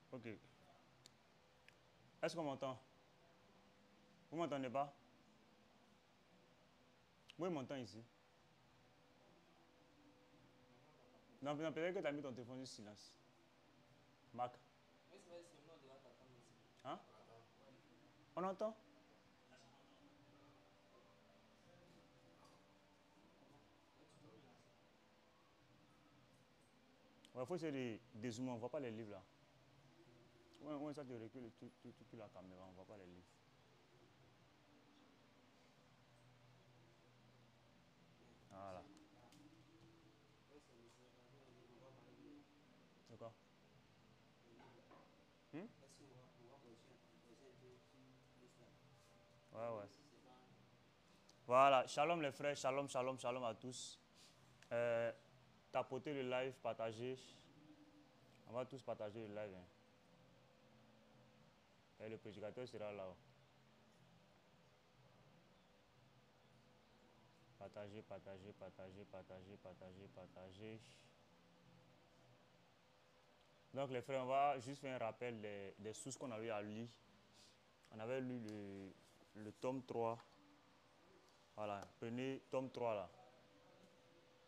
Ok. Est-ce qu'on m'entend? Vous m'entendez pas? Moi, je m'entends ici. Non, non, peut-être que tu as mis ton téléphone sur silence. Marc. Hein? On entend? Il faut essayer de dézoomer, on ne voit pas les livres là. Ouais, ça te recule toute la caméra, on ne voit pas les livres. Voilà. C'est quoi? Hmm? Ouais, ouais. Voilà, shalom les frères, shalom, shalom, shalom à tous. Tapotez le live, partagez. On va tous partager le live. Hein. Et le prédicateur sera là. Partagez, partagez, partagez, partagez, partagez, partagez. Donc les frères, on va juste faire un rappel des sources qu'on avait à lire. On avait lu le tome 3. Voilà, prenez tome 3 là.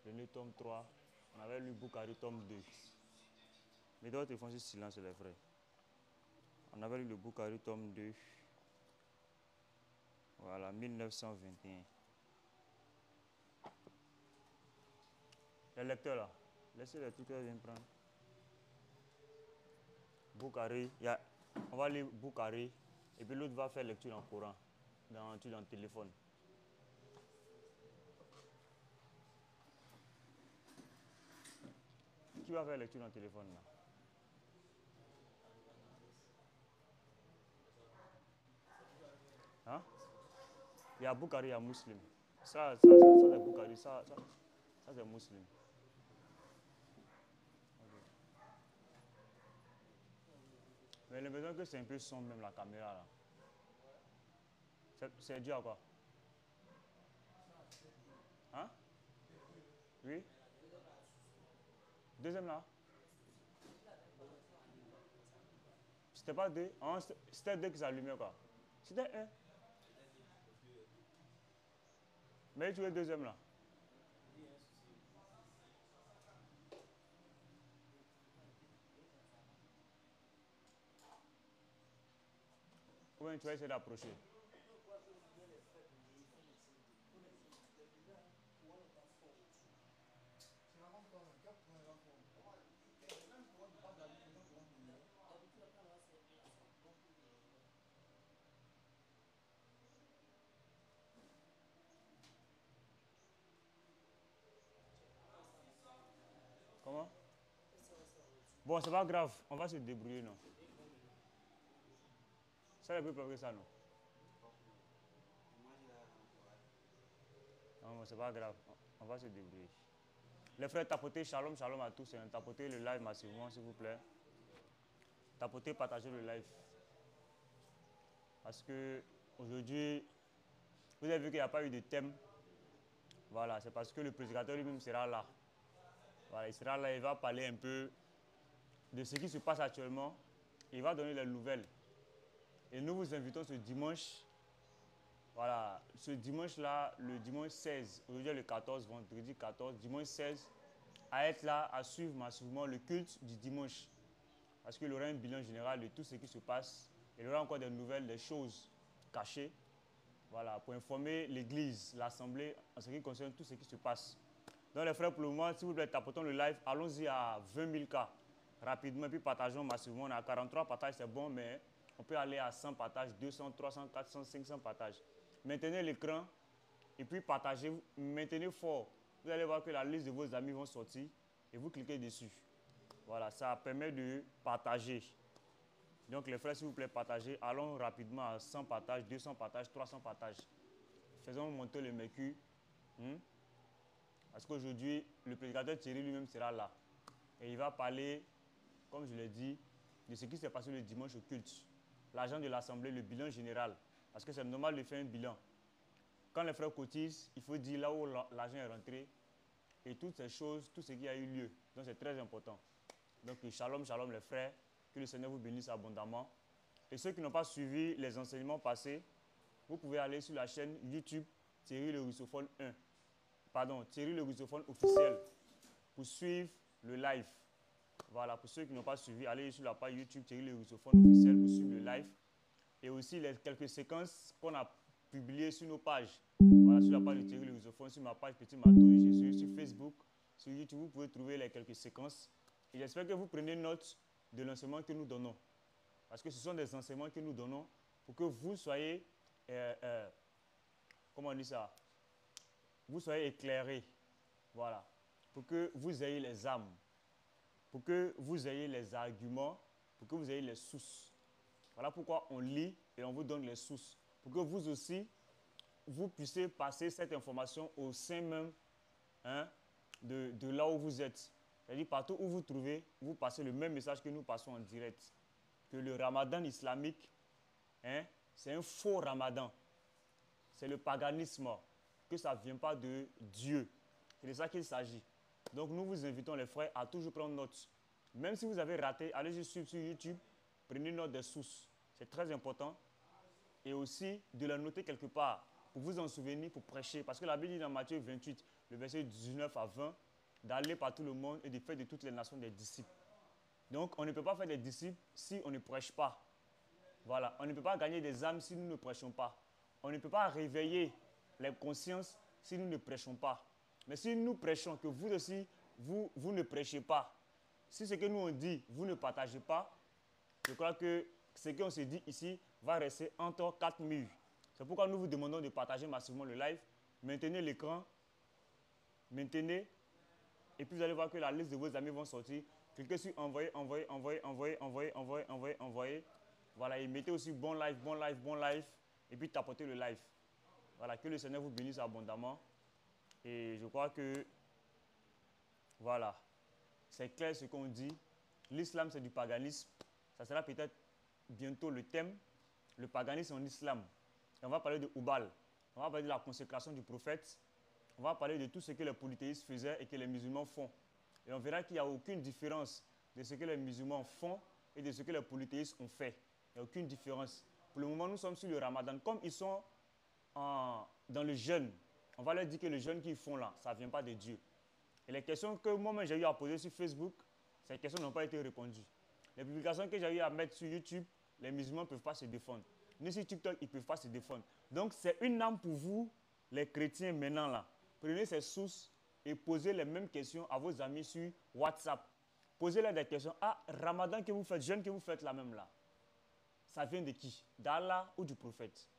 Prenez tome 3. On avait lu Bukhari tome 2. Mettez votre téléphone sur silence les frères. On avait lu le Bukhari tome 2. Voilà, 1921. Les lecteurs là, laissez les tuteurs venir prendre. Bukhari, on va lire Bukhari et puis l'autre va faire lecture en Coran, dans le téléphone. Qui va faire lecture dans le téléphone là? Hein? Il y a Bukhari, il y a Muslim. Ça c'est Bukhari, ça c'est Muslim. Okay. Mais j'ai l'impression que c'est un peu sombre même la caméra là. C'est dû à quoi? Hein? Oui? Deuxième là? C'était pas deux? C'était deux qui s'allumaient quoi? C'était un. Mais tu es deuxième là. Ou bien tu vas essayer d'approcher. Comment? Bon, c'est pas grave, on va se débrouiller, non? Ça n'est plus plus que ça, non? Non, c'est pas grave, on va se débrouiller. Les frères, tapotez shalom, shalom à tous. Hein. Tapotez le live massivement, s'il vous plaît. Tapotez, partagez le live. Parce que aujourd'hui, vous avez vu qu'il n'y a pas eu de thème. Voilà, c'est parce que le prédicateur lui-même sera là. Voilà, il sera là, il va parler un peu de ce qui se passe actuellement. Il va donner les nouvelles. Et nous vous invitons ce dimanche, voilà, ce dimanche-là, le dimanche 16, aujourd'hui le 14, vendredi 14, dimanche 16, à être là, à suivre massivement le culte du dimanche. Parce qu'il aura un bilan général de tout ce qui se passe. Il aura encore des nouvelles, des choses cachées. Voilà, pour informer l'église, l'assemblée, en ce qui concerne tout ce qui se passe. Donc les frères, pour le moment, s'il vous plaît, tapotons le live. Allons-y à 20 000 cas rapidement, puis partageons massivement. On est à 43 partages, c'est bon, mais on peut aller à 100 partages, 200, 300, 400, 500 partages. Maintenez l'écran et puis partagez, maintenez fort. Vous allez voir que la liste de vos amis vont sortir et vous cliquez dessus. Voilà, ça permet de partager. Donc les frères, s'il vous plaît, partagez. Allons rapidement à 100 partages, 200 partages, 300 partages. Faisons monter le mercure. Parce qu'aujourd'hui, le prédicateur Thierry lui-même sera là. Et il va parler, comme je l'ai dit, de ce qui s'est passé le dimanche au culte. L'agent de l'Assemblée, le bilan général. Parce que c'est normal de faire un bilan. Quand les frères cotisent, il faut dire là où l'argent est rentré et toutes ces choses, tout ce qui a eu lieu. Donc c'est très important. Donc shalom, shalom les frères. Que le Seigneur vous bénisse abondamment. Et ceux qui n'ont pas suivi les enseignements passés, vous pouvez aller sur la chaîne YouTube Thierry le Russophone 1. Pardon, Thierry le Russophone officiel pour suivre le live. Voilà, pour ceux qui n'ont pas suivi, allez sur la page YouTube Thierry le Russophone officiel pour suivre le live. Et aussi les quelques séquences qu'on a publiées sur nos pages. Voilà, sur la page de Thierry le Russophone, sur ma page Petit Marteau de Jésus, sur Facebook, sur YouTube, vous pouvez trouver les quelques séquences. Et j'espère que vous prenez note de l'enseignement que nous donnons. Parce que ce sont des enseignements que nous donnons pour que vous soyez, comment on dit ça? Vous soyez éclairés. Voilà. Pour que vous ayez les âmes. Pour que vous ayez les arguments. Pour que vous ayez les sources. Voilà pourquoi on lit et on vous donne les sources. Pour que vous aussi, vous puissiez passer cette information au sein même de là où vous êtes. C'est-à-dire partout où vous trouvez, vous passez le même message que nous passons en direct. Que le ramadan islamique, c'est un faux ramadan. C'est le paganisme. Que ça ne vient pas de Dieu. C'est de ça qu'il s'agit. Donc nous vous invitons les frères à toujours prendre note. Même si vous avez raté, allez suivre sur YouTube, prenez note des sources. C'est très important. Et aussi de la noter quelque part pour vous en souvenir, pour prêcher. Parce que la Bible dit dans Matthieu 28, le verset 19 à 20, d'aller par tout le monde et de faire de toutes les nations des disciples. Donc on ne peut pas faire des disciples si on ne prêche pas. Voilà, on ne peut pas gagner des âmes si nous ne prêchons pas. On ne peut pas réveiller les consciences si nous ne prêchons pas. Mais si nous prêchons, que vous aussi, vous ne prêchez pas, si ce que nous on dit, vous ne partagez pas, je crois que ce qu'on se dit ici va rester entre quatre murs. C'est pourquoi nous vous demandons de partager massivement le live. Maintenez l'écran, maintenez, et puis vous allez voir que la liste de vos amis vont sortir. Cliquez sur envoyer, envoyer, envoyer, envoyer, envoyer, envoyer, envoyer, envoyer. Voilà, et mettez aussi bon live, bon live, bon live, et puis tapotez le live. Voilà, que le Seigneur vous bénisse abondamment. Et je crois que, voilà, c'est clair ce qu'on dit. L'islam, c'est du paganisme. Ça sera peut-être bientôt le thème, le paganisme en islam. Et on va parler de Oubal. On va parler de la consécration du prophète. On va parler de tout ce que les polythéistes faisaient et que les musulmans font. Et on verra qu'il n'y a aucune différence de ce que les musulmans font et de ce que les polythéistes ont fait. Il n'y a aucune différence. Pour le moment, nous sommes sur le ramadan. Comme ils sont dans le jeûne, on va leur dire que les jeunes qu'ils font là, ça ne vient pas de Dieu. Et les questions que moi-même j'ai eu à poser sur Facebook, ces questions n'ont pas été répondues. Les publications que j'ai eu à mettre sur YouTube, les musulmans ne peuvent pas se défendre. Ni sur TikTok, ils ne peuvent pas se défendre. Donc c'est une arme pour vous, les chrétiens maintenant là. Prenez ces sources et posez les mêmes questions à vos amis sur WhatsApp. Posez-leur des questions. Ah, Ramadan que vous faites, jeûne que vous faites là même là, ça vient de qui? D'Allah ou du prophète?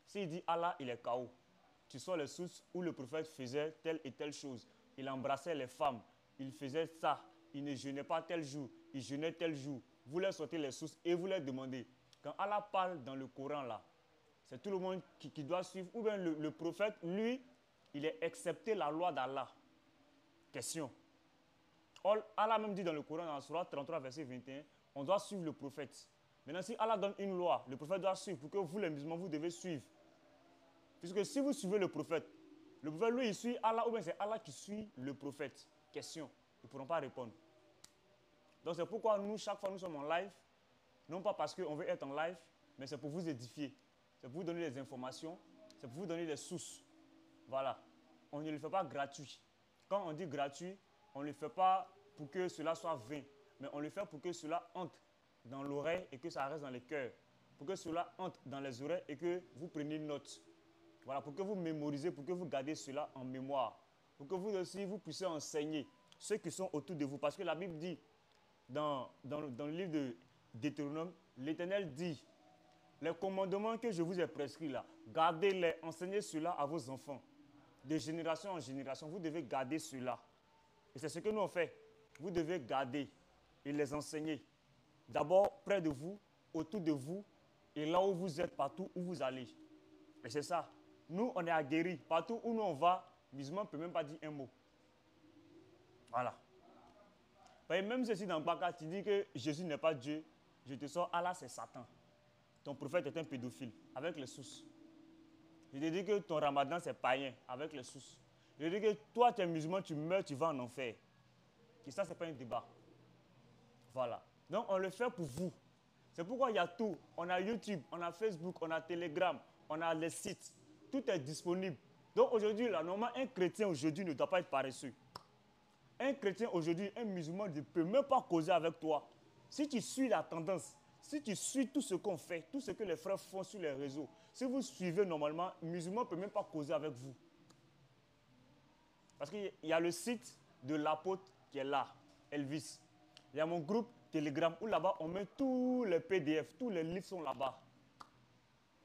S'il dit Allah, il est KO. Tu sors les sources où le prophète faisait telle et telle chose. Il embrassait les femmes, il faisait ça, il ne jeûnait pas tel jour, il jeûnait tel jour. Vous leur sortez les sources et vous leur demandez. Quand Allah parle dans le Coran là, c'est tout le monde qui doit suivre. Ou bien le prophète, lui, il est accepté la loi d'Allah. Question. Allah même dit dans le Coran, dans la Sourate 33, verset 21, on doit suivre le prophète. Maintenant, si Allah donne une loi, le prophète doit suivre. Pour que vous, les musulmans, vous devez suivre. Puisque si vous suivez le prophète, lui, il suit Allah, ou bien c'est Allah qui suit le prophète. Question. Ils ne pourront pas répondre. Donc c'est pourquoi nous, chaque fois, nous sommes en live. Non pas parce qu'on veut être en live, mais c'est pour vous édifier. C'est pour vous donner des informations. C'est pour vous donner des sources. Voilà. On ne le fait pas gratuit. Quand on dit gratuit, on ne le fait pas pour que cela soit vain. Mais on le fait pour que cela entre dans l'oreille et que ça reste dans le cœur. Pour que cela entre dans les oreilles et que vous preniez note. Voilà, pour que vous mémorisez, pour que vous gardez cela en mémoire. Pour que vous aussi, vous puissiez enseigner ceux qui sont autour de vous. Parce que la Bible dit, dans le livre de Deutéronome, l'Éternel dit, les commandements que je vous ai prescrits là, gardez-les, enseignez cela à vos enfants. De génération en génération, vous devez garder cela. Et c'est ce que nous on fait. Vous devez garder et les enseigner. D'abord près de vous, autour de vous, et là où vous êtes, partout où vous allez. Et c'est ça. Nous, on est aguerris. Partout où nous on va, le musulman ne peut même pas dire un mot. Voilà. Et même ceci dans Baka, tu dis que Jésus n'est pas Dieu, je te sors, Allah c'est Satan. Ton prophète est un pédophile, avec les sources. Je te dis que ton ramadan c'est païen, avec les sources. Je te dis que toi tu es musulman, tu meurs, tu vas en enfer. Et ça, ce n'est pas un débat. Voilà. Donc on le fait pour vous. C'est pourquoi il y a tout. On a YouTube, on a Facebook, on a Telegram, on a les sites. Tout est disponible. Donc aujourd'hui, là, normalement, un chrétien aujourd'hui ne doit pas être paresseux. Un chrétien aujourd'hui, un musulman ne peut même pas causer avec toi. Si tu suis la tendance, si tu suis tout ce qu'on fait, tout ce que les frères font sur les réseaux, si vous suivez normalement, un musulman ne peut même pas causer avec vous. Parce qu'il y a le site de l'apôtre qui est là, Elvis. Il y a mon groupe Telegram où là-bas on met tous les PDF, tous les livres sont là-bas.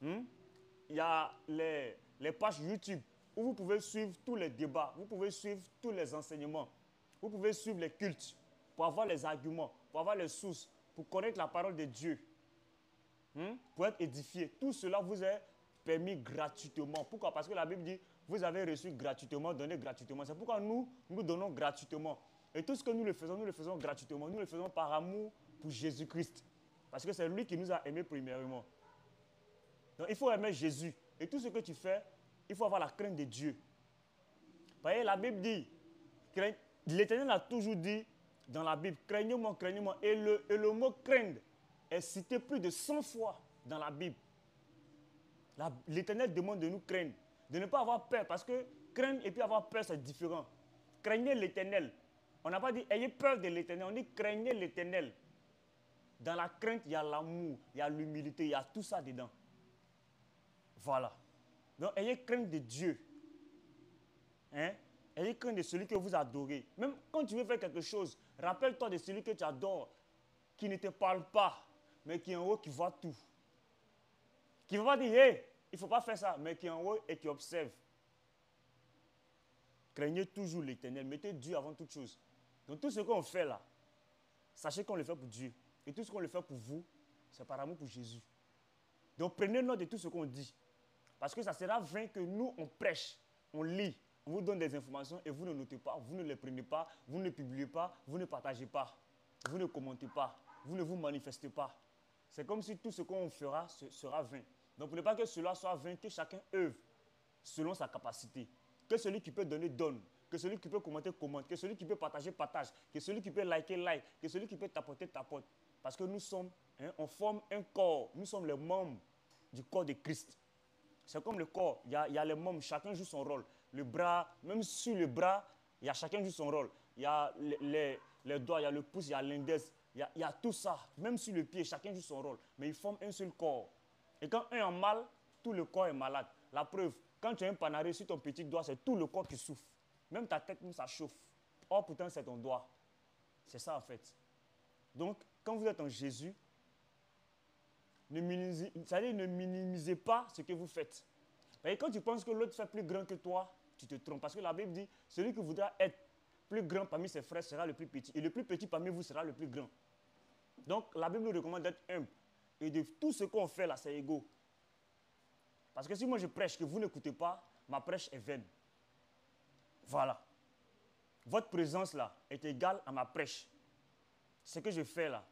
Il y a les pages YouTube où vous pouvez suivre tous les débats, vous pouvez suivre tous les enseignements, vous pouvez suivre les cultes pour avoir les arguments, pour avoir les sources, pour connaître la parole de Dieu, pour être édifié. Tout cela vous est permis gratuitement. Pourquoi? Parce que la Bible dit, vous avez reçu gratuitement, donné gratuitement. C'est pourquoi nous donnons gratuitement. Et tout ce que nous le faisons gratuitement. Nous le faisons par amour pour Jésus-Christ. Parce que c'est lui qui nous a aimés premièrement. Donc il faut aimer Jésus. Et tout ce que tu fais, il faut avoir la crainte de Dieu. Vous voyez, la Bible dit, l'Éternel a toujours dit dans la Bible, craignez-moi, craignez-moi. Et le mot craindre est cité plus de 100 fois dans la Bible. L'Éternel demande de nous craindre, de ne pas avoir peur, parce que craindre et puis avoir peur, c'est différent. Craignez l'Éternel. On n'a pas dit ayez peur de l'Éternel, on dit craignez l'Éternel. Dans la crainte, il y a l'amour, il y a l'humilité, il y a tout ça dedans. Voilà. Donc ayez crainte de Dieu. Ayez crainte de celui que vous adorez. Même quand tu veux faire quelque chose, rappelle-toi de celui que tu adores, qui ne te parle pas, mais qui est en haut, qui voit tout. Qui ne va pas dire, hey, il ne faut pas faire ça, mais qui est en haut et qui observe. Craignez toujours l'Éternel, mettez Dieu avant toute chose. Donc tout ce qu'on fait là, sachez qu'on le fait pour Dieu. Et tout ce qu'on le fait pour vous, c'est par amour pour Jésus. Donc prenez note de tout ce qu'on dit. Parce que ça sera vain que nous, on prêche, on lit, on vous donne des informations et vous ne notez pas, vous ne les prenez pas, vous ne publiez pas, vous ne partagez pas, vous ne commentez pas, vous ne vous manifestez pas. C'est comme si tout ce qu'on fera sera vain. Donc pour ne pas que cela soit vain, que chacun œuvre selon sa capacité. Que celui qui peut donner, donne. Que celui qui peut commenter, commente. Que celui qui peut partager, partage. Que celui qui peut liker, like. Que celui qui peut tapoter, tapote. Parce que nous sommes, on forme un corps. Nous sommes les membres du corps de Christ. C'est comme le corps. Il y a les membres, chacun joue son rôle. Le bras, même sur le bras, chacun joue son rôle. Il y a les doigts, il y a le pouce, il y a l'index. Il y a tout ça. Même sur le pied, chacun joue son rôle. Mais ils forment un seul corps. Et quand un est mal, tout le corps est malade. La preuve, quand tu as un panaré sur ton petit doigt, c'est tout le corps qui souffre. Même ta tête, ça chauffe. Or, pourtant, c'est ton doigt. C'est ça, en fait. Donc, quand vous êtes en Jésus, ne minimisez pas ce que vous faites. Et quand tu penses que l'autre fait plus grand que toi, tu te trompes. Parce que la Bible dit, celui qui voudra être plus grand parmi ses frères sera le plus petit. Et le plus petit parmi vous sera le plus grand. Donc, la Bible nous recommande d'être humble. Et de tout ce qu'on fait là, c'est égaux. Parce que si moi je prêche que vous n'écoutez pas, ma prêche est vaine. Voilà. Votre présence là est égale à ma prêche. Ce que je fais là,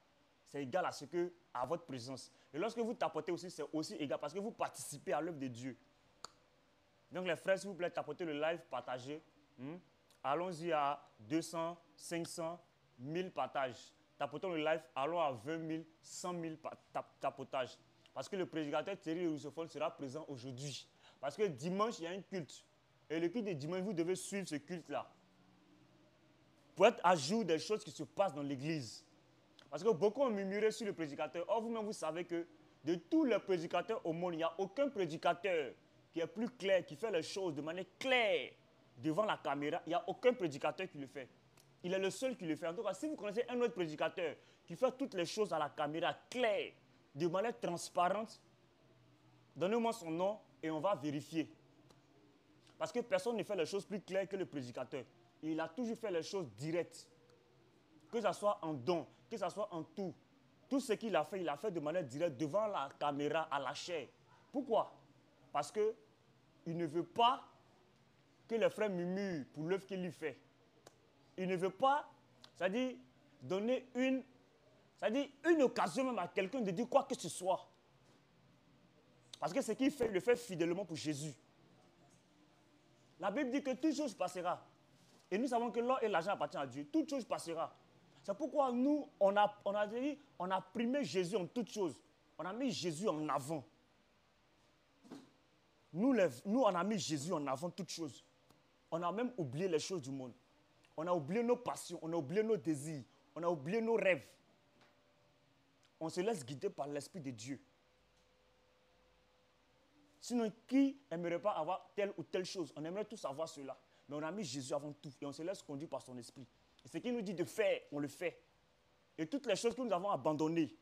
c'est égal à votre présence. Et lorsque vous tapotez aussi, c'est aussi égal parce que vous participez à l'œuvre de Dieu. Donc les frères, s'il vous plaît, tapotez le live, partagez. Allons-y à 200, 500, 1000 partages. Tapotons le live, allons à 20 000, 100 000 tapotages. Parce que le prédicateur Thierry Rousseau sera présent aujourd'hui. Parce que dimanche, il y a un culte. Et le culte de dimanche, vous devez suivre ce culte-là. Pour être à jour des choses qui se passent dans l'église. Parce que beaucoup ont murmuré sur le prédicateur. Or, vous-même, vous savez que de tous les prédicateurs au monde, il n'y a aucun prédicateur qui est plus clair, qui fait les choses de manière claire devant la caméra. Il n'y a aucun prédicateur qui le fait. Il est le seul qui le fait. En tout cas, si vous connaissez un autre prédicateur qui fait toutes les choses à la caméra claire, de manière transparente, donnez-moi son nom et on va vérifier. Parce que personne ne fait les choses plus claires que le prédicateur. Il a toujours fait les choses directes. Que ce soit en don, que ce soit en tout. Tout ce qu'il a fait de manière directe devant la caméra, à la chair. Pourquoi? Parce qu'il ne veut pas que les frères murmurent pour l'œuvre qu'il lui fait. Il ne veut pas, c'est-à-dire donner une occasion même à quelqu'un de dire quoi que ce soit. Parce que ce qu'il fait, il le fait fidèlement pour Jésus. La Bible dit que toute chose passera. Et nous savons que l'or et l'argent appartiennent à Dieu. Toute chose passera. C'est pourquoi nous, on a primé Jésus en toutes choses. On a mis Jésus en avant. Nous, on a mis Jésus en avant toutes choses. On a même oublié les choses du monde. On a oublié nos passions, on a oublié nos désirs, on a oublié nos rêves. On se laisse guider par l'Esprit de Dieu. Sinon, qui n'aimerait pas avoir telle ou telle chose? On aimerait tous avoir cela. Mais on a mis Jésus avant tout et on se laisse conduire par son esprit. Et ce qu'il nous dit de faire, on le fait. Et toutes les choses que nous avons abandonnées,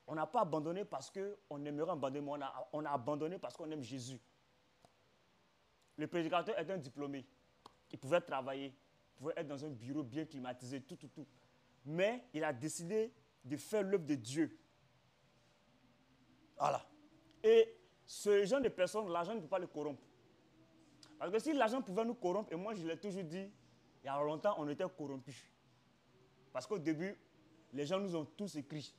on n'a pas abandonné parce qu'on aimerait abandonner, mais on a abandonné parce qu'on aime Jésus. Le prédicateur est un diplômé. Il pouvait travailler, il pouvait être dans un bureau bien climatisé, tout. Mais il a décidé de faire l'œuvre de Dieu. Voilà. Et ce genre de personnes, l'argent ne peut pas le corrompre. Parce que si l'argent pouvait nous corrompre, et moi je l'ai toujours dit, il y a longtemps on était corrompus. Parce qu'au début, les gens nous ont tous écrit.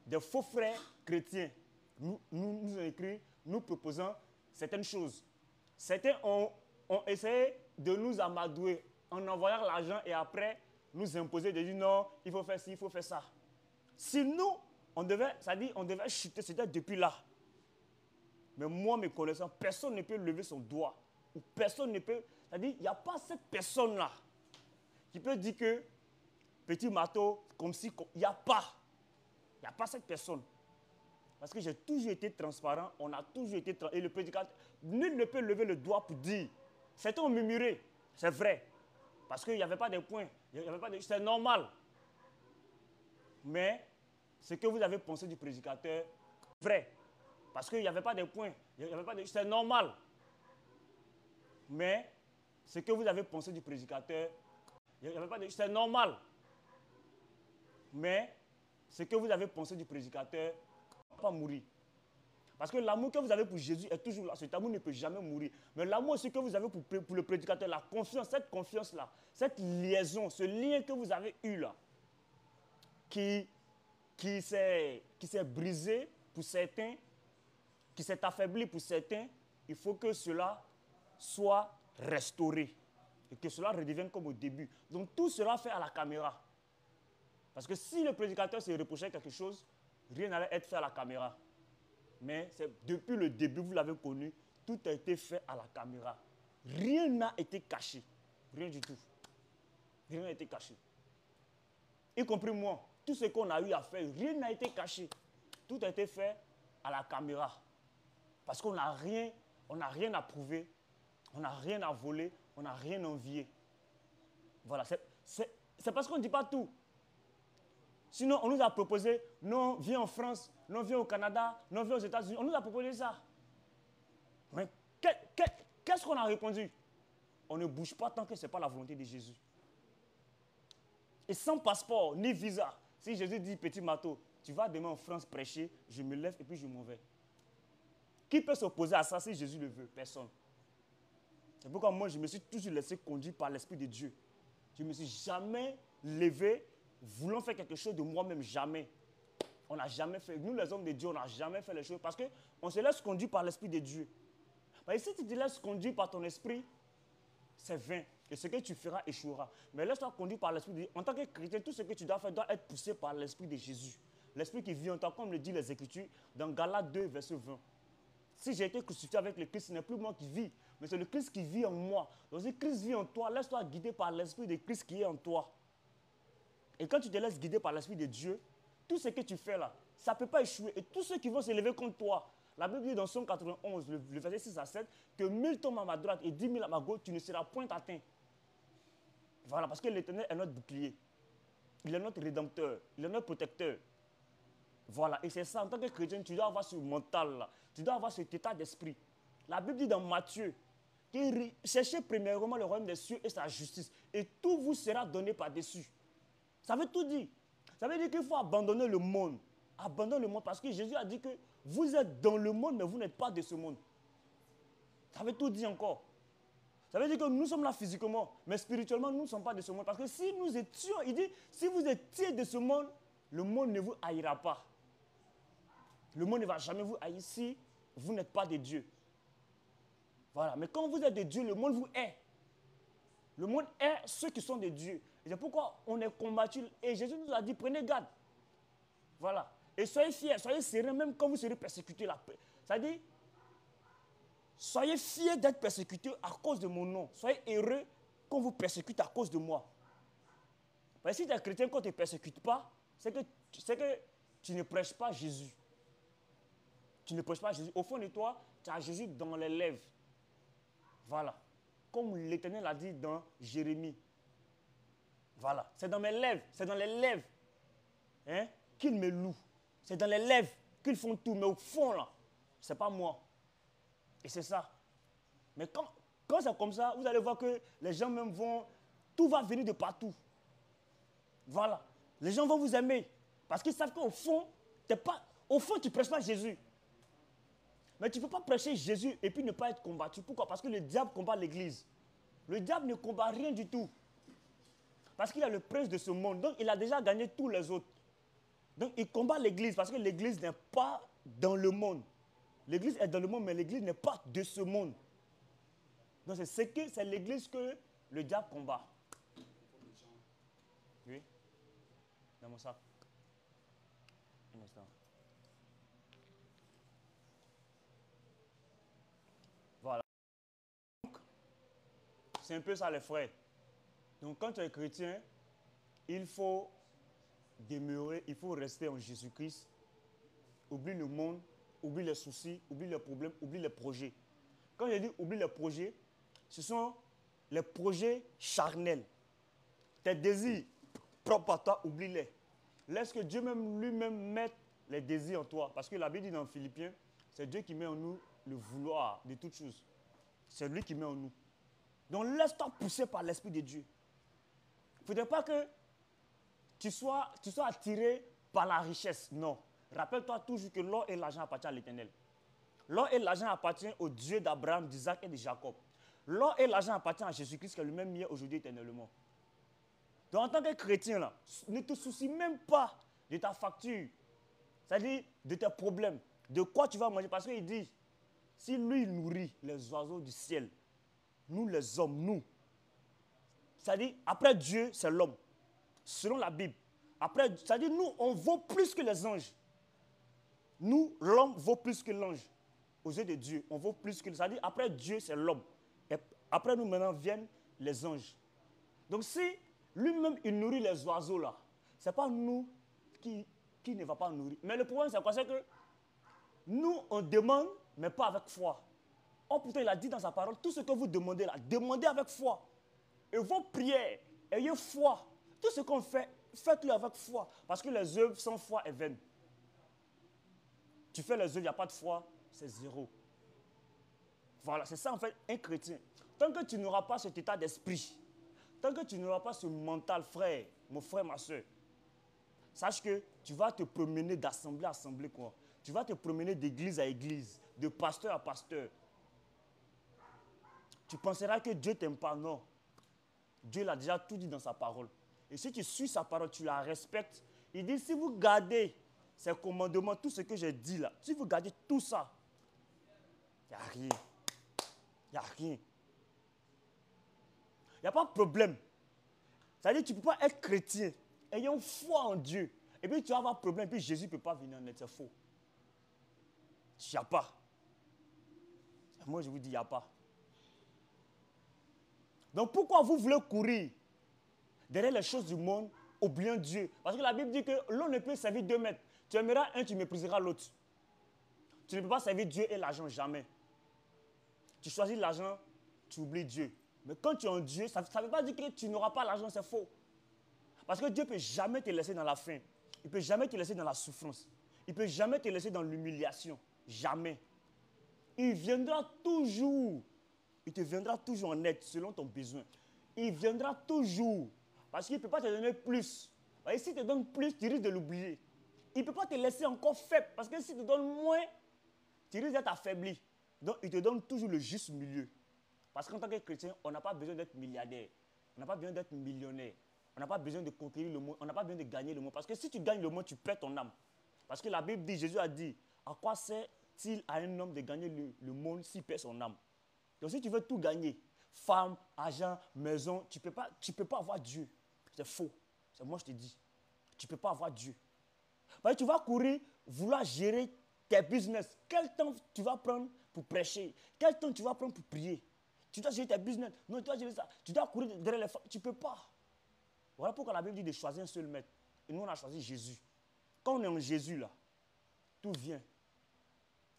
Des faux frères chrétiens nous ont écrit, nous proposant certaines choses. Certains ont essayé de nous amadouer en envoyant l'argent et après nous imposer de dire non, il faut faire ci, il faut faire ça. Si nous, on devait chuter, c'était depuis là. Mais moi, mes connaissants, personne ne peut lever son doigt. Ou personne ne peut... C'est-à-dire, il n'y a pas cette personne-là qui peut dire que petit marteau, comme si... Il n'y a pas. Il n'y a pas cette personne. Parce que j'ai toujours été transparent, on a toujours été... Et le prédicateur, nul ne peut lever le doigt pour dire. Certains ont murmuré, c'est vrai. Parce qu'il n'y avait pas de points. C'est normal. Mais ce que vous avez pensé du prédicateur, vrai. Parce qu'il n'y avait pas de points. C'est normal. Mais ce que vous avez pensé du prédicateur, c'est normal. Mais ce que vous avez pensé du prédicateur, ne va pas mourir. Parce que l'amour que vous avez pour Jésus est toujours là. Cet amour ne peut jamais mourir. Mais l'amour aussi que vous avez pour le prédicateur, la confiance, cette confiance-là, cette liaison, ce lien que vous avez eu là, qui s'est brisé pour certains, qui s'est affaibli pour certains, il faut que cela soit restauré et que cela redevienne comme au début. Donc tout sera fait à la caméra. Parce que si le prédicateur se reprochait quelque chose, rien n'allait être fait à la caméra. Mais c'est depuis le début, vous l'avez connu, Tout a été fait à la caméra. Rien n'a été caché. Rien du tout. Rien n'a été caché. Y compris moi. Tout ce qu'on a eu à faire, rien n'a été caché. Tout a été fait à la caméra. Parce qu'on n'a rien à prouver. On n'a rien à voler. On n'a rien à envier. Voilà. C'est parce qu'on ne dit pas tout. Sinon, on nous a proposé, non, viens en France, non, viens au Canada, non, viens aux États-Unis. On nous a proposé ça. Mais qu'est-ce qu'on a répondu? On ne bouge pas tant que ce n'est pas la volonté de Jésus. Et sans passeport, ni visa, si Jésus dit, petit Mato, tu vas demain en France prêcher, je me lève et puis je m'en vais. Qui peut s'opposer à ça si Jésus le veut? Personne. C'est pourquoi moi, je me suis toujours laissé conduire par l'Esprit de Dieu. Je ne me suis jamais levé voulant faire quelque chose de moi-même, jamais. On n'a jamais fait. Nous, les hommes de Dieu, on n'a jamais fait les choses parce qu'on se laisse conduire par l'Esprit de Dieu. Mais si tu te laisses conduire par ton esprit, c'est vain. Et ce que tu feras échouera. Mais laisse-toi conduire par l'Esprit de Dieu. En tant que chrétien, tout ce que tu dois faire doit être poussé par l'Esprit de Jésus. L'Esprit qui vit en toi, comme le dit les Écritures, dans Galates 2, verset 20. Si j'ai été crucifié avec le Christ, ce n'est plus moi qui vis, mais c'est le Christ qui vit en moi. Donc si Christ vit en toi, laisse-toi guider par l'Esprit de Christ qui est en toi. Et quand tu te laisses guider par l'Esprit de Dieu, tout ce que tu fais là, ça ne peut pas échouer. Et tous ceux qui vont s'élever contre toi, la Bible dit dans Psaume 91, le verset 6 à 7, que 1000 tombent à ma droite et 10 000 à ma gauche, tu ne seras point atteint. Voilà, parce que l'Éternel est notre bouclier. Il est notre rédempteur. Il est notre protecteur. Voilà, et c'est ça, en tant que chrétien, tu dois avoir ce mental là. Tu dois avoir cet état d'esprit. La Bible dit dans Matthieu, cherchez premièrement le royaume des cieux et sa justice, et tout vous sera donné par-dessus. Ça veut tout dire. Ça veut dire qu'il faut abandonner le monde. Abandonner le monde parce que Jésus a dit que vous êtes dans le monde, mais vous n'êtes pas de ce monde. Ça veut tout dire encore. Ça veut dire que nous sommes là physiquement, mais spirituellement, nous ne sommes pas de ce monde. Parce que si nous étions, il dit, si vous étiez de ce monde, le monde ne vous haïra pas. Le monde ne va jamais vous haïr si vous n'êtes pas de Dieu. Voilà. Mais quand vous êtes de Dieu, le monde vous hait. Le monde hait ceux qui sont de Dieu. Et c'est pourquoi on est combattu. Et Jésus nous a dit, prenez garde. Voilà. Et soyez fiers, soyez sereins, même quand vous serez persécutés. C'est-à-dire, soyez fiers d'être persécutés à cause de mon nom. Soyez heureux quand vous persécutez à cause de moi. Parce que si tu es chrétien, quand tu ne persécutes pas, c'est que tu ne prêches pas Jésus. Tu ne prêches pas Jésus. Au fond de toi, tu as Jésus dans les lèvres. Voilà. Comme l'Éternel a dit dans Jérémie. Voilà. C'est dans mes lèvres. C'est dans les lèvres hein, qu'ils me louent. C'est dans les lèvres qu'ils font tout. Mais au fond, là, ce n'est pas moi. Et c'est ça. Mais quand c'est comme ça, vous allez voir que les gens même vont... Tout va venir de partout. Voilà. Les gens vont vous aimer. Parce qu'ils savent qu'au fond, tu ne prêches pas Jésus. Mais tu ne peux pas prêcher Jésus et puis ne pas être combattu. Pourquoi? Parce que le diable combat l'église. Le diable ne combat rien du tout. Parce qu'il a le prince de ce monde. Donc, il a déjà gagné tous les autres. Donc, il combat l'église parce que l'église n'est pas dans le monde. L'église est dans le monde, mais l'église n'est pas de ce monde. Donc, c'est l'église que le diable combat. Oui? Dans mon sac. Un instant. Voilà. Donc, c'est un peu ça les frères. Donc quand tu es chrétien, il faut demeurer, il faut rester en Jésus-Christ. Oublie le monde, oublie les soucis, oublie les problèmes, oublie les projets. Quand je dis oublie les projets, ce sont les projets charnels. Tes désirs propres à toi, oublie-les. Laisse que Dieu même lui-même mette les désirs en toi. Parce que la Bible dit dans Philippiens, c'est Dieu qui met en nous le vouloir de toutes choses. C'est lui qui met en nous. Donc laisse-toi pousser par l'Esprit de Dieu. Il ne faudrait pas que tu sois attiré par la richesse. Non. Rappelle-toi toujours que l'or et l'argent appartiennent à l'Éternel. L'or et l'argent appartiennent au Dieu d'Abraham, d'Isaac et de Jacob. L'or et l'argent appartiennent à Jésus-Christ qui est le même hier, aujourd'hui, éternellement. Donc en tant que chrétien, là, ne te soucie même pas de ta facture. C'est-à-dire de tes problèmes. De quoi tu vas manger. Parce qu'il dit, si lui il nourrit les oiseaux du ciel, nous les hommes, nous. C'est-à-dire, après Dieu, c'est l'homme. Selon la Bible. Après, c'est-à-dire, nous, on vaut plus que les anges. Nous, l'homme vaut plus que l'ange. aux yeux de Dieu, on vaut plus que... C'est-à-dire, après Dieu, c'est l'homme. Et après nous, maintenant, viennent les anges. Donc, si lui-même, il nourrit les oiseaux, là, ce n'est pas nous qui ne va pas nourrir. Mais le problème, c'est quoi? C'est que nous, on demande, mais pas avec foi. Oh, pourtant, il a dit dans sa parole, tout ce que vous demandez là, demandez avec foi. Et vos prières, ayez foi. Tout ce qu'on fait, faites-le avec foi. Parce que les œuvres sans foi est vaine. Tu fais les œuvres, il n'y a pas de foi, c'est zéro. Voilà, c'est ça en fait un chrétien. Tant que tu n'auras pas cet état d'esprit, tant que tu n'auras pas ce mental, frère, mon frère, ma soeur, sache que tu vas te promener d'assemblée à assemblée, quoi. Tu vas te promener d'église à église, de pasteur à pasteur. Tu penseras que Dieu ne t'aime pas, non. Dieu l'a déjà tout dit dans sa parole. Et si tu suis sa parole, tu la respectes. Il dit, si vous gardez ces commandements, tout ce que j'ai dit là, si vous gardez tout ça, il n'y a rien. Il n'y a rien. Il n'y a pas de problème. C'est-à-dire que tu ne peux pas être chrétien, ayant foi en Dieu. Et puis tu vas avoir un problème, et puis Jésus ne peut pas venir en aide. C'est faux. Il n'y a pas. Moi, je vous dis, il n'y a pas. Donc pourquoi vous voulez courir derrière les choses du monde, oubliant Dieu? Parce que la Bible dit que l'on ne peut servir 2 maîtres. Tu aimeras un, tu mépriseras l'autre. Tu ne peux pas servir Dieu et l'argent, jamais. Tu choisis l'argent, tu oublies Dieu. Mais quand tu es en Dieu, ça ne veut pas dire que tu n'auras pas l'argent, c'est faux. Parce que Dieu ne peut jamais te laisser dans la faim. Il ne peut jamais te laisser dans la souffrance. Il ne peut jamais te laisser dans l'humiliation. Jamais. Il viendra toujours. Il te viendra toujours en aide selon ton besoin. Il viendra toujours. Parce qu'il ne peut pas te donner plus. Et s'il te donne plus, tu risques de l'oublier. Il ne peut pas te laisser encore faible. Parce que s'il te donne moins, tu risques d'être affaibli. Donc, il te donne toujours le juste milieu. Parce qu'en tant que chrétien, on n'a pas besoin d'être milliardaire. On n'a pas besoin d'être millionnaire. On n'a pas besoin de conquérir le monde. On n'a pas besoin de gagner le monde. Parce que si tu gagnes le monde, tu perds ton âme. Parce que la Bible dit, Jésus a dit, à quoi sert-il à un homme de gagner le monde s'il perd son âme? Donc si tu veux tout gagner, femme, argent, maison, tu ne peux pas avoir Dieu. C'est faux. C'est moi je te dis. Tu ne peux pas avoir Dieu. Parce que tu vas courir, vouloir gérer tes business. Quel temps tu vas prendre pour prêcher? Quel temps tu vas prendre pour prier? Tu dois gérer tes business. Non, tu dois gérer ça. Tu dois courir derrière les femmes. Tu ne peux pas. Voilà pourquoi la Bible dit de choisir un seul maître. Et nous, on a choisi Jésus. Quand on est en Jésus, là, tout vient.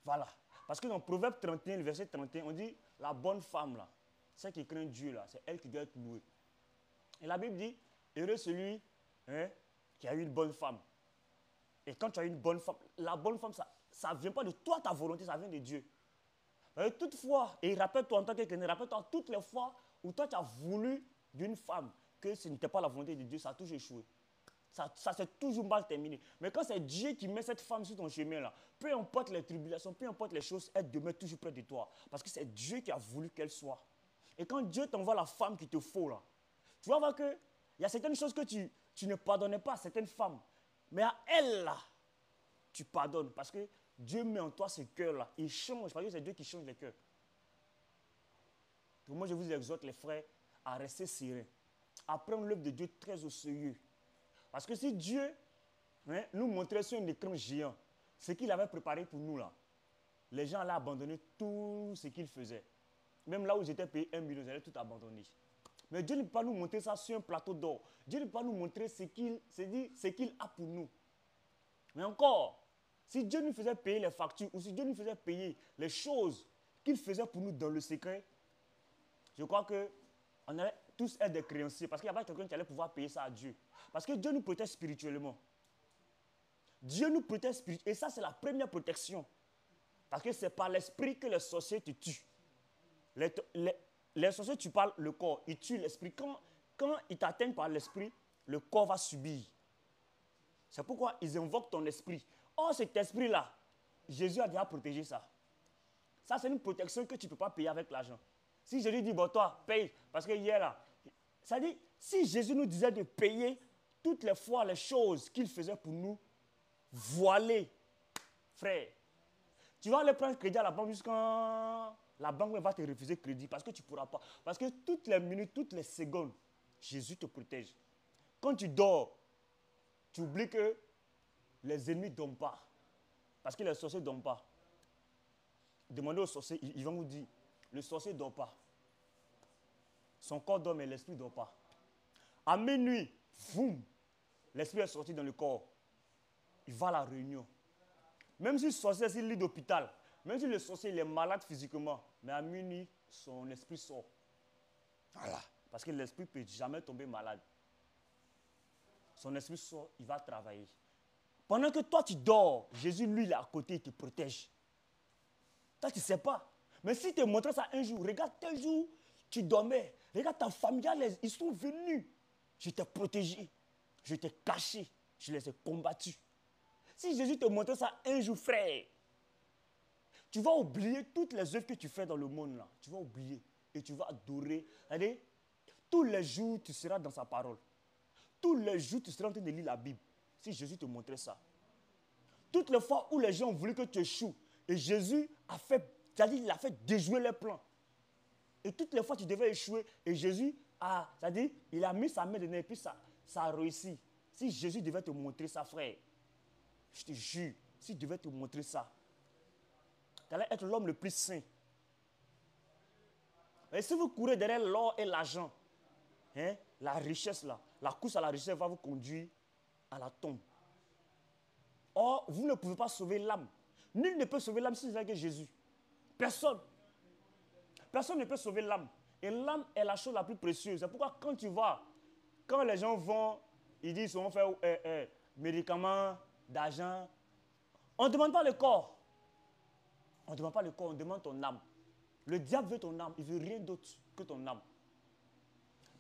Voilà. Parce que dans Proverbe 31, le verset 31, on dit, la bonne femme, là, celle qui craint Dieu, là, c'est elle qui doit être louée. Et la Bible dit, heureux celui qui a eu une bonne femme. Et quand tu as une bonne femme, la bonne femme, ça ne vient pas de toi, ta volonté, ça vient de Dieu. Toutefois, et rappelle-toi en tant que chrétien, rappelle-toi toutes les fois où toi tu as voulu d'une femme que ce n'était pas la volonté de Dieu, ça a toujours échoué. Ça s'est toujours mal terminé. Mais quand c'est Dieu qui met cette femme sur ton chemin là, peu importe les tribulations, peu importe les choses, elle demeure toujours près de toi. Parce que c'est Dieu qui a voulu qu'elle soit. Et quand Dieu t'envoie la femme qu'il te faut là, tu vas voir qu'il y a certaines choses que tu ne pardonnais pas à certaines femmes. Mais à elle là, tu pardonnes. Parce que Dieu met en toi ce cœur là. Il change. Parce que c'est Dieu qui change les cœurs. Donc moi je vous exhorte les frères à rester sereins. À prendre l'œuvre de Dieu très au sérieux. Parce que si Dieu nous montrait sur un écran géant ce qu'il avait préparé pour nous là, les gens allaient abandonner tout ce qu'ils faisaient. Même là où j'étais payé 1 million, ils allaient tout abandonner. Mais Dieu ne peut pas nous montrer ça sur un plateau d'or. Dieu ne peut pas nous montrer ce qu'il a pour nous. Mais encore, si Dieu nous faisait payer les factures ou si Dieu nous faisait payer les choses qu'il faisait pour nous dans le secret, je crois qu'on allait tous être des créanciers parce qu'il n'y a pas quelqu'un qui allait pouvoir payer ça à Dieu. Parce que Dieu nous protège spirituellement. Dieu nous protège spirituellement. Et ça, c'est la première protection. Parce que c'est par l'esprit que les sorciers te tuent. Les sorciers, tu parles le corps, ils tuent l'esprit. Quand ils t'atteignent par l'esprit, le corps va subir. C'est pourquoi ils invoquent ton esprit. Or, cet esprit-là, Jésus a déjà protégé ça. Ça, c'est une protection que tu ne peux pas payer avec l'argent. Si Jésus dit, bon, toi, paye, parce que hier, là, ça dit, si Jésus nous disait de payer toutes les fois les choses qu'il faisait pour nous, voiler, frère, tu vas aller prendre crédit à la banque jusqu'à la banque va te refuser crédit parce que tu ne pourras pas. Parce que toutes les minutes, toutes les secondes, Jésus te protège. Quand tu dors, tu oublies que les ennemis ne dorment pas. Parce que les sorciers ne dorment pas. demandez au sorcier, ils vont vous dire, le sorcier ne dort pas. Son corps dort, mais l'esprit ne dort pas. À minuit, boum, l'esprit est sorti dans le corps. Il va à la réunion. Même si le sorcier est sur le lit d'hôpital, même si le sorcier il est malade physiquement, mais à minuit, son esprit sort. Voilà. Parce que l'esprit ne peut jamais tomber malade. Son esprit sort, il va travailler. Pendant que toi tu dors, Jésus lui il est à côté, il te protège. Toi tu ne sais pas. Mais si tu te montres ça un jour, regarde tel jour, tu dormais. Regarde ta famille, ils sont venus. Je t'ai protégé, je t'ai caché, je les ai combattus. Si Jésus te montre ça un jour, frère, tu vas oublier toutes les œuvres que tu fais dans le monde là. Tu vas oublier et tu vas adorer. Allez, tous les jours, tu seras dans sa parole. Tous les jours, tu seras en train de lire la Bible. Si Jésus te montrait ça. Toutes les fois où les gens ont voulu que tu échoues, et Jésus a fait, c'est-à-dire il a fait déjouer les plans. Et toutes les fois, tu devais échouer, et Jésus a, c'est-à-dire il a mis sa main dedans, et puis ça a réussi. Si Jésus devait te montrer ça, frère, je te jure, s'il devait te montrer ça, tu allais être l'homme le plus saint. Et si vous courez derrière l'or et l'argent, hein, la richesse là, la course à la richesse va vous conduire à la tombe. Or, vous ne pouvez pas sauver l'âme. Nul ne peut sauver l'âme si ce n'est que Jésus. Personne. Personne ne peut sauver l'âme. Et l'âme est la chose la plus précieuse. C'est pourquoi quand tu vas, quand les gens vont, ils disent on va faire médicaments, d'argent, on ne demande pas le corps. On ne demande pas le corps, on demande ton âme. Le diable veut ton âme, il ne veut rien d'autre que ton âme.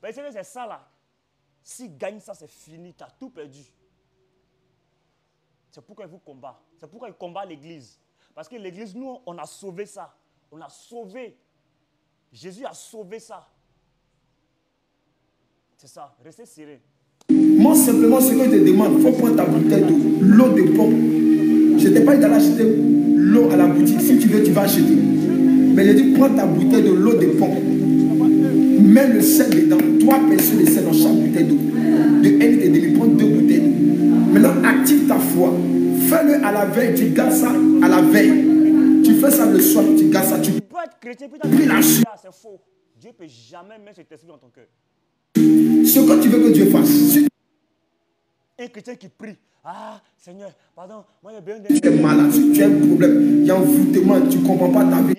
Mais c'est ça là. S'il gagne ça, c'est fini, tu as tout perdu. C'est pourquoi il vous combat. C'est pourquoi il combat l'église. Parce que l'église, nous, on a sauvé ça. On a sauvé. Jésus a sauvé ça. C'est ça, restez serré. Moi, simplement, ce que je te demande, il faut prendre ta bouteille d'eau, l'eau de pompe. Je ne t'ai pas dit d'aller acheter l'eau à la boutique. Si tu veux, tu vas acheter. Mais je dis, prends ta bouteille de l'eau de pompe. Mets le sel dedans. 3 percées de sel dans chaque bouteille d'eau. De 1,5 litre, prends 2 bouteilles. Maintenant, active ta foi. Fais-le à la veille, tu gardes ça à la veille. Tu fais ça le soir, tu gardes ça. Tu peux être chrétien, puis c'est faux. Dieu ne peut jamais mettre cet esprit dans ton cœur. Ce que tu veux que Dieu fasse. Si un chrétien qui prie, ah Seigneur, pardon, moi j'ai besoin tu es malade, si tu as un problème, il y a un voûtement, tu ne comprends pas ta vie.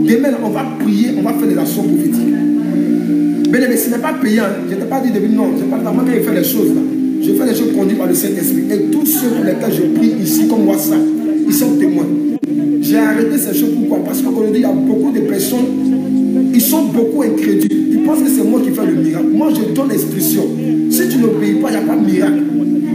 Demain, on va prier, on va faire des actions prophétiques. Mais ce n'est pas payant. Je ne t'ai pas dit de venir, non. Je ne parle pas moi quand je fais les choses là. Je fais les choses conduites par le Saint-Esprit. Et tous ceux pour lesquels je prie ici, comme moi ça, ils sont témoins. J'ai arrêté ces choses, pourquoi? Parce qu'aujourd'hui, il y a beaucoup de personnes, ils sont beaucoup incrédules. Ils pensent que c'est moi qui fais le miracle. Moi, je donne l'instruction. Si tu n'obéis pas, il n'y a pas de miracle.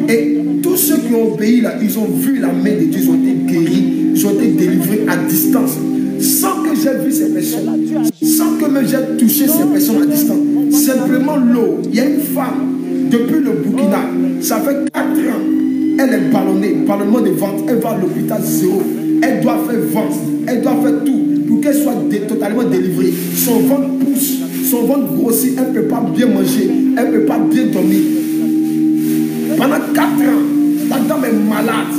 Et tous ceux qui ont obéi là, ils ont vu la main de Dieu, ils ont été guéris, ils ont été délivrés à distance. Sans que j'ai vu ces personnes, sans que même j'ai touché ces personnes à distance. Simplement l'eau. Il y a une femme, depuis le Burkina, ça fait 4 ans, elle est ballonnée, ballonnement de ventre, elle va à l'hôpital 0. Elle doit faire ventre, elle doit faire tout pour qu'elle soit totalement délivrée. Son ventre pousse, son ventre grossit, elle ne peut pas bien manger, elle ne peut pas bien dormir. Pendant 4 ans, la dame est malade.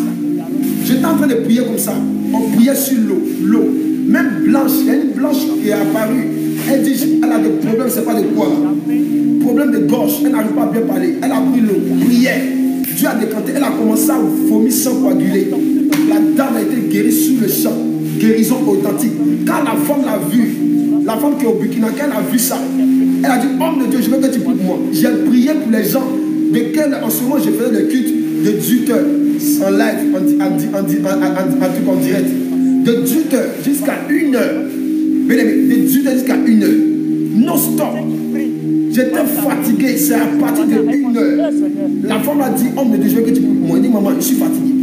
J'étais en train de prier comme ça. On priait sur l'eau. Même blanche, il y a une blanche qui est apparue. Elle dit, elle a des problèmes, c'est pas de quoi là. Problème de gorge, elle n'arrive pas à bien parler. Elle a pris l'eau, prière. Dieu a décanté, elle a commencé à vomir sans coaguler. La dame a été guérie sur le champ. Guérison authentique. Quand la femme l'a vu, la femme qui est au Burkina, quand elle a vu ça, elle a dit, homme de Dieu, je veux que tu pries pour moi. J'ai prié pour les gens en ce moment je faisais le culte de 18h en live, en direct. De 18h jusqu'à 1h. De 18h jusqu'à 1h. Non stop. J'étais fatigué. C'est à partir de 1h. La femme a dit, homme de Dieu, je veux que tu pries pour moi. Elle dit, maman, je suis fatigué.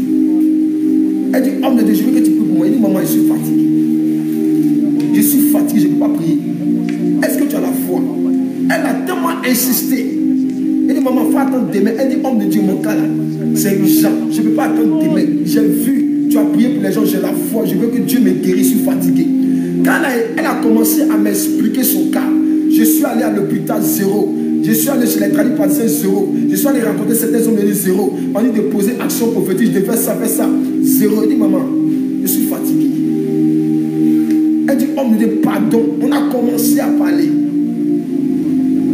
Elle dit, homme de Dieu, je veux que tu pries pour moi. Elle dit, maman, je suis fatigué. Je suis fatigué, je ne peux pas prier. Est-ce que tu as la foi? Elle a tellement insisté. Elle dit, maman, faut attendre demain. Elle dit, homme de Dieu, mon cas là, c'est urgent. Je ne peux pas attendre demain. J'ai vu, tu as prié pour les gens, j'ai la foi. Je veux que Dieu me guérisse, je suis fatigué. Quand elle a commencé à m'expliquer son cas, je suis allé à l'hôpital 0. Je suis allé chez les tradipraticiens 0. Je suis allé rencontrer certains hommes de 0. On dit de poser action prophétique, de faire ça, 0. Elle dit, maman, je suis fatigué. Donc, on a commencé à parler.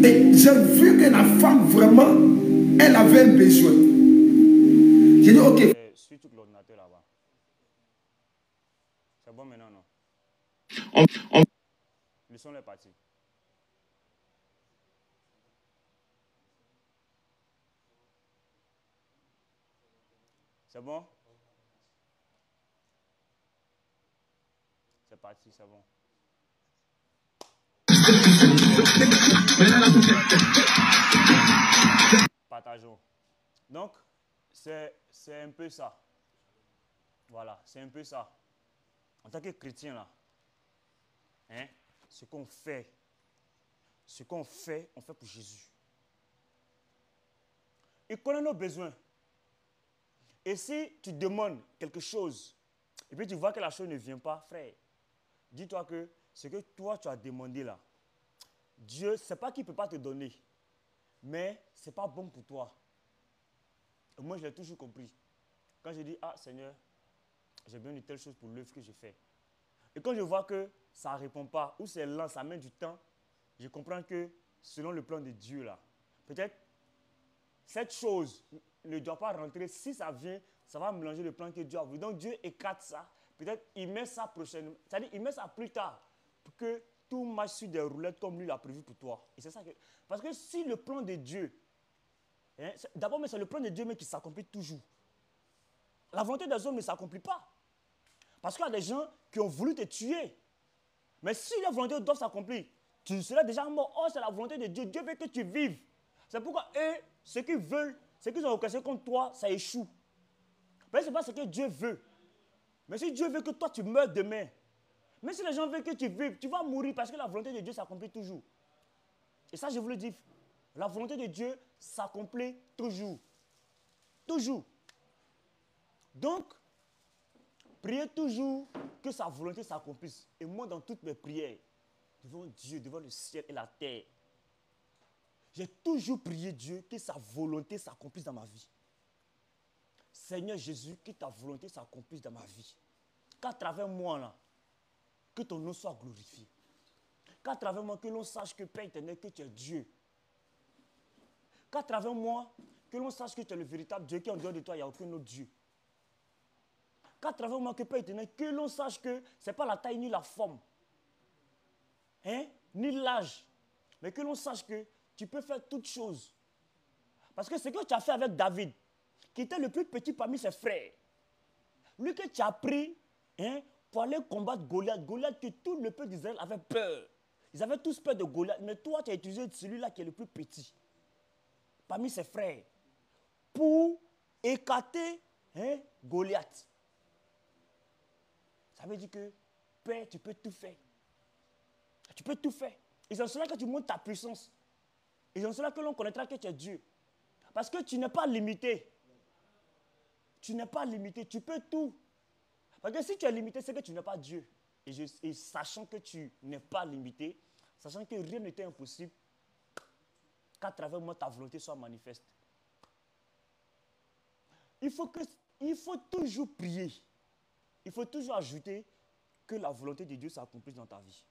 Et j'ai vu que la femme, vraiment, elle avait un besoin. J'ai dit, ok. Suis tout l'ordinateur là-bas. C'est bon maintenant, non? Le son est parti. C'est bon? C'est parti, c'est bon. Partageons. Donc, c'est un peu ça. Voilà, c'est un peu ça. En tant que chrétien, là, hein, ce qu'on fait, on fait pour Jésus. Il connaît nos besoins. Et si tu demandes quelque chose, et puis tu vois que la chose ne vient pas, frère, dis-toi que ce que toi tu as demandé là, Dieu, ce n'est pas qu'il ne peut pas te donner, mais ce n'est pas bon pour toi. Et moi, je l'ai toujours compris. Quand je dis, ah Seigneur, j'ai besoin de telle chose pour l'œuvre que je fais. Et quand je vois que ça ne répond pas, ou c'est lent, ça met du temps, je comprends que selon le plan de Dieu là, peut-être cette chose ne doit pas rentrer. Si ça vient, ça va mélanger le plan que Dieu a voulu. Donc Dieu écarte ça. Peut-être il met ça prochainement. C'est-à-dire il met ça plus tard pour que tout marche sur des roulettes comme lui l'a prévu pour toi. Et c'est ça que... Parce que si le plan de Dieu, hein, d'abord, mais c'est le plan de Dieu mais qui s'accomplit toujours. La volonté des hommes ne s'accomplit pas. Parce qu'il y a des gens qui ont voulu te tuer. Mais si la volonté doit s'accomplir, tu seras déjà mort. Oh, c'est la volonté de Dieu. Dieu veut que tu vives. C'est pourquoi eux, ce qu'ils veulent, ce qu'ils ont occasionné contre toi, ça échoue. Mais ce n'est pas ce que Dieu veut. Mais si Dieu veut que toi, tu meurs demain, même si les gens veulent que tu vives, tu vas mourir parce que la volonté de Dieu s'accomplit toujours. Et ça, je vous le dis, la volonté de Dieu s'accomplit toujours. Toujours. Donc, priez toujours que sa volonté s'accomplisse. Et moi, dans toutes mes prières, devant Dieu, devant le ciel et la terre, j'ai toujours prié Dieu que sa volonté s'accomplisse dans ma vie. Seigneur Jésus, que ta volonté s'accomplisse dans ma vie. Qu'à travers moi, là, que ton nom soit glorifié. Qu'à travers moi, que l'on sache que Père éternel, que tu es Dieu. Qu'à travers moi, que l'on sache que tu es le véritable Dieu, qu'en dehors de toi, il n'y a aucun autre Dieu. Qu'à travers moi, que Père éternel, que l'on sache que ce n'est pas la taille ni la forme, hein, ni l'âge, mais que l'on sache que tu peux faire toutes choses. Parce que ce que tu as fait avec David, qui était le plus petit parmi ses frères, lui que tu as pris, hein, pour aller combattre Goliath, Goliath que tout le peuple d'Israël avait peur. Ils avaient tous peur de Goliath, mais toi tu as utilisé celui-là qui est le plus petit, parmi ses frères, pour écarter, hein, Goliath. Ça veut dire que, Père, tu peux tout faire. Tu peux tout faire. Et c'est en cela que tu montres ta puissance. Et c'est en cela que l'on connaîtra que tu es Dieu. Parce que tu n'es pas limité. Tu n'es pas limité. Tu peux tout. Parce que si tu es limité, c'est que tu n'es pas Dieu. Et sachant que tu n'es pas limité, sachant que rien n'était impossible, qu'à travers moi, ta volonté soit manifeste. Il faut toujours prier. Il faut toujours ajouter que la volonté de Dieu s'accomplisse dans ta vie.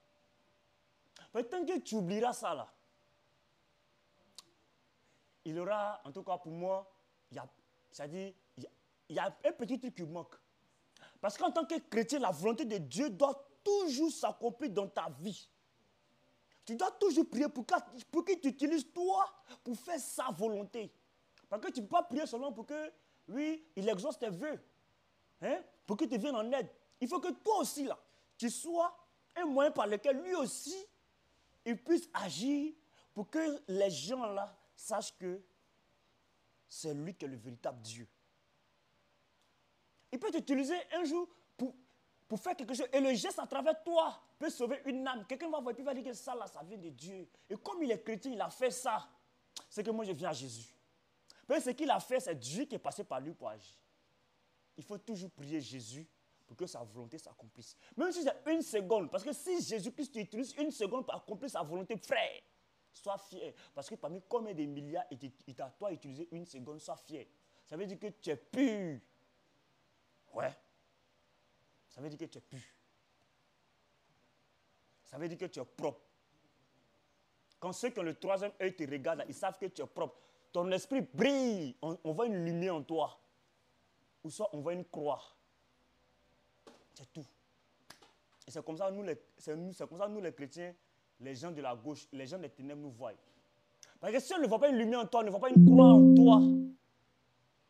Mais tant que tu oublieras ça là, il y aura, en tout cas pour moi, il y a un petit truc qui manque. Parce qu'en tant que chrétien, la volonté de Dieu doit toujours s'accomplir dans ta vie. Tu dois toujours prier pour qu'il t'utilise toi pour faire sa volonté. Parce que tu ne peux pas prier seulement pour que, oui, il exauce tes vœux. Hein, pour qu'il te vienne en aide. Il faut que toi aussi, là, tu sois un moyen par lequel lui aussi, il puisse agir pour que les gens là sachent que c'est lui qui est le véritable Dieu. Il peut t'utiliser un jour pour faire quelque chose. Et le geste à travers toi peut sauver une âme. Quelqu'un va voir et puis va dire que ça là, ça vient de Dieu. Et comme il est chrétien, il a fait ça. C'est que moi je viens à Jésus. Parce que ce qu'il a fait, c'est Dieu qui est passé par lui pour agir. Il faut toujours prier Jésus pour que sa volonté s'accomplisse. Même si c'est une seconde. Parce que si Jésus-Christ utilise une seconde pour accomplir sa volonté, frère, sois fier. Parce que parmi combien de milliards il t'a toi utilisé une seconde, sois fier. Ça veut dire que tu es pur. Ouais. Ça veut dire que tu es pur. Ça veut dire que tu es propre. Quand ceux qui ont le troisième œil te regardent, ils savent que tu es propre. Ton esprit brille. On voit une lumière en toi. Ou soit on voit une croix. C'est tout. Et c'est comme ça, nous les chrétiens, les gens de la gauche, les gens des ténèbres nous voient. Parce que si on ne voit pas une lumière en toi, on ne voit pas une croix en toi,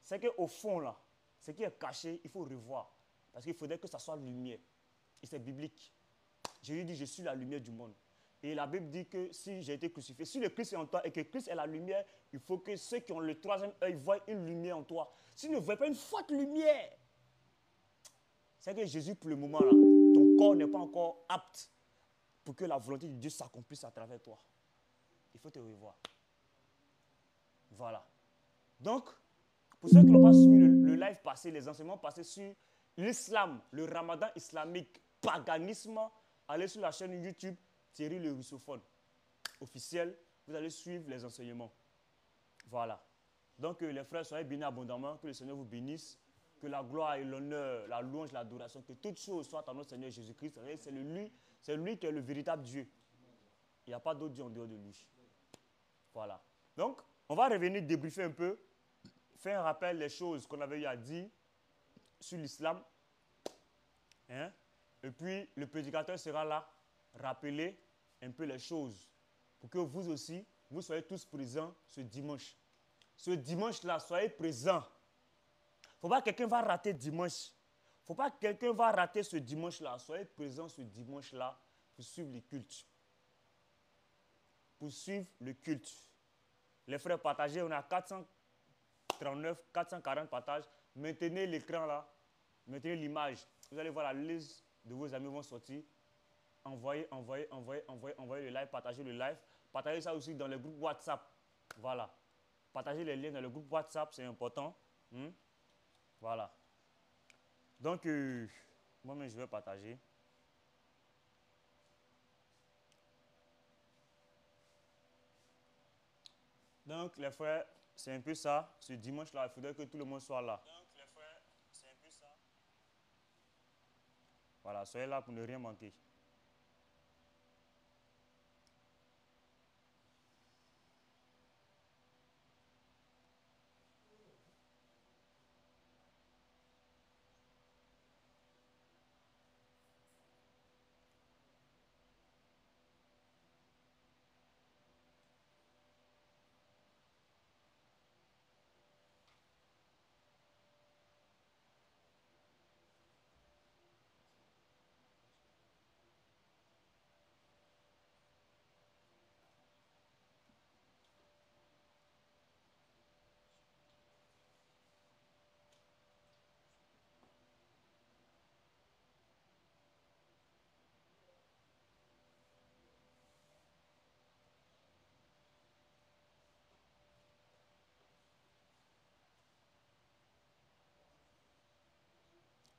c'est qu'au fond, là, ce qui est caché, il faut revoir. Parce qu'il faudrait que ça soit lumière. Et c'est biblique. Jésus dit, je suis la lumière du monde. Et la Bible dit que si j'ai été crucifié, si le Christ est en toi et que Christ est la lumière, il faut que ceux qui ont le troisième œil voient une lumière en toi. Si tu ne vois pas une forte lumière, c'est que Jésus, pour le moment, là, ton corps n'est pas encore apte pour que la volonté de Dieu s'accomplisse à travers toi. Il faut te revoir. Voilà. Donc, pour ceux qui n'ont pas suivi le live passé, les enseignements passés sur l'islam, le ramadan islamique, paganisme, allez sur la chaîne YouTube Thierry le russophone officiel, vous allez suivre les enseignements. Voilà. Donc, les frères, soyez bénis abondamment, que le Seigneur vous bénisse, que la gloire et l'honneur, la louange, l'adoration, que toutes choses soient à notre Seigneur Jésus-Christ. C'est lui qui est le véritable Dieu. Il n'y a pas d'autre Dieu en dehors de lui. Voilà. Donc, on va revenir débriefer un peu, faire un rappel des choses qu'on avait eu à dire sur l'islam. Hein? Et puis, le prédicateur sera là, rappeler un peu les choses pour que vous aussi, vous soyez tous présents ce dimanche. Ce dimanche-là, soyez présents. Il ne faut pas que quelqu'un va rater dimanche. Il ne faut pas que quelqu'un va rater ce dimanche-là. Soyez présents ce dimanche-là pour suivre le culte. Pour suivre le culte. Les frères, partagez. On a 439, 440 partages. Maintenez l'écran là. Maintenez l'image. Vous allez voir la liste de vos amis vont sortir. Envoyez le live. Partagez le live. Partagez ça aussi dans le groupe WhatsApp. Voilà. Partagez les liens dans le groupe WhatsApp. C'est important. Voilà. Donc, moi-même, je vais partager. Donc, les frères, c'est un peu ça. Ce dimanche-là, il faudrait que tout le monde soit là. Donc, les frères, c'est un peu ça. Voilà, soyez là pour ne rien manquer.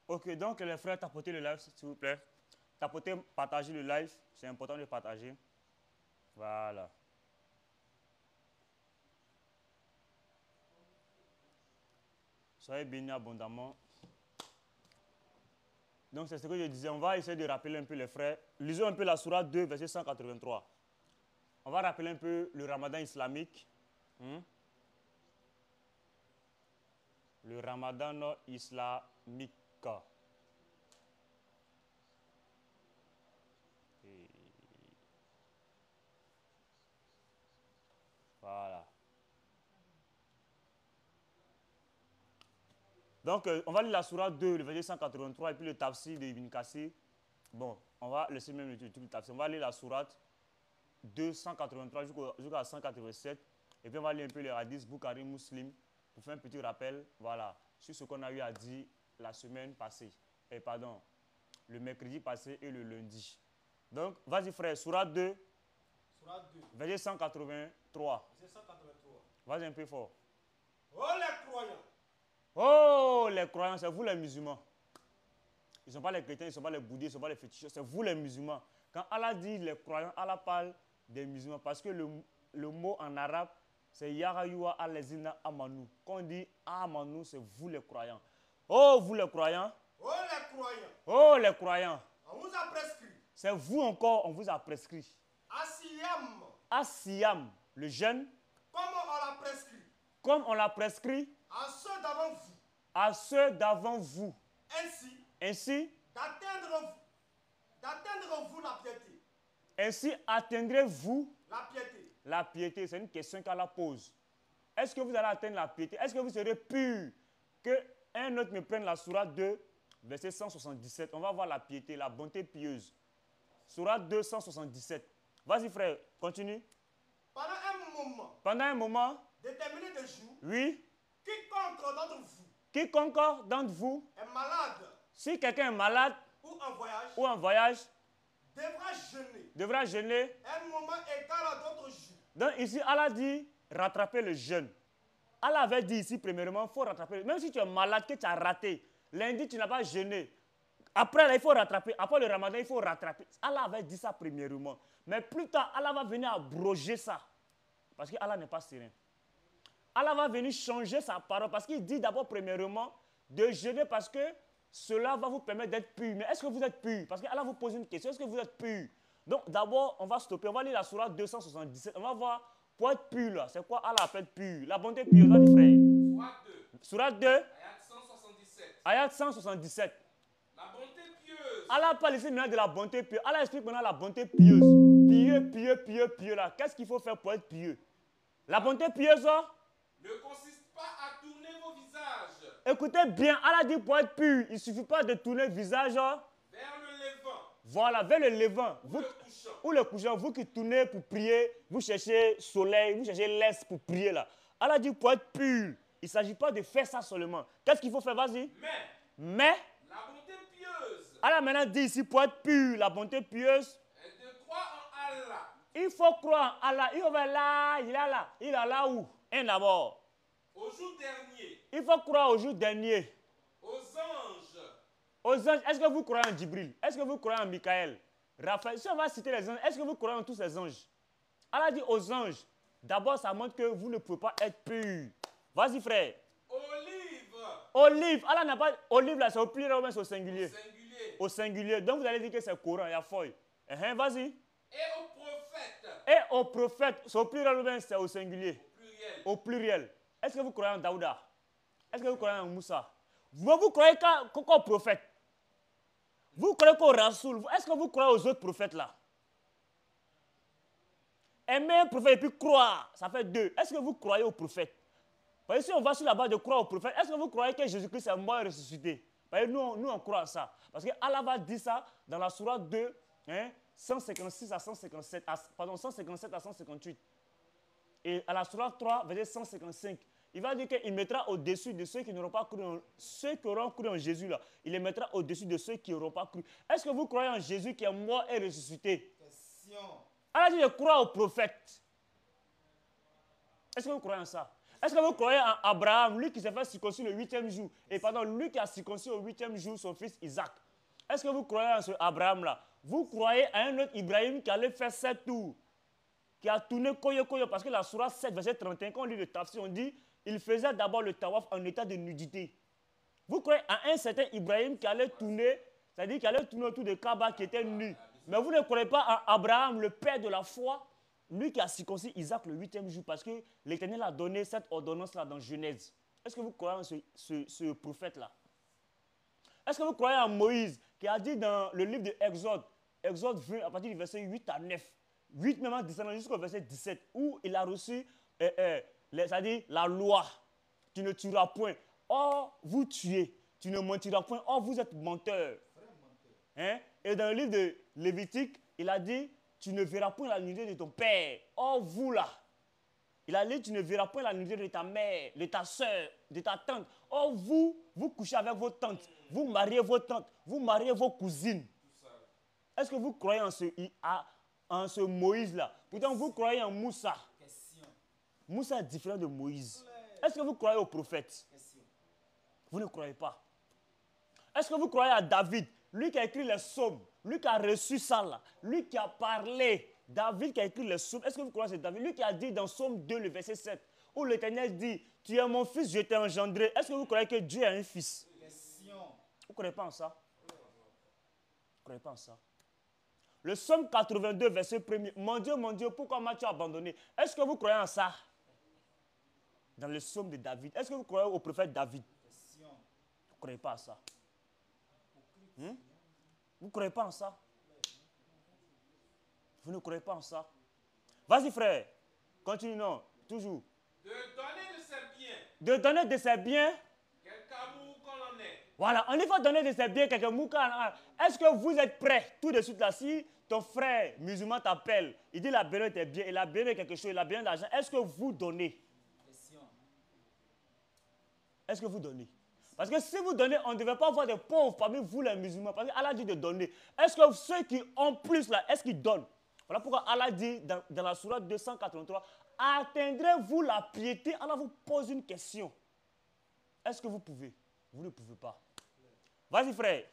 Ok, donc les frères, tapotez le live, s'il vous plaît. Tapotez, partagez le live. C'est important de partager. Voilà. Soyez bénis abondamment. Donc, c'est ce que je disais. On va essayer de rappeler un peu les frères. Lisons un peu la sourate 2, verset 183. On va rappeler un peu le ramadan islamique. Le ramadan islamique. Voilà. Donc, on va lire la sourate 2, le verset 183, et puis le tafsir de Ibn Kassir. Bon, on va laisser même le tafsir. On va lire la sourate 2, 183 jusqu'à 187. Et puis, on va lire un peu les hadiths, Bukhari, Muslim, pour faire un petit rappel, voilà, sur ce qu'on a eu à dire la semaine passée. Pardon, le mercredi passé et le lundi. Donc, vas-y frère, sourate 2, verset 183. Vas-y un peu fort. Oh les croyants! Oh, les croyants, c'est vous les musulmans. Ils ne sont pas les chrétiens, ils ne sont pas les bouddhistes, ils ne sont pas les fétichistes, c'est vous les musulmans. Quand Allah dit les croyants, Allah parle des musulmans parce que le mot en arabe, c'est Yarayua alezina amanu. Quand on dit amanu, c'est vous les croyants. Oh, vous les croyants. Oh les croyants! Oh, les croyants. On vous a prescrit. C'est vous encore, on vous a prescrit. À Siam, À Siam, le jeûne, comme on l'a prescrit, comme on l'a prescrit à ceux d'avant vous, à ceux d'avant vous. ainsi Ainsi d'atteindre vous la piété. Ainsi atteindrez-vous La piété. la piété. C'est une question qu'Allah pose. Est-ce que vous allez atteindre la piété? Est-ce que vous serez pur? Qu'un autre me prenne la sourate 2, verset 177. On va voir la piété, la bonté pieuse. Sourate 2, 177. Vas-y frère, continue. Pendant un moment Déterminé de jour, oui, quiconque d'entre vous est malade si quelqu'un est malade ou en voyage devra jeûner. un moment égal à d'autres jours. Donc ici, Allah dit rattraper le jeûne. Allah avait dit ici, premièrement, il faut rattraper. Même si tu es malade, que tu as raté, lundi, tu n'as pas jeûné. Après, là, il faut rattraper. Après le ramadan, il faut rattraper. Allah avait dit ça premièrement. Mais plus tard, Allah va venir abroger ça. Parce que Allah n'est pas serein. Allah va venir changer sa parole. Parce qu'il dit d'abord, premièrement, de jeûner parce que cela va vous permettre d'être pur. Mais est-ce que vous êtes pur? Parce que Allah vous pose une question. Est-ce que vous êtes pur? Donc, d'abord, on va stopper. On va lire la sourate 277. On va voir, pour être pur, là, c'est quoi Allah appelle pur? La bonté pure, là, les frères. Sourate 2. Ayat 177. La bonté pieuse. Allah parle ici maintenant de la bonté pieuse. Allah explique maintenant la bonté pieuse. Pieux, là. Qu'est-ce qu'il faut faire pour être pieux? La bonté pieuse, Ne consiste pas à tourner vos visages écoutez bien, Allah dit pour être pur, il ne suffit pas de tourner le visage vers le levant. Voilà, vers le levant. Ou le couchant, vous qui tournez pour prier, vous cherchez soleil, vous cherchez l'est pour prier là. Allah dit pour être pur, il ne s'agit pas de faire ça seulement. Qu'est-ce qu'il faut faire? Vas-y. Mais, la bonté pieuse. Allah maintenant dit ici pour être pur, la bonté pieuse. Et de croire en Allah. Il faut croire en Allah. Il va là, il est là. Il est là où? Un d'abord. Au jour dernier. Il faut croire au jour dernier. Aux anges. Aux anges. Est-ce que vous croyez en Djibril? Est-ce que vous croyez en Michael? Raphaël? Si on va citer les anges, est-ce que vous croyez en tous ces anges? Allah dit aux anges. D'abord, ça montre que vous ne pouvez pas être pur. Vas-y, frère. Olive. Allah n'a pas. Olive, là, c'est au pluriel ou c'est au singulier? Au singulier. Donc, vous allez dire que c'est Coran, il y a feuille. Vas-y. Et au prophète. C'est au pluriel ou c'est au singulier? Au pluriel. Est-ce que vous croyez en Daouda? Est-ce que vous croyez en Moussa? Vous croyez qu'au prophète? Vous croyez qu'au Rasoul? Est-ce que vous croyez aux autres prophètes là? Aimer un prophète et puis croire, ça fait deux. Est-ce que vous croyez au prophète? Parce que si on va sur la base de croire au prophète, est-ce que vous croyez que Jésus-Christ est mort et ressuscité? Parce que nous, on croit à ça. Parce que Allah va dire ça dans la sourate 2, 156 à 157, pardon, 157 à 158. Et à la sourate 3, verset 155, il va dire qu'il mettra au-dessus de ceux qui n'auront pas cru, ceux qui auront cru en Jésus là, il les mettra au-dessus de ceux qui n'auront pas cru. Est-ce que vous croyez en Jésus qui est mort et ressuscité? Question. Allah dit, je crois au prophète. Est-ce que vous croyez en ça? Est-ce que vous croyez en Abraham, lui qui s'est fait circoncire le 8e jour, et pardon, lui qui a circoncis au 8e jour son fils Isaac? Est-ce que vous croyez en ce Abraham là? Vous croyez à un autre Ibrahim qui allait faire 7 tours, qui a tourné koyo, parce que la sourate 7, verset 31, quand on lit le tafsir, on dit, il faisait d'abord le tawaf en état de nudité. Vous croyez à un certain Ibrahim qui allait tourner, c'est-à-dire qu'il allait tourner autour de Kaaba qui était nu. Mais vous ne croyez pas à Abraham, le père de la foi, lui qui a circoncis Isaac le 8e jour, parce que l'Éternel a donné cette ordonnance-là dans Genèse. Est-ce que vous croyez en ce prophète-là? Est-ce que vous croyez en Moïse, qui a dit dans le livre de Exode 20, à partir du verset 8 à 9, 8 même en descendant jusqu'au verset 17, où il a reçu, c'est-à-dire la loi, tu ne tueras point. Or, vous tuez, tu ne mentiras point. Or, vous êtes menteurs. Et dans le livre de Lévitique, il a dit, tu ne verras point la nudité de ton père. Or, vous là, il a dit, tu ne verras point la nudité de ta mère, de ta soeur, de ta tante. Or, vous couchez avec vos tantes, vous mariez vos tantes, vous mariez vos cousines. Est-ce que vous croyez en ce Moïse-là? Pourtant, vous croyez en Moussa. Moussa est différent de Moïse. Est-ce que vous croyez au prophète? Vous ne croyez pas. Est-ce que vous croyez à David? Lui qui a écrit les psaumes, lui qui a reçu ça là, lui qui a parlé, David qui a écrit les psaumes. Est-ce que vous croyez à David? Lui qui a dit dans Psaume 2, le verset 7, où l'Éternel dit, tu es mon fils, je t'ai engendré. Est-ce que vous croyez que Dieu a un fils? Vous ne croyez pas en ça? Vous ne croyez pas en ça? Le Psaume 82, verset 1er. Mon Dieu, pourquoi m'as-tu abandonné? Est-ce que vous croyez en ça? Dans le Psaume de David. Est-ce que vous croyez au prophète David? Vous ne croyez pas à ça? Vous ne croyez pas en ça? Vous ne croyez pas en ça? Vas-y, frère. Continue, non. Toujours. De donner de ses biens. De donner de ses biens. Quelque amour qu'on en ait. Voilà, on y va donner de ses biens, quelqu'un mouka. Est-ce que vous êtes prêts tout de suite là? Si ton frère musulman t'appelle, il dit il a besoin de tes biens, il a besoin de quelque chose, il a besoin d'argent, est-ce que vous donnez? Est-ce que vous donnez? Parce que si vous donnez, on ne devait pas avoir des pauvres parmi vous les musulmans. Parce qu'Allah dit de donner. Est-ce que ceux qui ont plus là, est-ce qu'ils donnent? Voilà pourquoi Allah dit dans la sourate 283, atteindrez-vous la piété? Allah vous pose une question. Est-ce que vous pouvez? Vous ne pouvez pas. Vas-y frère.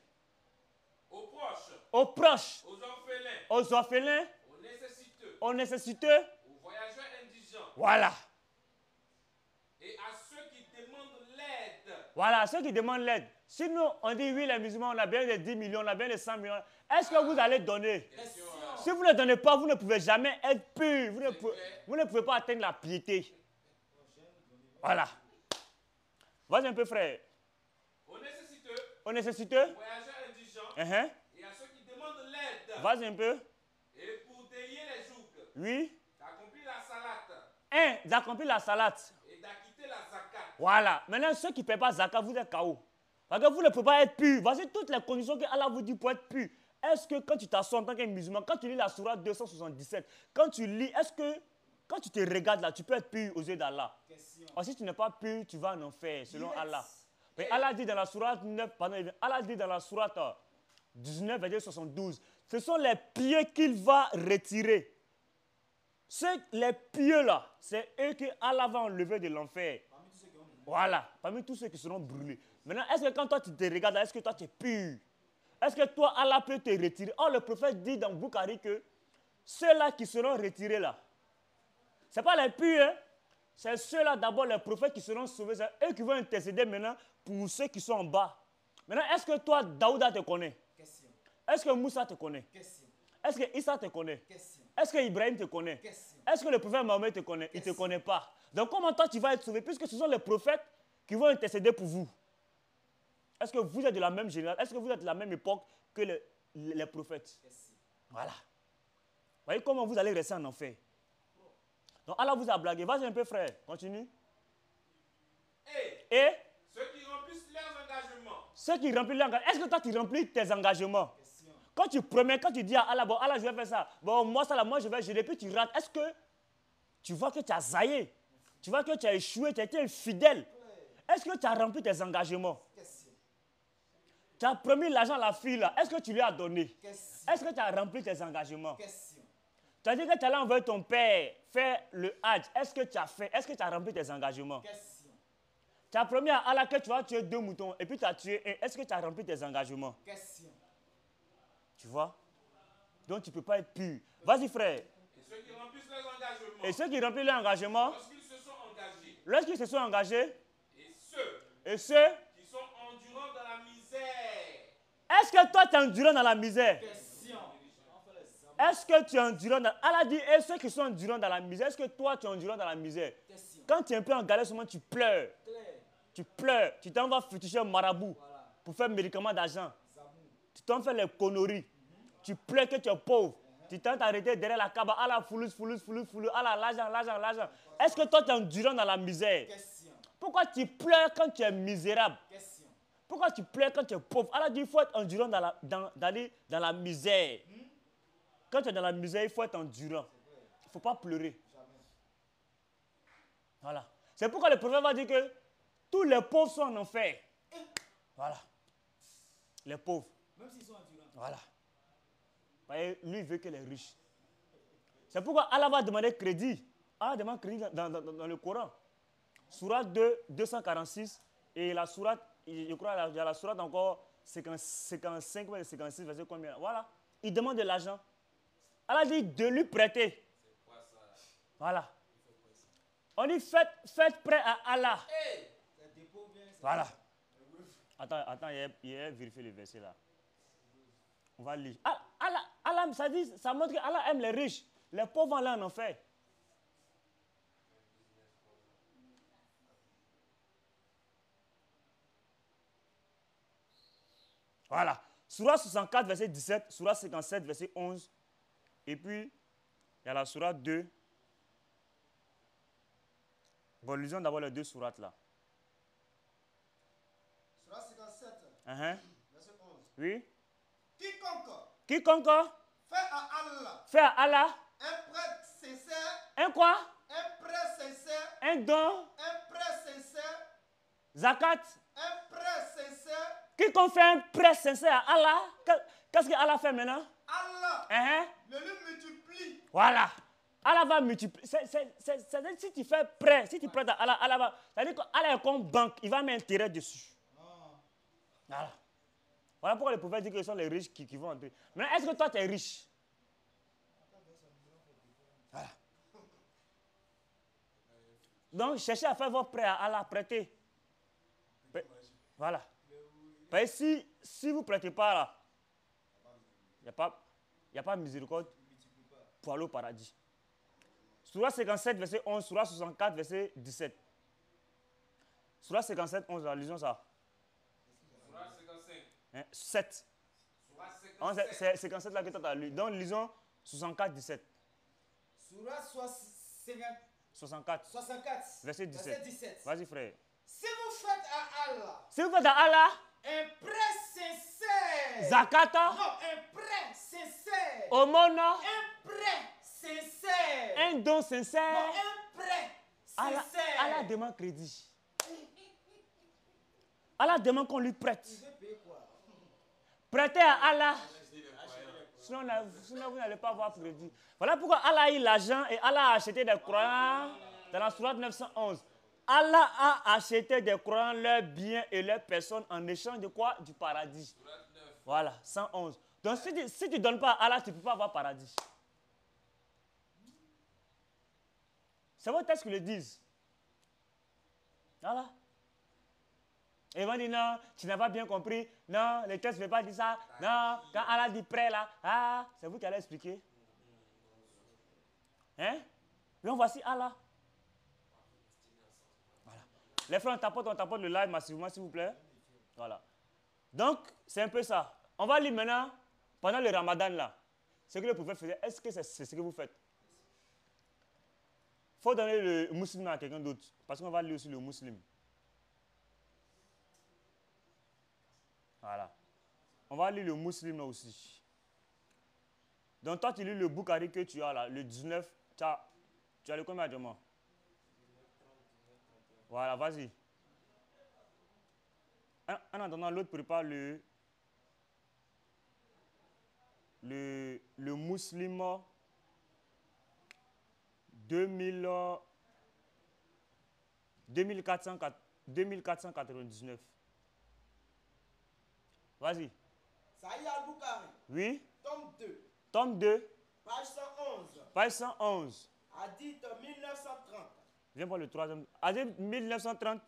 Aux proches. Aux proches. Aux orphelins. Aux orphelins. Aux nécessiteux. Aux nécessiteux. Aux voyageurs indigents. Voilà. Et à ceux qui demandent l'aide. Voilà, ceux qui demandent l'aide. Sinon, on dit oui, les musulmans, on a bien de 10 millions, on a bien de 100 millions. Est-ce que vous allez donner? Si vous ne donnez pas, vous ne pouvez jamais être pur. Vous ne pouvez pas atteindre la piété. Voilà. Vas-y un peu, frère. Aux nécessiteux. Aux nécessiteux. Aux voyageurs indigents. Et à ceux qui demandent l'aide. Vas-y un peu. Et pour délier les jougs. Oui. D'accomplir la salate. D'accomplir la salate. Et d'acquitter la zakat. Voilà. Maintenant, ceux qui ne paient pas zakat, vous êtes KO. Parce que vous ne pouvez pas être pur. Voici toutes les conditions que Allah vous dit pour être pur. Est-ce que quand tu t'assois en tant que musulman, quand tu lis la sourate 277, quand tu lis, est-ce que quand tu te regardes là, tu peux être pur aux yeux d'Allah? Or, si tu n'es pas pur, tu vas en enfer, selon Allah. Mais Allah dit dans la sourate 9, Allah dit dans la sourate 19, verset 72, ce sont les pieux qu'il va retirer. Les pieux là, c'est eux que Allah va enlever de l'enfer. Voilà, parmi tous ceux qui seront brûlés. Maintenant, est-ce que quand toi tu te regardes, est-ce que toi tu es pur? Est-ce que toi, Allah peut te retirer? Or, le prophète dit dans Bukhari que ceux-là qui seront retirés là, ce n'est pas les purs, hein? C'est ceux-là d'abord, les prophètes qui seront sauvés. C'est eux qui vont intercéder maintenant pour ceux qui sont en bas. Maintenant, est-ce que toi, Daouda te connaît? Est-ce que Moussa te connaît? Est-ce que Issa te connaît? Est-ce que Ibrahim te connaît? Est-ce que le prophète Mohamed te connaît? Il ne te connaît pas. Donc, comment toi, tu vas être sauvé? Puisque ce sont les prophètes qui vont intercéder pour vous. Est-ce que vous êtes de la même génération? Est-ce que vous êtes de la même époque que les prophètes? Voilà. Vous voyez comment vous allez rester en enfer? Donc Allah vous a blagué. Vas-y un peu, frère. Continue. Et ceux qui remplissent leurs engagements. Ceux qui remplissent leurs engagements. Est-ce que toi, tu remplis tes engagements? Quand tu promets, quand tu dis à Allah, bon, Allah, je vais faire ça. Bon, moi, ça, là, moi, je vais gérer. Puis tu rates. Est-ce que tu vois que tu as zaillé? Tu vois que tu as échoué, tu as été infidèle? Est-ce que tu as rempli tes engagements? Tu as promis l'argent à la fille, là. Est-ce que tu lui as donné? Est-ce que tu as rempli tes engagements? Tu as dit que tu allais envoyer ton père faire le hajj. Est-ce que tu as fait? Est-ce que tu as rempli tes engagements? Tu as promis à Allah que tu vas tuer 2 moutons et puis tu as tué 1. Est-ce que tu as rempli tes engagements? Tu vois? Donc tu ne peux pas être pur. Vas-y, frère. Et ceux qui remplissent leurs engagements. Et ceux qui remplissent leurs engagements. Lorsqu'ils se sont engagés. Et ceux qui sont endurants dans la misère. Est-ce que toi tu es endurant dans la misère? Est-ce que tu es endurant dans... Allah dit, et ceux qui sont endurants dans la misère, est-ce que toi tu es endurant dans la misère? Quand tu es un peu en galère, seulement tu pleures. Tu pleures. Tu t'en vas féticher un marabout pour faire médicaments d'argent. Tu t'en fais les conneries. Tu pleures que tu es pauvre. Tu t'en t'arrêter derrière la cabane. Allah, foulous. Allah, l'argent. Est-ce que toi tu es endurant dans la misère? Pourquoi tu pleures quand tu es misérable? Pourquoi tu pleures quand tu es pauvre? Allah dit, il faut être endurant dans la misère. Quand tu es dans la misère, il faut être endurant. Il ne faut pas pleurer. Voilà. C'est pourquoi le prophète va dire que tous les pauvres sont en enfer. Voilà. Les pauvres. Même s'ils sont endurants. Voilà. Lui, il veut que les riches. C'est pourquoi Allah va demander crédit. Allah demande crédit dans le Coran. Sourate 2, 246. Et la sourate, je crois, il y a la sourate encore 55 ou 56, verset combien? Voilà. Il demande de l'argent. Allah dit de lui prêter. Voilà. On dit faites prêt à Allah. Voilà. Attends, il y a vérifié le verset là. On va lire. Allah, ça montre qu'Allah aime les riches. Les pauvres vont là en enfer. Voilà. Surah 64, verset 17. Surah 57, verset 11. Et puis, il y a la Surah 2. Bon, lisons d'abord les deux sourates là. Surah 57, verset 11. Oui. Quiconque fait à Allah un prêt sincère, Un quoi? un prêt sincère, Un don? un prêt sincère, Zakat? un prêt sincère, Quiconque fait un prêt sincère à Allah, qu'est-ce que Allah fait maintenant? Allah le lui multiplie. Voilà. Allah va multiplier. C'est-à-dire si tu fais prêt, si tu prêtes à Allah, Allah va. C'est-à-dire qu'Allah est comme banque, il va mettre intérêt dessus. Voilà. Voilà pourquoi les prophètes disent que ce sont les riches qui vont entrer. Maintenant, est-ce que toi, tu es riche? Voilà. Donc, cherchez à faire votre prêt à Allah, prêtez. Voilà. Parce que si vous ne prêtez pas là, il n'y a pas de miséricorde pour aller au paradis. Surah 57, verset 11, Surah 64, verset 17. Surah 57, 11, lisons ça. Surah 55. 7. Surah C'est 57 là que tu as lu. Donc, lisons 64, 17. Surah 64, 64, verset 17. Vas-y, frère. Si vous faites à Allah Si vous faites à Allah, un prêt sincère, Zakata, non, un prêt sincère, Aumône, un prêt sincère, un don non, sincère, un prêt Allah sincère. demande crédit. Allah demande qu'on lui prête. Il veut payer quoi? Prêtez à Allah. Sinon vous n'allez pas avoir crédit. Voilà pourquoi Allah a eu l'argent et Allah a acheté des croyants dans la Sourate 911. Allah a acheté des croyants, leurs biens et leurs personnes en échange de quoi? Du paradis. Voilà, 111. Donc si tu ne donnes pas à Allah, tu ne peux pas avoir paradis. C'est vos textes qui le disent. Voilà. Et ils vont dire non, tu n'as pas bien compris. Non, les textes ne veulent pas dire ça. Non, quand Allah dit prêt là, c'est vous qui allez expliquer. Hein? Donc voici Allah. Voilà. Les frères, on tapote le live massivement, s'il vous plaît. Voilà. Donc, c'est un peu ça. On va lire maintenant, pendant le ramadan là, ce que le prophète faisait. Est-ce que c'est ce que vous faites? Il faut donner le musulman à quelqu'un d'autre. Parce qu'on va lire aussi le musulman. Voilà. On va lire le musulman aussi. Donc toi, tu lis le Bukhari que tu as là, le 19. Tu as le combien de mois? Voilà, vas-y. En attendant, l'autre prépare le musulman 2499. Vas-y. Sahih al-Bukhari. Oui. Tome 2. Tome 2. Page 111. Page 111. Hadith 1930. Viens voir le troisième. Hadith 1930.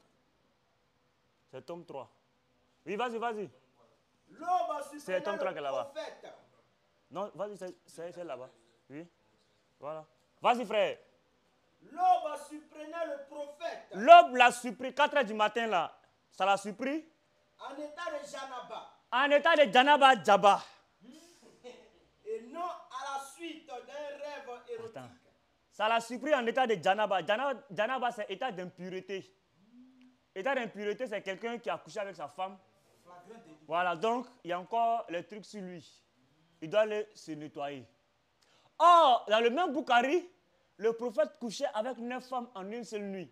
C'est tome 3. Oui, vas-y. L'homme C'est le tome 3 suppléant qui est là-bas. le prophète. Non, vas-y, c'est là-bas. Oui. Voilà. Vas-y, frère. L'aube surprenait le prophète L'aube l'a surpris, 4 h du matin là. Ça l'a surpris en état de janaba en état de Janaba Djaba. et non à la suite d'un rêve érotique. Attends. Ça l'a surpris en état de Janaba. Janaba, c'est état d'impureté. État d'impureté, c'est quelqu'un qui a couché avec sa femme. Voilà, donc il y a encore les trucs sur lui. Il doit aller se nettoyer. Or, dans le même Bukhari, le prophète couchait avec 9 femmes en une seule nuit.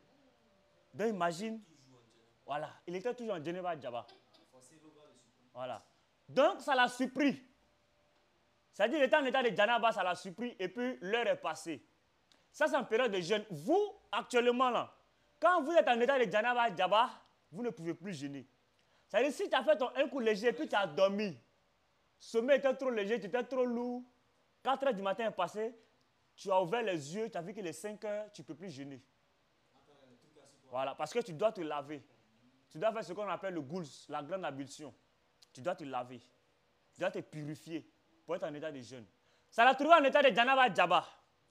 Donc imagine, voilà, il était toujours en Janaba Djaba. Voilà. Donc ça l'a surpris. C'est-à-dire, il était en état de Janaba, ça l'a surpris et puis l'heure est passée. Ça, c'est en période de jeûne. Vous, actuellement là, quand vous êtes en état de Janaba Djaba, vous ne pouvez plus jeûner. C'est-à-dire, si tu as fait un coup léger et puis tu as dormi, sommeil était trop léger, tu étais trop lourd, 4 h du matin est passé, tu as ouvert les yeux, tu as vu qu'il est 5 h, tu ne peux plus jeûner. Voilà, parce que tu dois te laver. Tu dois faire ce qu'on appelle le gouls, la grande ablution. Tu dois te laver. dois te purifier pour être en état de jeûne. Ça l'a trouvé en état de Janaba Djaba.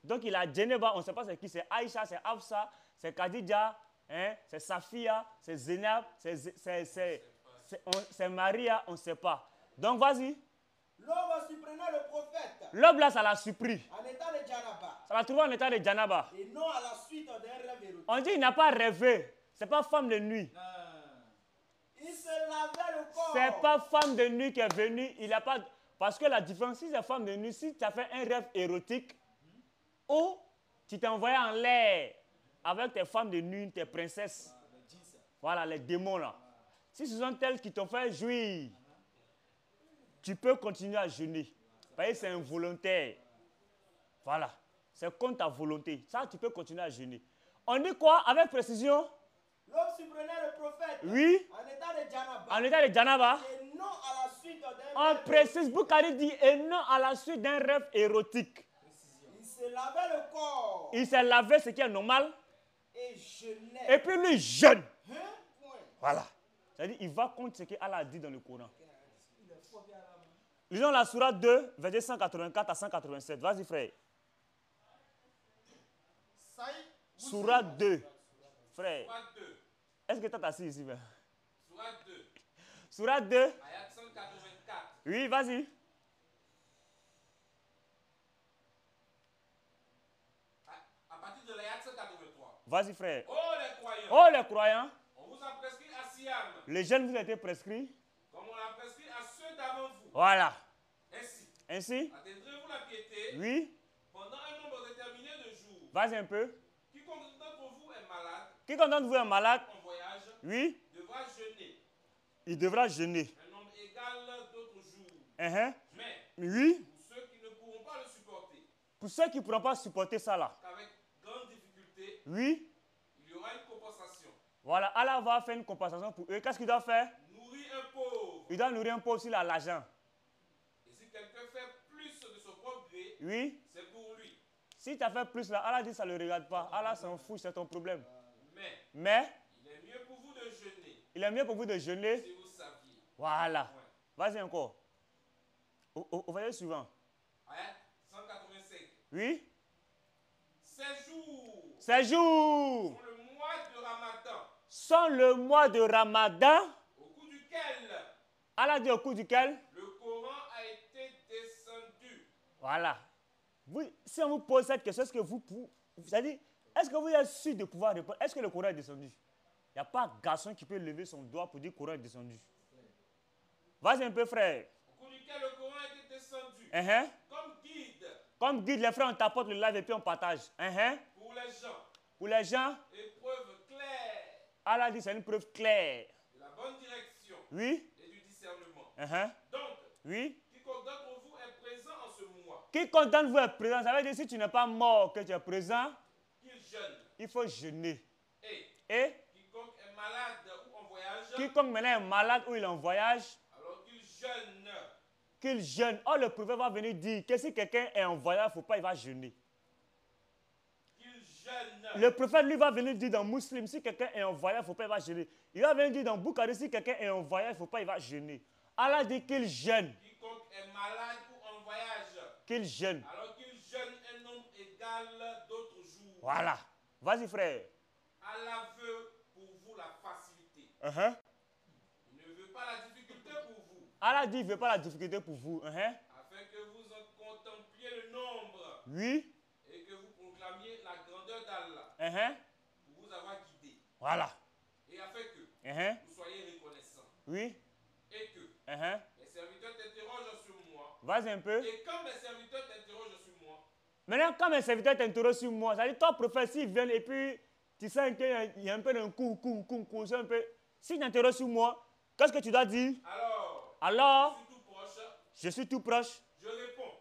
Donc il a Djeneba, on ne sait pas c'est qui, c'est Aïcha, c'est Afsa, c'est Khadija, hein, c'est Safia, c'est Zénab, c'est Maria, on ne sait pas. Donc vas-y. L'aube surprenait le prophète. L'aube là, ça l'a surpris. En état de Janaba. Ça l'a trouvé en état de Janaba. Et non à la suite d'un rêve érotique. On dit qu'il n'a pas rêvé. C'est pas femme de nuit. Il se lavait le corps. C'est pas femme de nuit qui est venue. Il a pas... Parce que la différence, si c'est femme de nuit, si tu as fait un rêve érotique, ou tu t'es envoyé en l'air avec tes femmes de nuit, tes princesses. Voilà, les démons là. Si ce sont elles qui t'ont fait jouir, tu peux continuer à jeûner. Parce que c'est involontaire. Voilà. C'est contre ta volonté. Ça, tu peux continuer à jeûner. On dit quoi avec précision? L'aube surprenait le prophète. Oui. En état de Janaba. En état de Janaba. Et non à la suite d'un On rêve précise, Boukhari dit, et non à la suite d'un rêve érotique. Il se lavait le corps. Il s'est lavé, ce qui est normal. Et jeûnait. Et puis lui jeûne. Hein? Point. Voilà. C'est-à-dire, il va contre ce qu'Allah a dit dans le Coran. Lisons la sourate 2, verset 184 à 187. Vas-y, frère. Sourate 2. Frère. Sourate 2. Est-ce que tu as assis ici, frère? Sourate 2. Sourate 2. Ayat 184. Oui, vas-y. À partir de l'ayat 183. Vas-y, frère. Oh les croyants. Oh, les croyants, On vous a prescrit à Siam, les jeunes vous ont été prescrits. comme on l'a prescrit à ceux d'avant vous. Voilà. Ainsi, Ainsi, atteindrez-vous la piété oui, pendant un nombre déterminé de jours. vas-y un peu. Quiconque d'entre vous est malade, Qui d'entre vous est malade, en voyage, oui, devra jeûner il devra jeûner. un nombre égal d'autres jours. Hein, Mais oui, pour ceux qui ne pourront pas le supporter, pour ceux qui ne pourront pas supporter ça là, qu'avec grande difficulté, oui, il y aura une compensation. voilà, Allah va faire une compensation pour eux. Qu'est-ce qu'il doit faire? Nourrir un pauvre. Il doit nourrir un pauvre s'il a l'argent. Et si quelqu'un fait plus de son propre gré, Oui, c'est pour lui. si tu as fait plus là, Allah dit ça ne le regarde pas. Allah s'en fout, c'est ton problème. Mais Mais, il est mieux pour vous de jeûner, il est mieux pour vous de jeûner. si vous saviez. Voilà. Ouais. Vas-y encore. Au verset suivant. Ayat 185. Oui. Ces jours Ces jours sont le mois de Ramadan, sont le mois de Ramadan. au cours duquel Allah dit au cours duquel. le Coran a été descendu. Voilà. Si on vous pose cette question, est-ce que est-ce que vous êtes sûr de pouvoir répondre? Est-ce que le Coran est descendu? Il n'y a pas de garçon qui peut lever son doigt pour dire que le Coran est descendu. Vas-y un peu, frère. Au cours duquel le Coran a été descendu. Comme guide, les frères, on t'apporte le live et puis on partage. Pour les gens. Pour les gens, Épreuve claire Allah dit c'est une preuve claire. de la bonne direction Oui. et du discernement. Donc, Oui. quiconque d'entre vous est présent en ce mois, Qui d'entre vous est présent? Ça veut dire si tu n'es pas mort, que tu es présent, qu'il jeûne. il faut jeûner. Et Et quiconque est malade ou en voyage, quiconque maintenant est malade ou il est en voyage, alors qu'il jeûne. qu'il jeûne. Oh, le prophète va venir dire que si quelqu'un est en voyage, il ne faut pas, il va jeûner. Qu'il jeûne. Le prophète, lui, va venir dire dans Muslim, si quelqu'un est en voyage, il ne faut pas, il va jeûner. Il va venir dire dans Boukhari, si quelqu'un est en voyage, il ne faut pas, il va jeûner. Allah dit qu'il jeûne. Quiconque est malade ou en voyage, Qu'il jeûne. alors qu'il jeûne un nombre égal d'autres jours. Voilà. Vas-y, frère. Allah veut pour vous la facilité. Il ne veut pas la difficulté pour vous, Allah dit, il ne veut pas la difficulté pour vous. afin que vous en contempliez le nombre Oui. et que vous proclamiez la grandeur d'Allah pour vous avoir guidé. Voilà. Et afin que vous soyez reconnaissants. Oui. Et que mes serviteurs t'interrogent sur moi. Vas-y un peu. Et quand mes serviteurs t'interrogent sur moi, Maintenant, quand mes serviteurs t'interrogent sur moi, ça dit, toi, prophète, s'ils viennent et puis tu sens qu'il y a un peu d'un coup, c'est un peu. S'ils t'interrogent sur moi, qu'est-ce que tu dois dire? Alors, je suis tout proche, je suis tout proche. je réponds.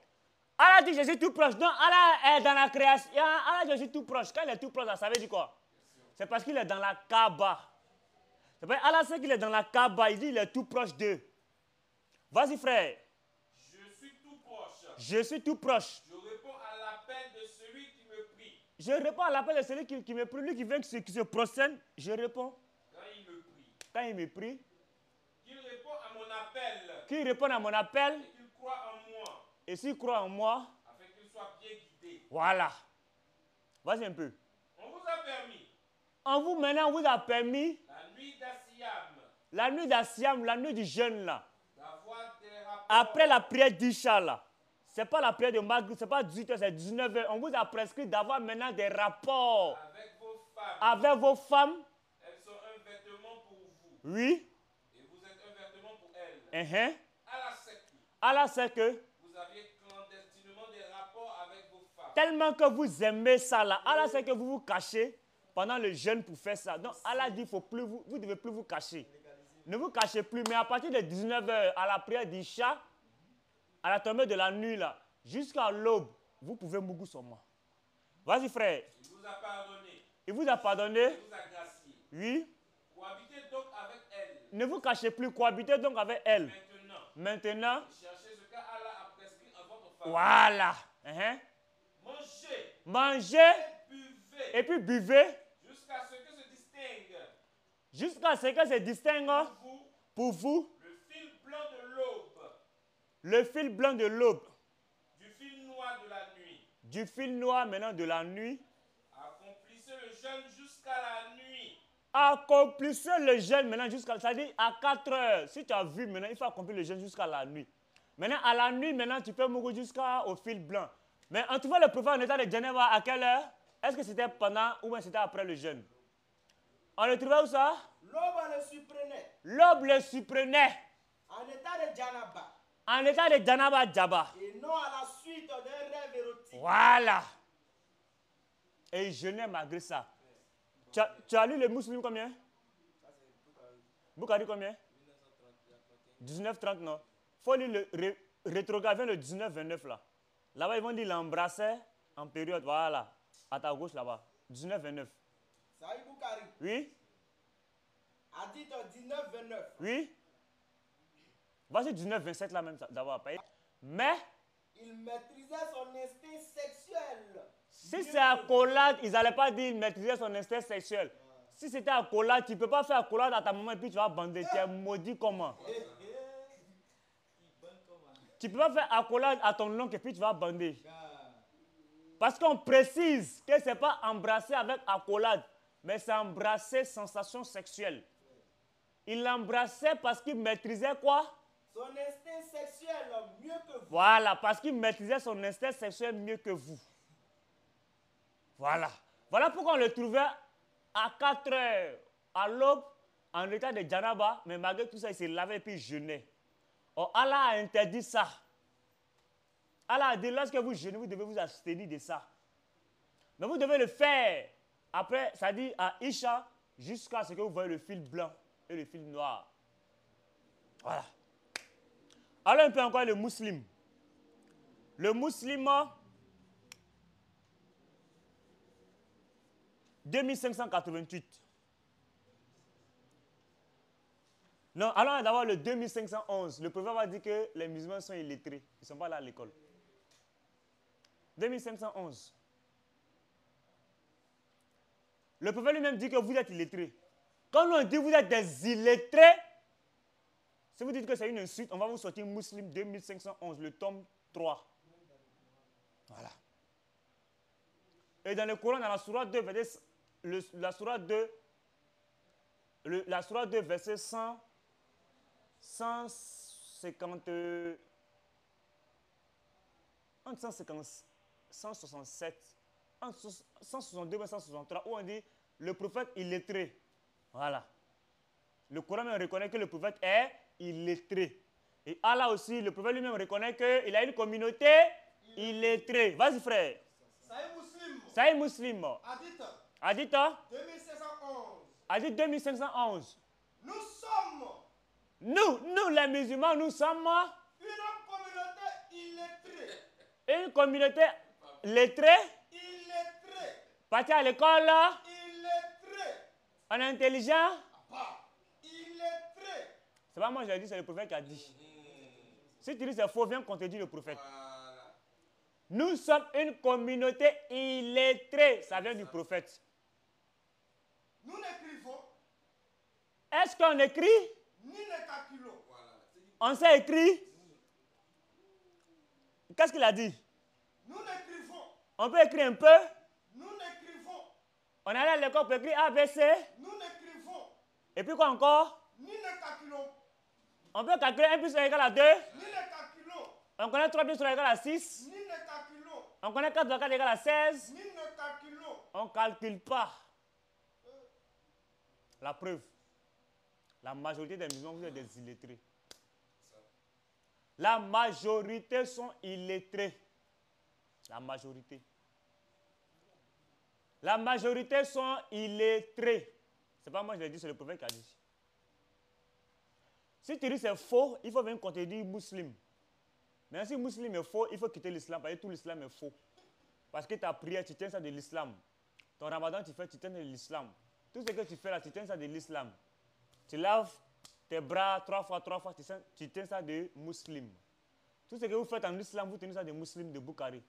Allah dit, je suis tout proche. Donc, Allah est dans la création. Allah dit, je suis tout proche. Quand il est tout proche, ça veut dire quoi? C'est parce qu'il est dans la Kaaba. C'est parce Allah sait qu'il est dans la Kaaba. Il dit, il est tout proche d'eux. Vas-y, frère. Je suis tout proche. Je suis tout proche. Je réponds à l'appel de celui qui me prie. Je réponds à l'appel de celui qui me prie, lui qui vient, qui se prosterne. Je réponds. Quand il me prie. Quand il me prie, Qu'il répond à mon appel. qu'il répond à mon appel Et qu'il croient en moi, Et s'ils croient en moi, afin qu'ils soient bien guidés. voilà. Vas-y un peu. On vous a permis En vous, maintenant, on vous a permis, la nuit d'Assiam la nuit d'Assiam, la nuit du jeûne, là. d'avoir des rapports Après la prière d'Isha, là. C'est pas la prière de Maghrib, c'est pas 18h, c'est 19h. On vous a prescrit d'avoir maintenant des rapports avec vos femmes. avec vos femmes. Elles sont un vêtement pour vous. Oui. Et vous êtes un vêtement pour elles. Uh-huh. Allah sait que Allah sait que vous aviez clandestinement des rapports avec vos femmes. tellement que vous aimez ça, là. Allah sait que vous vous cachez pendant le jeûne pour faire ça. Donc Allah dit faut plus vous ne devez plus vous cacher. Ne vous cachez plus. Mais à partir de 19h, à la prière d'Isha, à la tombée de la nuit, là, jusqu'à l'aube, vous pouvez mougou sur moi. Vas-y, frère. Il vous a pardonné. Il vous a pardonné. Il vous a gracié. Oui. Cohabitez donc avec elle. Ne vous cachez plus. Cohabitez donc avec elle. Maintenant. Cherchez ce qu'Allah a prescrit en votre faveur. Voilà. Uh-huh. Mangez. Mangez. Buvez. Et puis buvez. Jusqu'à ce que se distingue. Jusqu'à ce que se distingue pour vous le fil blanc de l'aube. Le fil blanc de l'aube. Du fil noir de la nuit. Du fil noir maintenant de la nuit. Accomplissez le jeûne jusqu'à la nuit. Accomplissez le jeûne maintenant jusqu'à... C'est-à-dire à 4 heures. Si tu as vu maintenant, il faut accomplir le jeûne jusqu'à la nuit. Maintenant, à la nuit, maintenant, tu peux mourir jusqu'au fil blanc. Mais on trouvait le prophète en état de Genève à quelle heure? Est-ce que c'était pendant ou bien c'était après le jeûne? On le trouvait où ça? L'aube le surprenait. L'aube le surprenait. En état de Janaba. En état de Janaba Djaba. Et non à la suite d'un rêve érotique. Voilà. Et il jeûnait malgré ça. Tu as lu le Muslim combien? Bukhari combien? 19-30, non? Il faut lire le rétrograde, le 19-29 là. Là-bas, ils vont dire l'embrasser en période, voilà. À ta gauche là-bas. 19-29. Sahih Bukhari. Oui? Hadith 19-29. Oui? Vas-y 19-27 là même d'avoir payé. Mais, il maîtrisait son instinct sexuel. si c'est accolade, ils n'allaient pas dire il maîtrisait son instinct sexuel. Si c'était accolade, tu ne peux pas faire accolade à ta maman et puis tu vas bander. Tu es maudit comment? Tu ne peux pas faire accolade à ton oncle et puis tu vas bander. Parce qu'on précise que ce n'est pas embrasser avec accolade, mais c'est embrasser sensation sexuelle. Il l'embrassait parce qu'il maîtrisait quoi? Son instinct sexuel mieux que vous. Voilà, parce qu'il maîtrisait son instinct sexuel mieux que vous. Voilà. Voilà pourquoi on le trouvait à 4 heures à l'aube en état de Janaba, mais malgré tout ça, il se lavait et puis il jeûnait. Oh, Allah a interdit ça. Allah a dit, lorsque vous jeûnez, vous devez vous abstenir de ça. Mais vous devez le faire. Après, ça dit à Isha, jusqu'à ce que vous voyez le fil blanc et le fil noir. Voilà. Alors un peu encore le musulman. Le musulman, 2588. Non, allons d'abord le 2511. Le prophète va dire que les musulmans sont illettrés. Ils ne sont pas là à l'école. 2511. Le prophète lui-même dit que vous êtes illettrés. Quand on dit que vous êtes des illettrés, si vous dites que c'est une insulte, on va vous sortir Muslim 2511, le tome 3. Voilà. Et dans le Coran, dans la Sourate 2, verset, la Sourate 2, verset 150, entre 167, entre 162 et 163, où on dit le prophète illettré. Voilà. Le Coran même reconnaît que le prophète est illettré. Et Allah aussi, le prophète lui-même reconnaît qu'il a une communauté illettrée. Vas-y frère. Sahih Muslim. Hadith 2511. Hadith 2511. Nous sommes Nous les musulmans, nous sommes une communauté illettrée. une communauté lettrée, Illettrée. partie à l'école, Illettrée. on est intelligent. Illettrée. C'est pas moi qui l'ai dit, c'est le prophète qui a dit. Si tu dis c'est faux, viens contredire le prophète. Nous sommes une communauté illettrée. Ça vient du prophète. Nous n'écrivons Est-ce qu'on écrit? ni ne calculons. On sait écrire? qu'est-ce qu'il a dit? Nous n'écrivons. On peut écrire un peu? Nous n'écrivons. On est allé à l'école pour écrire A, B, C? Nous n'écrivons. Et puis quoi encore? Ni ne calculons. On peut calculer 1 plus 1 égale à 2? Ni ne calculons. On connaît 3 plus 3 égale à 6? Ni ne calculons. On connaît 4 plus 4 égale à 16? Ni ne calculons. On ne calcule pas. La preuve. La majorité des musulmans, vous êtes des illettrés. La majorité sont illettrés. La majorité. La majorité sont illettrés. Ce n'est pas moi qui l'ai dit, c'est le prophète qui a dit. Si tu dis c'est faux, il faut venir contredire musulman. Mais si musulman est faux, il faut quitter l'islam parce que tout l'islam est faux. Parce que ta prière, tu tiens ça de l'islam. Ton ramadan, tu tiens de l'islam. Tout ce que tu fais là, tu tiens ça de l'islam. Tu laves tes bras 3 fois, tu tiens ça de musulman. Tout ce que vous faites en islam, vous tenez ça de musulman de Bukhari.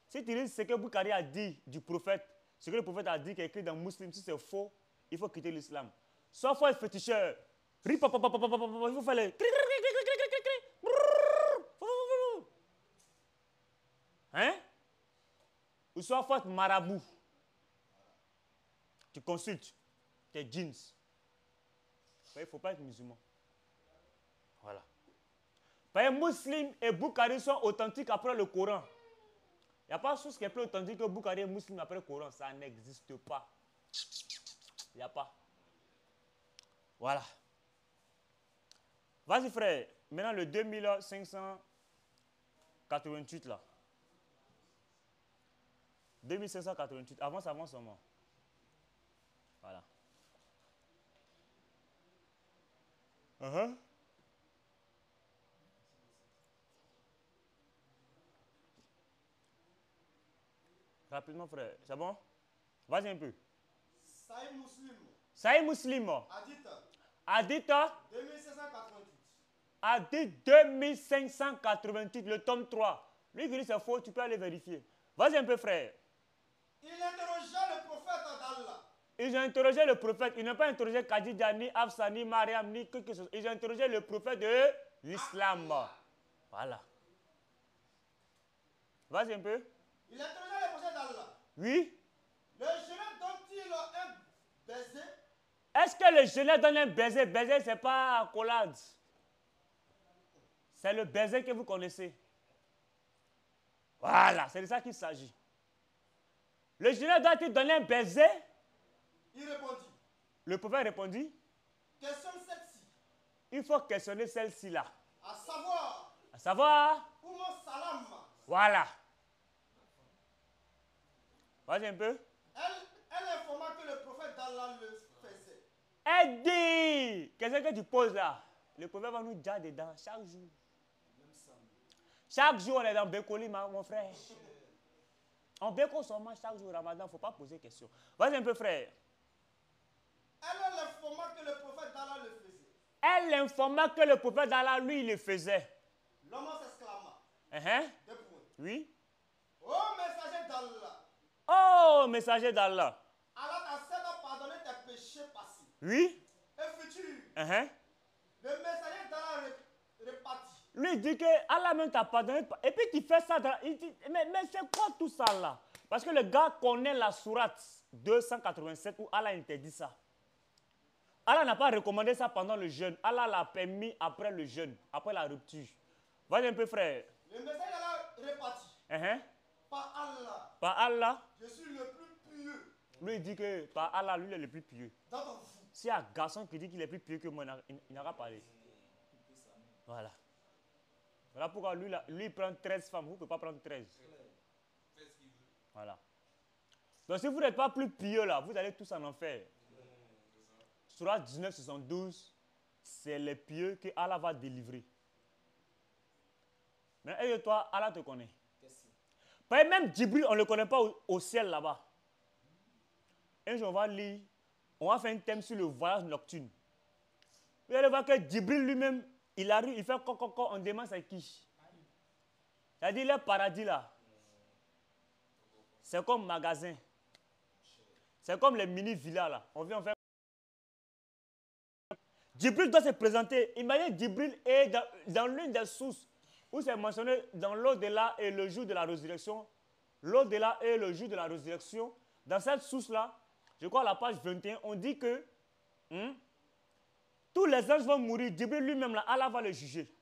Si tu dis ce que Bukhari a dit du prophète, ce que le prophète a dit, qui est écrit dans musulman, si c'est faux, il faut quitter l'islam. Soit faut être féticheur, il faut faire les... Hein? Ou soit faut être marabout. Tu consultes tes jeans. Il ne faut pas être musulman. Voilà. Parce que musulman et Bukhari sont authentiques après le Coran. Il n'y a pas de chose qui est plus authentique que Bukhari et musulman après le Coran. Ça n'existe pas. Il n'y a pas. Voilà. Vas-y frère. Maintenant le 2588 là. 2588. Avance seulement. Voilà. Rapidement, frère. C'est bon? Vas-y un peu. Sahih Muslim. Sahih Muslim. Hadith 2588. Hadith 2588, le tome 3. Lui qui dit c'est faux, tu peux aller vérifier. Vas-y un peu, frère. Il interrogea le prophète d'Allah. Ils ont interrogé le prophète. Ils n'ont pas interrogé Khadija, ni Hafsa, ni Mariam, ni quelque chose. Ils ont interrogé le prophète de l'islam. Voilà. Vas-y un peu. Il interrogea le prophète d'Allah. Oui. Le jeune donne-t-il un baiser? Est-ce que le jeune donne un baiser? Baiser, ce n'est pas accolade. C'est le baiser que vous connaissez. Voilà, c'est de ça qu'il s'agit. Le jeune doit-il donner un baiser? Il répondit. Le prophète répondit. Questionne celle-ci. Il faut questionner celle-ci là. À savoir. À savoir. Umm Salam. Voilà. Vas-y un peu. Elle informa que le prophète d'Allah le faisait. Elle dit. Qu'est-ce que tu poses là? Le prophète va nous dire dedans chaque jour. Chaque jour, on est dans Bécoli, mon frère. On bécole seulement chaque jour, Ramadan, il ne faut pas poser de questions. Vas-y un peu, frère. Elle l'informa que le prophète d'Allah le faisait. Elle l'informa que le prophète d'Allah, lui, il le faisait. L'homme s'exclama. Deux points. Oui. Oh, messager d'Allah. Oh, messager d'Allah. Allah t'accorde à pardonner tes péchés passés. Oui. Et futurs. Le messager d'Allah repartit. Lui il dit que Allah même t'a pardonné. Et puis tu fais ça. Il dit, mais c'est quoi tout ça là? Parce que le gars connaît la sourate 287 où Allah interdit ça. Allah n'a pas recommandé ça pendant le jeûne. Allah l'a permis après le jeûne, après la rupture. Vas-y un peu, frère. Le messager d'Allah repartit. Par Allah. Par Allah. Je suis le plus pieux. Lui il dit que par Allah, lui il est le plus pieux. S'il y a un garçon qui dit qu'il est plus pieux que moi, il n'aura pas parlé. Voilà. Voilà pourquoi lui il prend 13 femmes, vous ne pouvez pas prendre 13. Voilà. Donc si vous n'êtes pas plus pieux là, vous allez tous en enfer. Sourate 19, 72, c'est les pieux que Allah va délivrer. Mais et toi, Allah te connaît. Même Djibril, on ne le connaît pas au ciel là-bas. Un jour, on va lire, on va faire un thème sur le voyage nocturne. Vous allez voir que Djibril lui-même, il arrive, il fait coco, on demande c'est qui. C'est-à-dire le paradis là. C'est comme magasin. C'est comme les mini-villas là. On vient faire. Djibril doit se présenter. Imagine Djibril est dans l'une des sources. où c'est mentionné dans l'au-delà et le jour de la résurrection, l'au-delà et le jour de la résurrection, dans cette source-là, je crois à la page 21, on dit que tous les anges vont mourir. Djibril lui-même, là, Allah va le juger.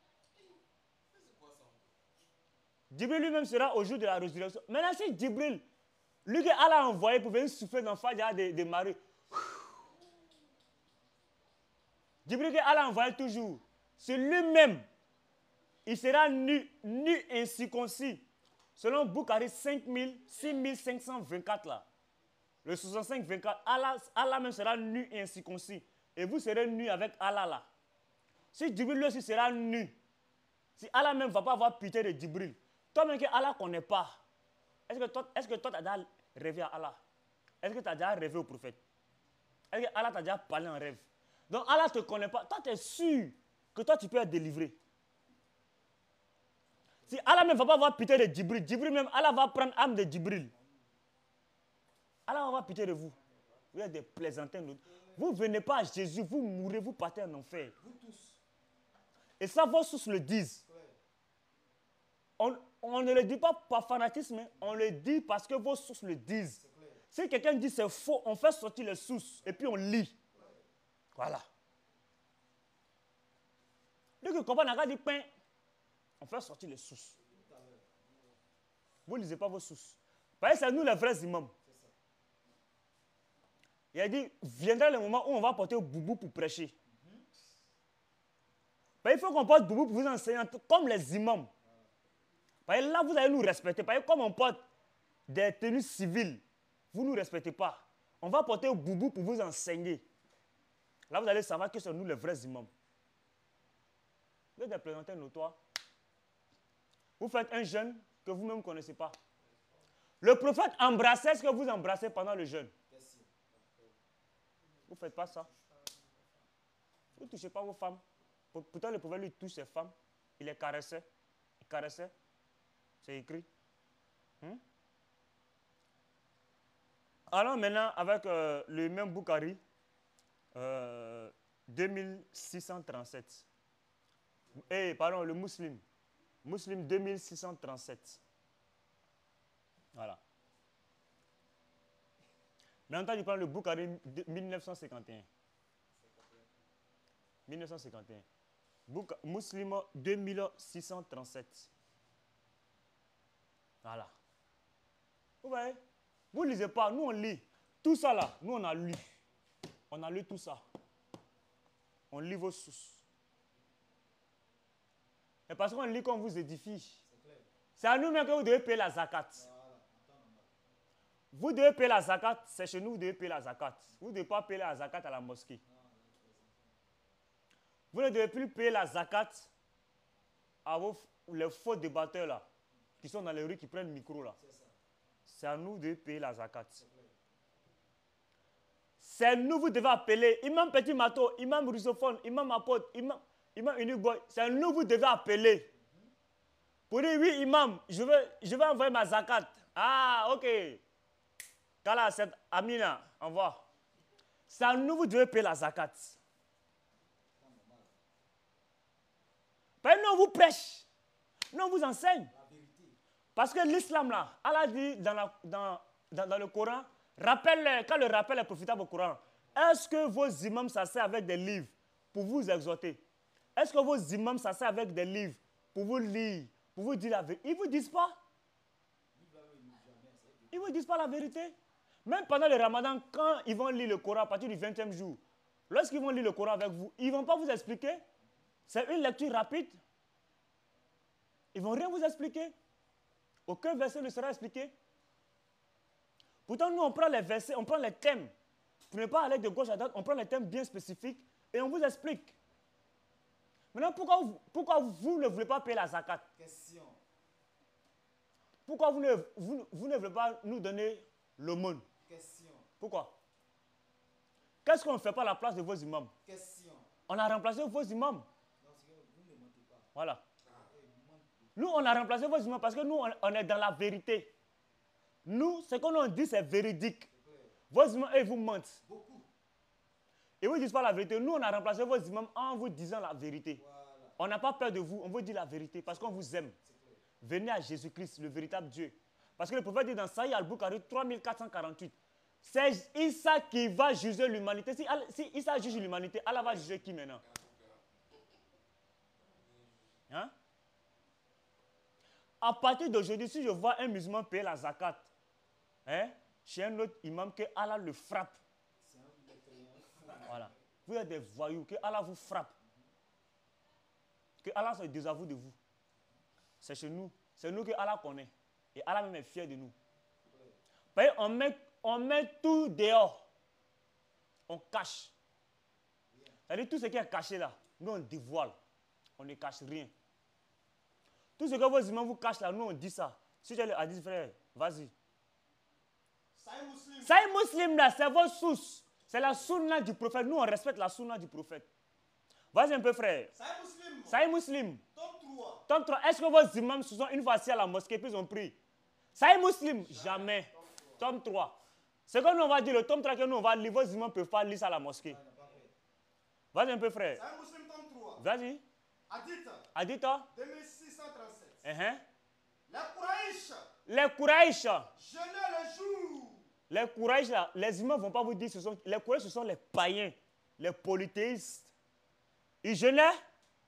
Djibril lui-même sera au jour de la résurrection. Maintenant, si Djibril, lui que Allah a envoyé pour venir souffler dans Fadja des maris, Djibril que Allah a envoyé toujours, c'est lui-même, il sera nu incirconcis. Selon Bukhari 6524 là, le 65-24, Allah même sera nu et incirconcis. Et vous serez nu avec Allah là. Si Djibril lui aussi sera nu, si Allah même ne va pas avoir pitié de Djibril, toi-même que Allah ne connaît pas, est-ce que toi tu as déjà rêvé à Allah? Est-ce que tu as déjà rêvé au prophète? Est-ce que Allah t'a déjà parlé en rêve? Donc Allah ne te connaît pas. Toi, tu es sûr que toi, tu peux être délivré. Si Allah même ne va pas avoir pitié de Djibril, Djibril même, Allah va prendre âme de Djibril. Allah va avoir pitié de vous. Vous êtes des plaisantins. Vous ne venez pas à Jésus, vous mourrez, vous partez en enfer. Vous tous. Et ça, vos sources le disent. On ne le dit pas par fanatisme, on le dit parce que vos sources le disent. Si quelqu'un dit c'est faux, on fait sortir les sources et puis on lit. Voilà. Dès que comprend n'a dit pain, on fait sortir les sources. Vous ne lisez pas vos sources. Parce que c'est nous les vrais imams. Il a dit, viendra le moment où on va porter au boubou pour prêcher. Il faut qu'on porte boubou pour vous enseigner comme les imams. Parce que là, vous allez nous respecter. Parce que comme on porte des tenues civiles, vous ne nous respectez pas. On va porter au boubou pour vous enseigner. Là, vous allez savoir que c'est nous les vrais imams. Vous êtes des plaisantins notoires. Vous faites un jeûne que vous-même ne connaissez pas. Le prophète embrassait ce que vous embrassez pendant le jeûne. Vous ne faites pas ça. Vous ne touchez pas vos femmes. Pourtant, le prophète lui touche ses femmes. Il les caressait. Il caressait. C'est écrit. Allons maintenant avec le même Bukhari. 2637. Pardon, le Muslim. Muslim 2637. Voilà. Maintenant, il prend le Bukhari 1951. 1951. Muslim 2637. Voilà. Vous voyez? Vous ne lisez pas, nous on lit. Tout ça là, nous on a lu. On a lu tout ça. On lit vos sources. Et parce qu'on lit qu'on vous édifie. C'est à nous-mêmes que vous devez payer la zakat. Vous devez payer la zakat, c'est chez nous, vous devez payer la zakat. Vous ne devez pas payer la zakat à la mosquée. Vous ne devez plus payer la zakat à les faux débatteurs là, qui sont dans les rues, qui prennent le micro là. C'est à nous de payer la zakat. C'est nous, vous devez appeler. Imam Petit Mato, Imam Russophone, Imam Apôtre, Imam Unique Boy. C'est nous, vous devez appeler. Pour dire, oui, Imam, je vais envoyer ma zakat. Ah, ok. Kala, c'est Amina, envoie. C'est à nous, vous devez payer la zakat. Ben non, vous prêche. Non, vous enseigne. Parce que l'islam là, Allah dit dans le Coran, quand le rappel est profitable au Coran, est-ce que vos imams s'asseyent avec des livres pour vous exhorter? Est-ce que vos imams s'asseyent avec des livres pour vous lire, pour vous dire la vérité? Ils ne vous disent pas. Ils ne vous disent pas la vérité. Même pendant le Ramadan, quand ils vont lire le Coran à partir du 20e jour, lorsqu'ils vont lire le Coran avec vous, ils ne vont pas vous expliquer. C'est une lecture rapide. Ils ne vont rien vous expliquer. Aucun verset ne sera expliqué. Pourtant, nous, on prend les versets, on prend les thèmes. Pour ne pas aller de gauche à droite, on prend les thèmes bien spécifiques et on vous explique. Maintenant, pourquoi vous ne voulez pas payer la zakat? Question. Pourquoi vous ne voulez pas nous donner l'aumône? Question. Pourquoi? Qu'est-ce qu'on ne fait pas à la place de vos imams? Question. On a remplacé vos imams. Non, vous ne mentez pas. Voilà. Nous, on a remplacé vos imams parce que nous, on est dans la vérité. Nous, ce qu'on nous dit, c'est véridique. Vos imams, eux, vous mentent. Beaucoup. Ils ne vous disent pas la vérité. Nous, on a remplacé vos imams en vous disant la vérité. Voilà. On n'a pas peur de vous, on vous dit la vérité parce qu'on vous aime. Venez à Jésus-Christ, le véritable Dieu. Parce que le prophète dit dans Sahih al-Bukhari 3448, c'est Issa qui va juger l'humanité. Si Issa juge l'humanité, Allah va juger qui maintenant? Hein? À partir d'aujourd'hui, si je vois un musulman payer la zakat, hein, chez un autre imam, que Allah le frappe. Voilà. Vous êtes des voyous, que Allah vous frappe. Que Allah se désavoue de vous. C'est chez nous. C'est nous que Allah connaît. Et Allah même est fier de nous. Voyez, on met tout dehors. On cache. C'est-à-dire tout ce qui est caché là, nous on dévoile. On ne cache rien. Tout ce que vos imams vous cachent là, nous on dit ça. Si tu as le hadith, frère, vas-y. Sahih Muslim là, c'est votre source. C'est la sunna du prophète. Nous on respecte la sunna du prophète. Vas-y un peu, frère. Sahih Muslim. Tome 3. Est-ce que vos imams se sont une fois assis à la mosquée puis ils ont pris? Sahih Muslim, jamais. Tome 3. C'est comme nous on va dire, le tome 3 que nous on va lire, vos imams ne peuvent pas lire ça à la mosquée. Vas-y un peu, frère. Sahih Muslim, tome 3. Vas-y. Hadith 2637. Les Quraïsh. Jeûnez le jour. Les Quraïsh, là, les imams ne vont pas vous dire, les Quraïsh, ce sont les païens, les polythéistes. Ils jeûnaient.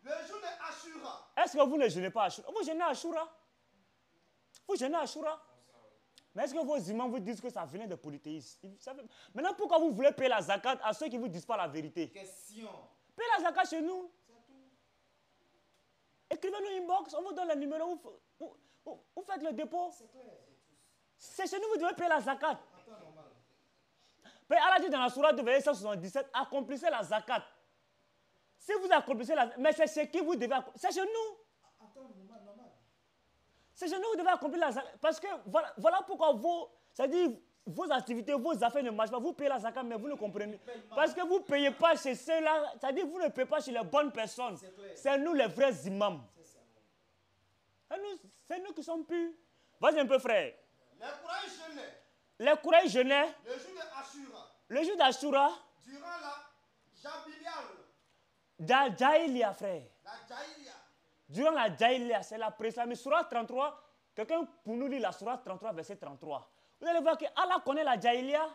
Le jour de Ashura. Est-ce que vous ne jeûnez pas Ashura? Vous jeûnez Ashura? Vous jeûnez Ashura? Mais est-ce que vos imams vous disent que ça venait des polythéistes? Maintenant, pourquoi vous voulez payer la zakat à ceux qui ne vous disent pas la vérité? Question. Payez la zakat chez nous. Écrivez-nous inbox, on vous donne le numéro, vous faites le dépôt. C'est clair. C'est chez nous, vous devez payer la zakat. Allah dit dans la sourate de verset 177, accomplissez la zakat. Si vous accomplissez la zakat, mais c'est chez qui vous devez accomplir? C'est chez nous. C'est chez nous que vous devez accomplir la zakat. Parce que voilà pourquoi vos activités, vos affaires ne marchent pas. Vous payez la zakat, mais vous ne comprenez pas. Parce que vous ne payez pas chez ceux-là. C'est-à-dire que vous ne payez pas chez les bonnes personnes. C'est nous les vrais imams. C'est nous qui sommes purs. Vas-y un peu, frère. Les Quraïsh jeûnaient. Le jour de Ashura. Le jour d'Ashura. Durant la Jahiliya, frère. La Jahiliya. Durant la Jahiliya, c'est la pré-islamique. Sourate 33, quelqu'un pour nous lire la Sourate 33, verset 33. Vous allez voir que Allah connaît la Jahiliya.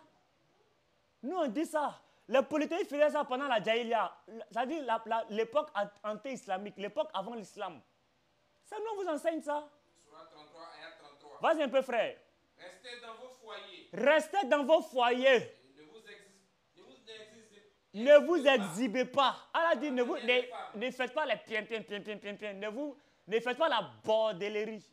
Nous, on dit ça. Les polythéistes faisaient ça pendant la Jahiliya. C'est-à-dire l'époque anti-islamique, l'époque avant l'islam. Ça, nous, on vous enseigne ça. Sourate 33, ayat 33. Vas-y un peu, frère. Restez dans vos foyers. Restez dans vos foyers. Ne vous exhibez pas. Allah dit, ne faites pas les pien. Ne faites pas la bordellerie.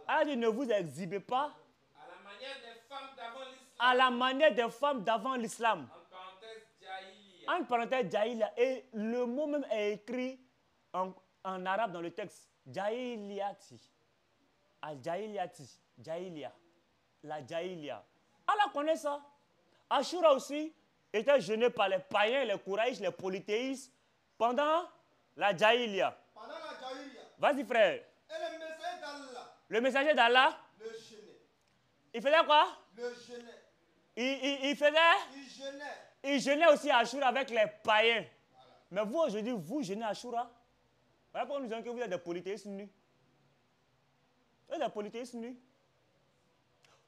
Allah dit, ne vous exhibez pas. À la manière des femmes d'avant l'islam. À la manière des femmes d'avant l'islam. En parenthèse, Jahiliya. En parenthèse, Jahiliya. Et le mot même est écrit en arabe dans le texte. Jahiliyati. Al-Jahiliyati. Jahiliya. La Jahiliya. Allah connaît ça. Ashura aussi était jeûné par les païens, les Quraïsh, les polythéistes pendant la Jahiliya. Pendant la Jahiliya. Vas-y, frère. Et le messager d'Allah. Le messager d'Allah. Le jeûnait. Il faisait quoi? Le jeûnait. Il faisait? Il jeûnait. Il jeûnait aussi Ashura avec les païens. Voilà. Mais vous, aujourd'hui, vous jeûnez Ashura. Voilà pourquoi nous disons que vous êtes des polythéistes nus. Vous êtes des polythéistes nus.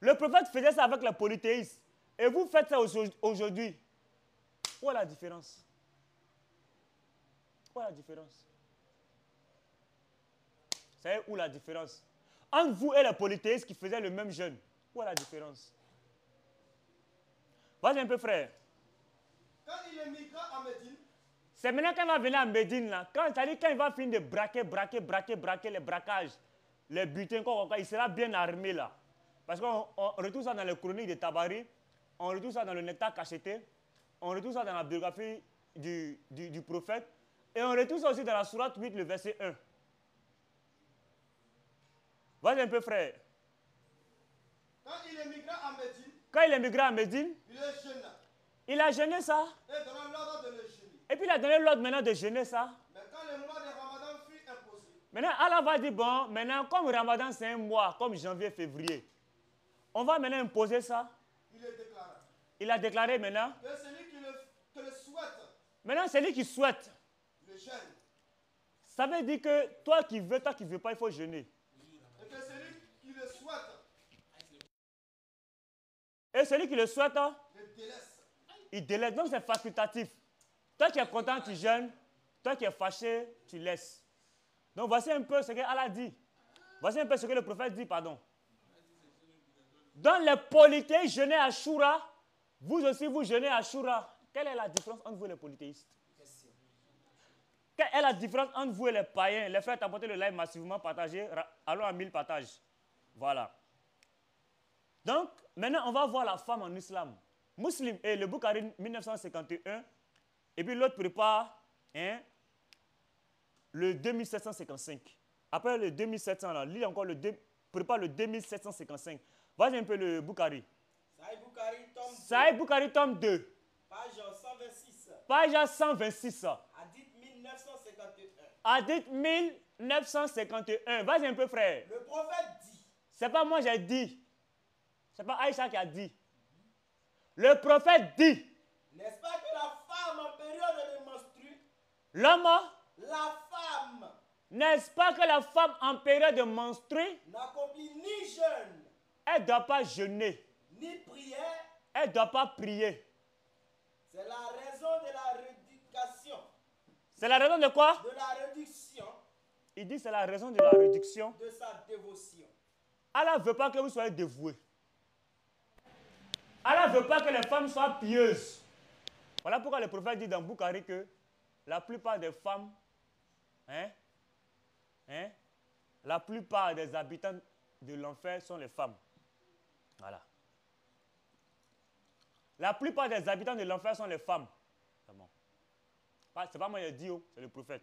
Le prophète faisait ça avec les polythéistes. Et vous faites ça aujourd'hui. Où est la différence? Où est la différence? Vous savez où la différence? Entre vous et les polythéistes qui faisaient le même jeûne. Où est la différence? Vas-y un peu, frère. Quand il émigra à Médine. C'est maintenant quand il va venir à Médine, là. Quand il va finir de braquer les braquages, les butins, il sera bien armé, là. Parce qu'on retrouve ça dans les chroniques de Tabari, on retrouve ça dans le Nectar cacheté, on retrouve ça dans la biographie du prophète, et on retrouve ça aussi dans la sourate 8, le verset 1. Vas-y un peu, frère. Quand il émigra à Médine. Quand il émigra à Médine, il a jeûné ça. Et puis il a donné l'ordre maintenant de jeûner ça. Mais quand le mois de Ramadan fut imposé. Maintenant, Allah va dire, bon, maintenant, comme Ramadan c'est un mois, comme janvier, février, on va maintenant imposer ça. Il est déclaré. Il a déclaré maintenant. Que celui qui le souhaite. Maintenant, celui qui souhaite. Le jeûne. Ça veut dire que toi qui veux pas, il faut jeûner. Et que celui qui le souhaite, Et celui qui le souhaite, le délaisse. il délaisse. Donc c'est facultatif. Toi qui es content, tu jeûnes. Toi qui es fâché, tu laisses. Donc voici un peu ce qu'Allah dit. Voici un peu ce que le prophète dit, pardon. Dans les polythéistes jeûnez à Shura, vous aussi vous jeûnez à Shura. Quelle est la différence entre vous et les polythéistes? Quelle est la différence entre vous et les païens? Les frères, apportez le live massivement partagé. Allons à 1000 partages. Voilà. Donc, maintenant, on va voir la femme en islam. Muslim et le Bukhari 1951. Et puis l'autre prépare le 2755. Après le 2700, là, lis encore prépare le 2755. Vas-y un peu le Bukhari. Sahih Bukhari, tome 2. Page 126. Page 126. Hadith 1951. Hadith 1951. Vas-y un peu, frère. Le prophète dit. C'est pas moi j'ai dit. C'est pas Aïcha qui a dit. Le prophète dit. N'est-ce pas que la femme en période de menstru. L'homme. La femme. N'est-ce pas que la femme en période de menstru. N'accomplit ni jeûne. Elle ne doit pas jeûner. Ni prière. Elle ne doit pas prier. C'est la raison de la réduction. C'est la raison de quoi? De la réduction. Il dit c'est la raison de la réduction. De sa dévotion. Allah ne veut pas que vous soyez dévoués. Allah ne veut pas que les femmes soient pieuses. Voilà pourquoi le prophète dit dans Bukhari que la plupart des femmes, la plupart des habitants de l'enfer sont les femmes. Voilà. La plupart des habitants de l'enfer sont les femmes. C'est bon. C'est pas moi qui ai dit, c'est le prophète.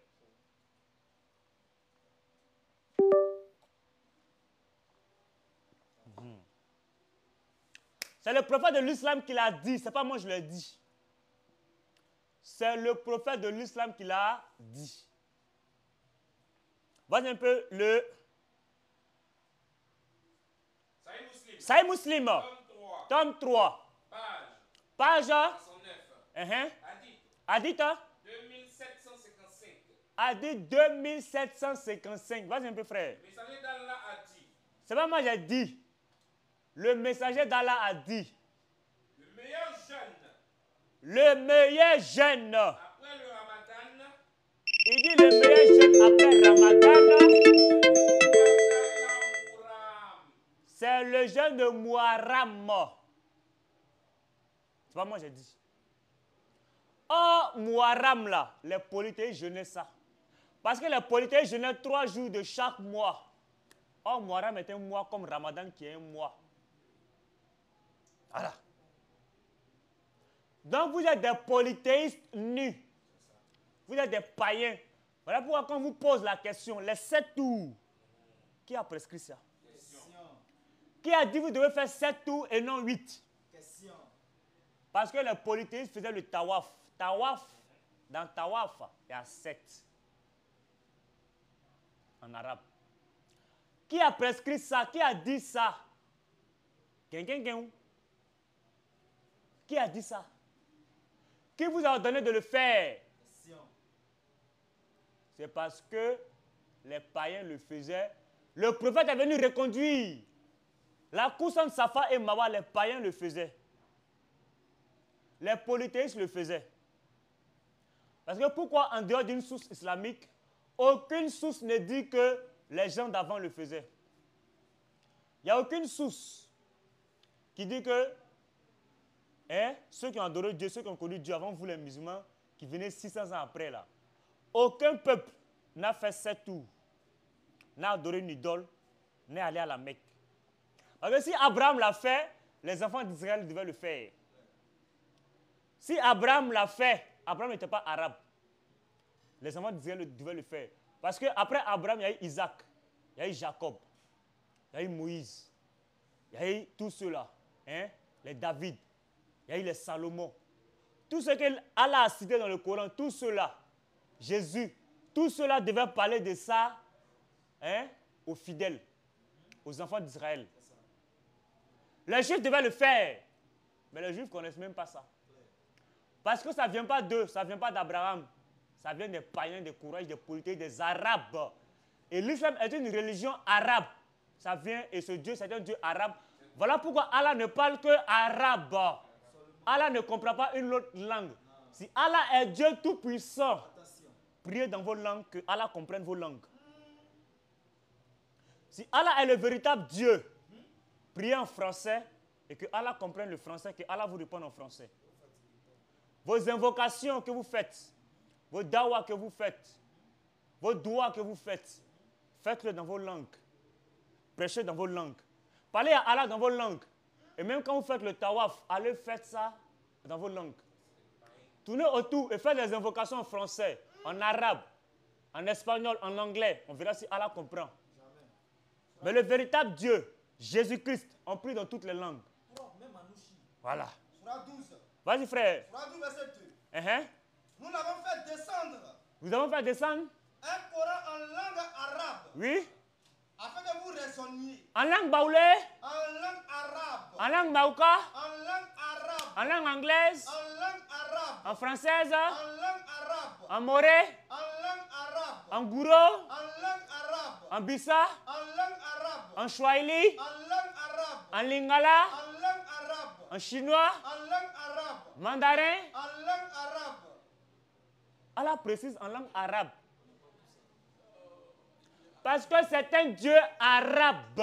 C'est le prophète de l'islam qui l'a dit, c'est pas moi je l'ai dit. C'est le prophète de l'islam qui l'a dit. Voici un peu le Sahih Muslim. Tome 3. Page 109. Hadith 2755. Hadith 2755. Vas-y un peu, frère. Le messager d'Allah a dit. C'est pas moi j'ai dit. Le messager d'Allah a dit. Le meilleur jeûne. Le meilleur jeûne. Après le Ramadan. Il dit le meilleur jeûne après Ramadan. C'est le jeûne de Muharram. C'est pas moi j'ai dit. Oh, Muharram là, les polythéistes jeûnaient ça. Parce que les polythéistes jeûnaient 3 jours de chaque mois. Oh, Muharram est un mois comme Ramadan qui est un mois. Voilà. Donc vous êtes des polythéistes nus. Vous êtes des païens. Voilà pourquoi quand on vous pose la question, les 7 tours, qui a prescrit ça? Qui a dit que vous devez faire 7 tours et non 8? Parce que les polythéistes faisaient le tawaf. Dans tawaf, il y a 7. En arabe. Qui a prescrit ça? Qui a dit ça? Qui a dit ça? Qui vous a donné de le faire? C'est parce que les païens le faisaient. Le prophète est venu reconduire. La course entre Safa et Marwa, les païens le faisaient. Les polythéistes le faisaient. Parce que pourquoi en dehors d'une source islamique, aucune source ne dit que les gens d'avant le faisaient? Il n'y a aucune source qui dit que ceux qui ont adoré Dieu, ceux qui ont connu Dieu avant vous les musulmans, qui venaient 600 ans après là, aucun peuple n'a fait 7 tours, n'a adoré une idole, n'est allé à la Mecque. Parce que si Abraham l'a fait, les enfants d'Israël devaient le faire. Si Abraham l'a fait, Abraham n'était pas arabe. Les enfants d'Israël devaient le faire. Parce qu'après Abraham, il y a eu Isaac, il y a eu Jacob, il y a eu Moïse, il y a eu tous ceux-là, les David, il y a eu les Salomon. Tout ce que Allah a cité dans le Coran, tout cela, Jésus, tout cela devait parler de ça aux fidèles, aux enfants d'Israël. Les Juifs devaient le faire, mais les Juifs ne connaissent même pas ça. Parce que ça ne vient pas d'eux, ça ne vient pas d'Abraham, Ça vient des païens, des courages, des polythéistes, des arabes. Et l'islam est une religion arabe. Ça vient, et ce Dieu, c'est un Dieu arabe. Voilà pourquoi Allah ne parle que arabe. Allah ne comprend pas une autre langue. Si Allah est Dieu tout-puissant, priez dans vos langues, que Allah comprenne vos langues. Si Allah est le véritable Dieu, priez en français et que Allah comprenne le français, que Allah vous réponde en français. Vos invocations que vous faites, vos dawas que vous faites, vos doigts que vous faites, faites-le dans vos langues. Prêchez dans vos langues. Parlez à Allah dans vos langues. Et même quand vous faites le tawaf, allez faire ça dans vos langues. Tournez autour et faites des invocations en français, en arabe, en espagnol, en anglais. On verra si Allah comprend. Mais le véritable Dieu, Jésus-Christ, on prie dans toutes les langues. Voilà. Vas-y, frère. Nous l'avons fait descendre. Vous avons fait descendre Un Coran en langue arabe. Oui. Afin que vous raisonniez. En langue baoulé. En langue arabe. En langue maouka. En langue arabe. En langue anglaise. En langue arabe. En française. En langue arabe. En moré. En langue arabe. En gouro. En langue arabe. En bissa. En langue arabe. En swahili. En langue arabe. En lingala. En langue arabe. En chinois. En langue arabe. Mandarin. En langue arabe. Allah précise en langue arabe. Parce que c'est un Dieu arabe.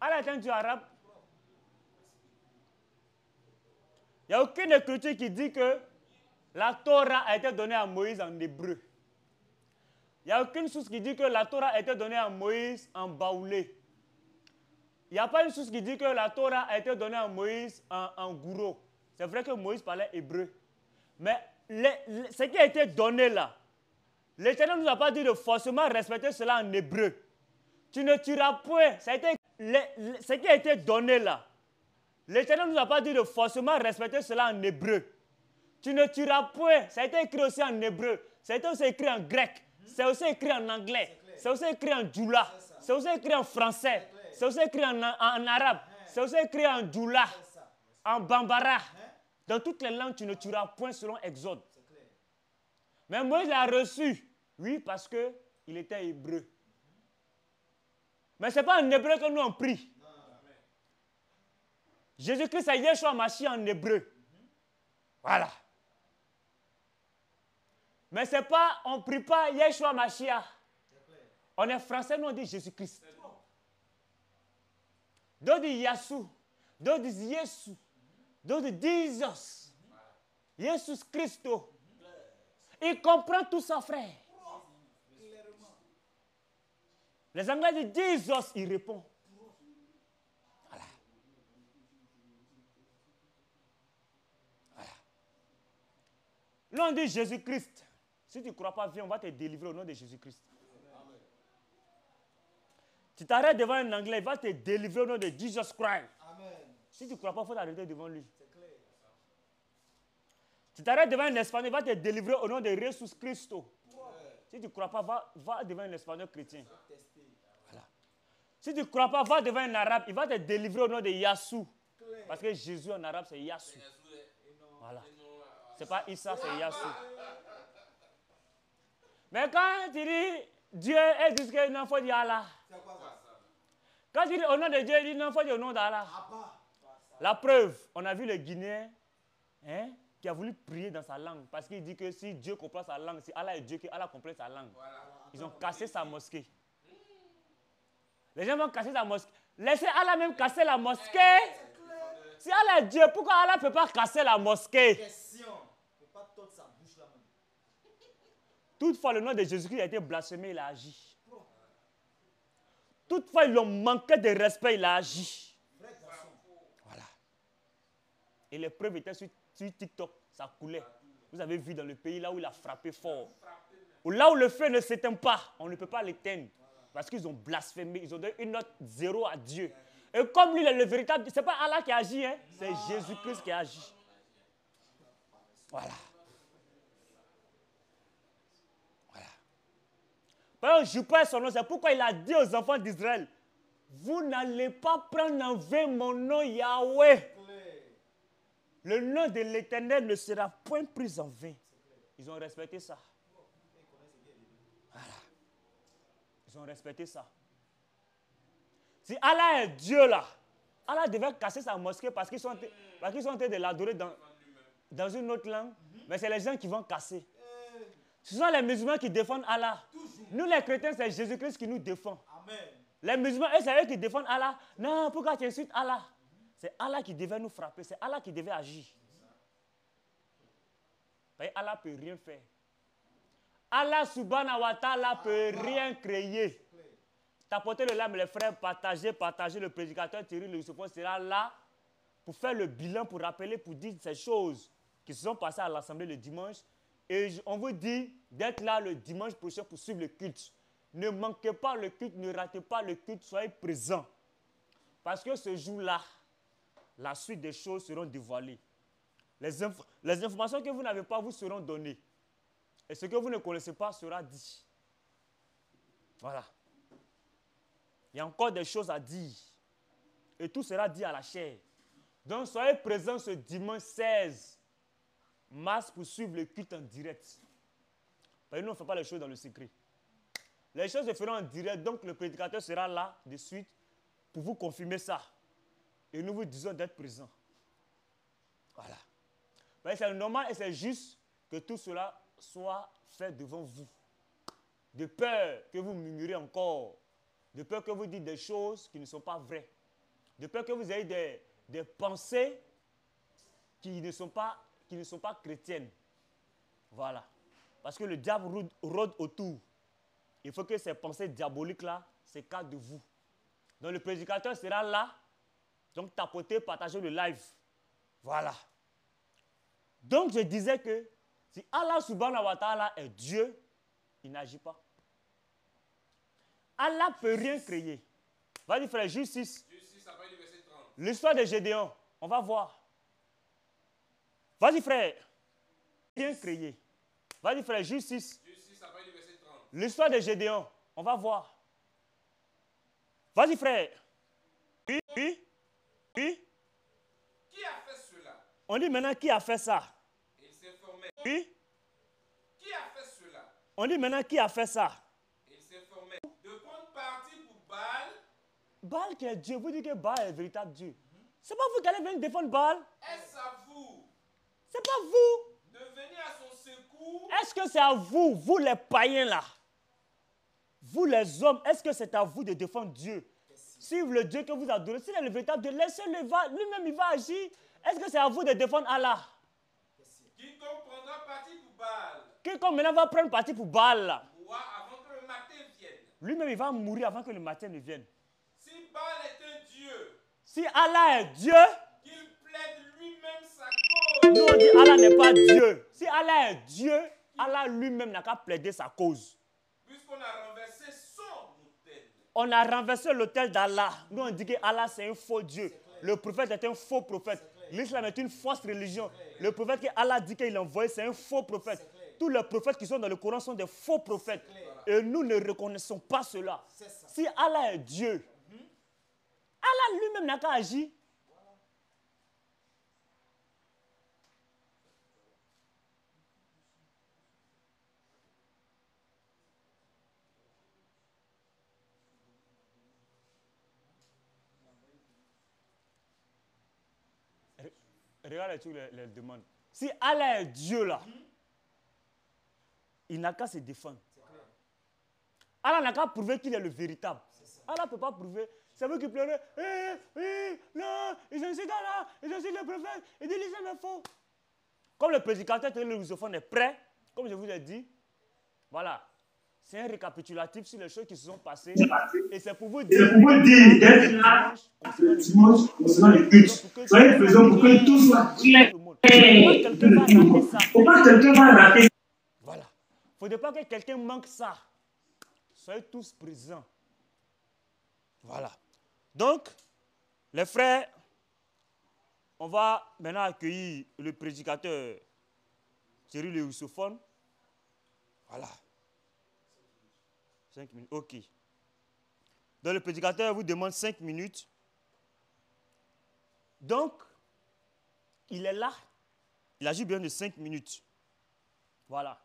Allah est un Dieu arabe. Il n'y a aucune écriture qui dit que la Torah a été donnée à Moïse en hébreu. Il n'y a aucune source qui dit que la Torah a été donnée à Moïse en baoulé. Il n'y a pas une source qui dit que la Torah a été donnée à Moïse en gouro. C'est vrai que Moïse parlait hébreu. Mais ce qui a été donné là, l'Éternel ne nous a pas dit de forcément respecter cela en hébreu. Tu ne tueras point. Ça a été, ce qui a été donné là, l'Éternel ne nous a pas dit de forcément respecter cela en hébreu. Tu ne tueras point. Ça a été écrit aussi en hébreu. Ça a été aussi écrit en grec. C'est aussi écrit en anglais. C'est aussi écrit en djoula. C'est aussi écrit en français. C'est aussi écrit en arabe. C'est aussi écrit en djoula, en bambara. Dans toutes les langues, tu ne tueras point selon Exode. Mais Moïse l'a reçu. Oui, parce qu'il était hébreu. Mais ce n'est pas en hébreu que nous on prie. Jésus-Christ c'est Yeshua Mashiach en hébreu. Voilà. Mais c'est pas, on ne prie pas Yeshua Mashiach. On est français, nous on dit Jésus-Christ. D'autres disent Yassou. D'autres disent Yesu. D'autres disent Jesus. Jésus Christo. Il comprend tout ça, frère. Les Anglais disent Jesus, il répond. Voilà. Voilà. Là, on dit Jésus-Christ. Si tu ne crois pas, viens, on va te délivrer au nom de Jésus-Christ. Tu t'arrêtes devant un Anglais, il va te délivrer au nom de Jesus Christ. Amen. Si tu ne crois pas, il faut t'arrêter devant lui. Tu t'arrêtes devant un Espagnol, il va te délivrer au nom de Jesus Christo. Si tu ne crois pas, va devant un Espagnol chrétien. Voilà. Si tu ne crois pas, va devant un Arabe, il va te délivrer au nom de Yassou. Parce que Jésus en arabe, c'est Yassou. Voilà. Ce n'est pas Issa, c'est Yassou. Mais quand tu dis Dieu, il dit qu'il n'en faut dire Allah. Quand tu dis au nom de Dieu, il dit non, il faut dire au nom d'Allah. La preuve, on a vu le Guinéen qui a voulu prier dans sa langue. Parce qu'il dit que si Dieu comprend sa langue, si Allah est Dieu, que Allah comprend sa langue. Ils ont cassé sa mosquée. Les gens vont casser sa mosquée. Laissez Allah même casser la mosquée. Si Allah est Dieu, pourquoi Allah ne peut pas casser la mosquée? Toutefois, le nom de Jésus-Christ a été blasphémé, il a agi. Toutefois, ils l'ont manqué de respect, il a agi. Voilà. Et les preuves étaient sur TikTok, ça coulait. Vous avez vu dans le pays là où il a frappé fort. Ou là où le feu ne s'éteint pas, on ne peut pas l'éteindre. Parce qu'ils ont blasphémé, ils ont donné une note 0 à Dieu. Et comme lui, il est le véritable, ce n'est pas Allah qui agit, hein, c'est Jésus-Christ qui agit. Voilà. Par exemple, je prends son nom, c'est pourquoi il a dit aux enfants d'Israël, vous n'allez pas prendre en vain mon nom Yahweh. Le nom de l'Éternel ne sera point pris en vain. Ils ont respecté ça. Voilà. Ils ont respecté ça. Si Allah est Dieu là, Allah devait casser sa mosquée parce qu'ils sont en train de l'adorer dans une autre langue. Mais c'est les gens qui vont casser. Ce sont les musulmans qui défendent Allah. Nous les chrétiens, c'est Jésus-Christ qui nous défend. Amen. Les musulmans, c'est eux qui défendent Allah. Non, pourquoi tu insultes Allah? C'est Allah qui devait nous frapper. C'est Allah qui devait agir. Et Allah ne peut rien faire. Allah subhanahu wa ta'ala ne peut rien créer. Tapotez le lame, les frères, partagez le prédicateur Thierry Le Youssoufon sera là pour faire le bilan, pour rappeler, pour dire ces choses qui se sont passées à l'Assemblée le dimanche. Et on vous dit d'être là le dimanche prochain pour suivre le culte. Ne manquez pas le culte, ne ratez pas le culte, soyez présents. Parce que ce jour-là, la suite des choses seront dévoilées. Les informations que vous n'avez pas vous seront données. Et ce que vous ne connaissez pas sera dit. Voilà. Il y a encore des choses à dire. Et tout sera dit à la chair. Donc soyez présents ce dimanche 16 mars pour suivre le culte en direct. Parce que nous, on ne fait pas les choses dans le secret. Les choses se feront en direct. Donc le prédicateur sera là de suite pour vous confirmer ça. Et nous vous disons d'être présents. Voilà. C'est normal et c'est juste que tout cela soit fait devant vous. De peur que vous murmurez encore. De peur que vous dites des choses qui ne sont pas vraies. De peur que vous ayez des pensées qui ne sont pas chrétiennes. Voilà. Parce que le diable rôde autour. Il faut que ces pensées diaboliques-là s'écartent de vous. Donc le prédicateur sera là. Donc tapotez, partagez le live. Voilà. Donc je disais que si Allah subhanahu wa ta'ala est Dieu, il n'agit pas. Allah ne peut rien créer. Vas-y frère, justice. L'histoire de Gédéon, on va voir. Vas-y frère. Rien créé. Vas-y frère, justice. L'histoire de Gédéon, on va voir. Vas-y frère. Oui. Qui a fait cela? On dit maintenant qui a fait ça. Il s'informait. Oui. Qui a fait cela? On dit maintenant qui a fait ça. Il s'informait. De prendre parti pour Baal. Baal qui est Dieu, vous dites que Baal est le véritable Dieu. C'est pas vous qui allez venir défendre Baal. Est-ce à vous? C'est pas vous. De venir à son secours. Est-ce que c'est à vous, vous les païens là? Vous les hommes, est-ce que c'est à vous de défendre Dieu? Suivre le Dieu que vous adorez. S'il est le véritable Dieu, laissez-le, lui-même il va agir. Est-ce que c'est à vous de défendre Allah? Quiconque prendra parti pour Baal. Quiconque maintenant va prendre parti pour Baal là. Avant que le matin vienne. Lui-même il va mourir avant que le matin ne vienne. Si Baal est un Dieu. Si Allah est Dieu. Qu'il plaide lui-même sa cause. Nous on dit Allah n'est pas Dieu. Si Allah est Dieu, Allah lui-même n'a qu'à plaider sa cause. Puisqu'on a renversé son autel. On a renversé l'autel d'Allah. Nous on dit que Allah c'est un faux Dieu. Le prophète est un faux prophète. L'islam est une fausse religion. Le prophète que Allah dit qu'il a envoyé, c'est un faux prophète. Tous les prophètes qui sont dans le Coran sont des faux prophètes. Et nous ne reconnaissons pas cela. Si Allah est Dieu, Allah lui-même n'a qu'à agir. Regarde tous les demandes. Si Allah est Dieu là, il n'a qu'à se défendre. Allah n'a qu'à prouver qu'il est le véritable. Allah ne peut pas prouver. C'est vous qui pleurez. Non, ils incitent Allah, ils incitent le prophète, ils disent l'islam est faux. Comme le prédicateur Thierry Le Youssoufon est prêt, comme je vous ai dit, voilà. C'est un récapitulatif sur les choses qui se sont passées. Et c'est pour vous dire d'être là le dimanche concernant le culte. Soyez présents pour que tout soit clair. Il ne faut pas que quelqu'un va rater. Voilà. Il ne faut pas que quelqu'un manque ça. Soyez tous présents. Voilà. Donc, les frères, on va maintenant accueillir le prédicateur Thierry Le Youssoufon. Voilà. 5 minutes, ok. Donc le prédicateur vous demande 5 minutes. Donc, il est là. Il agit bien de 5 minutes. Voilà.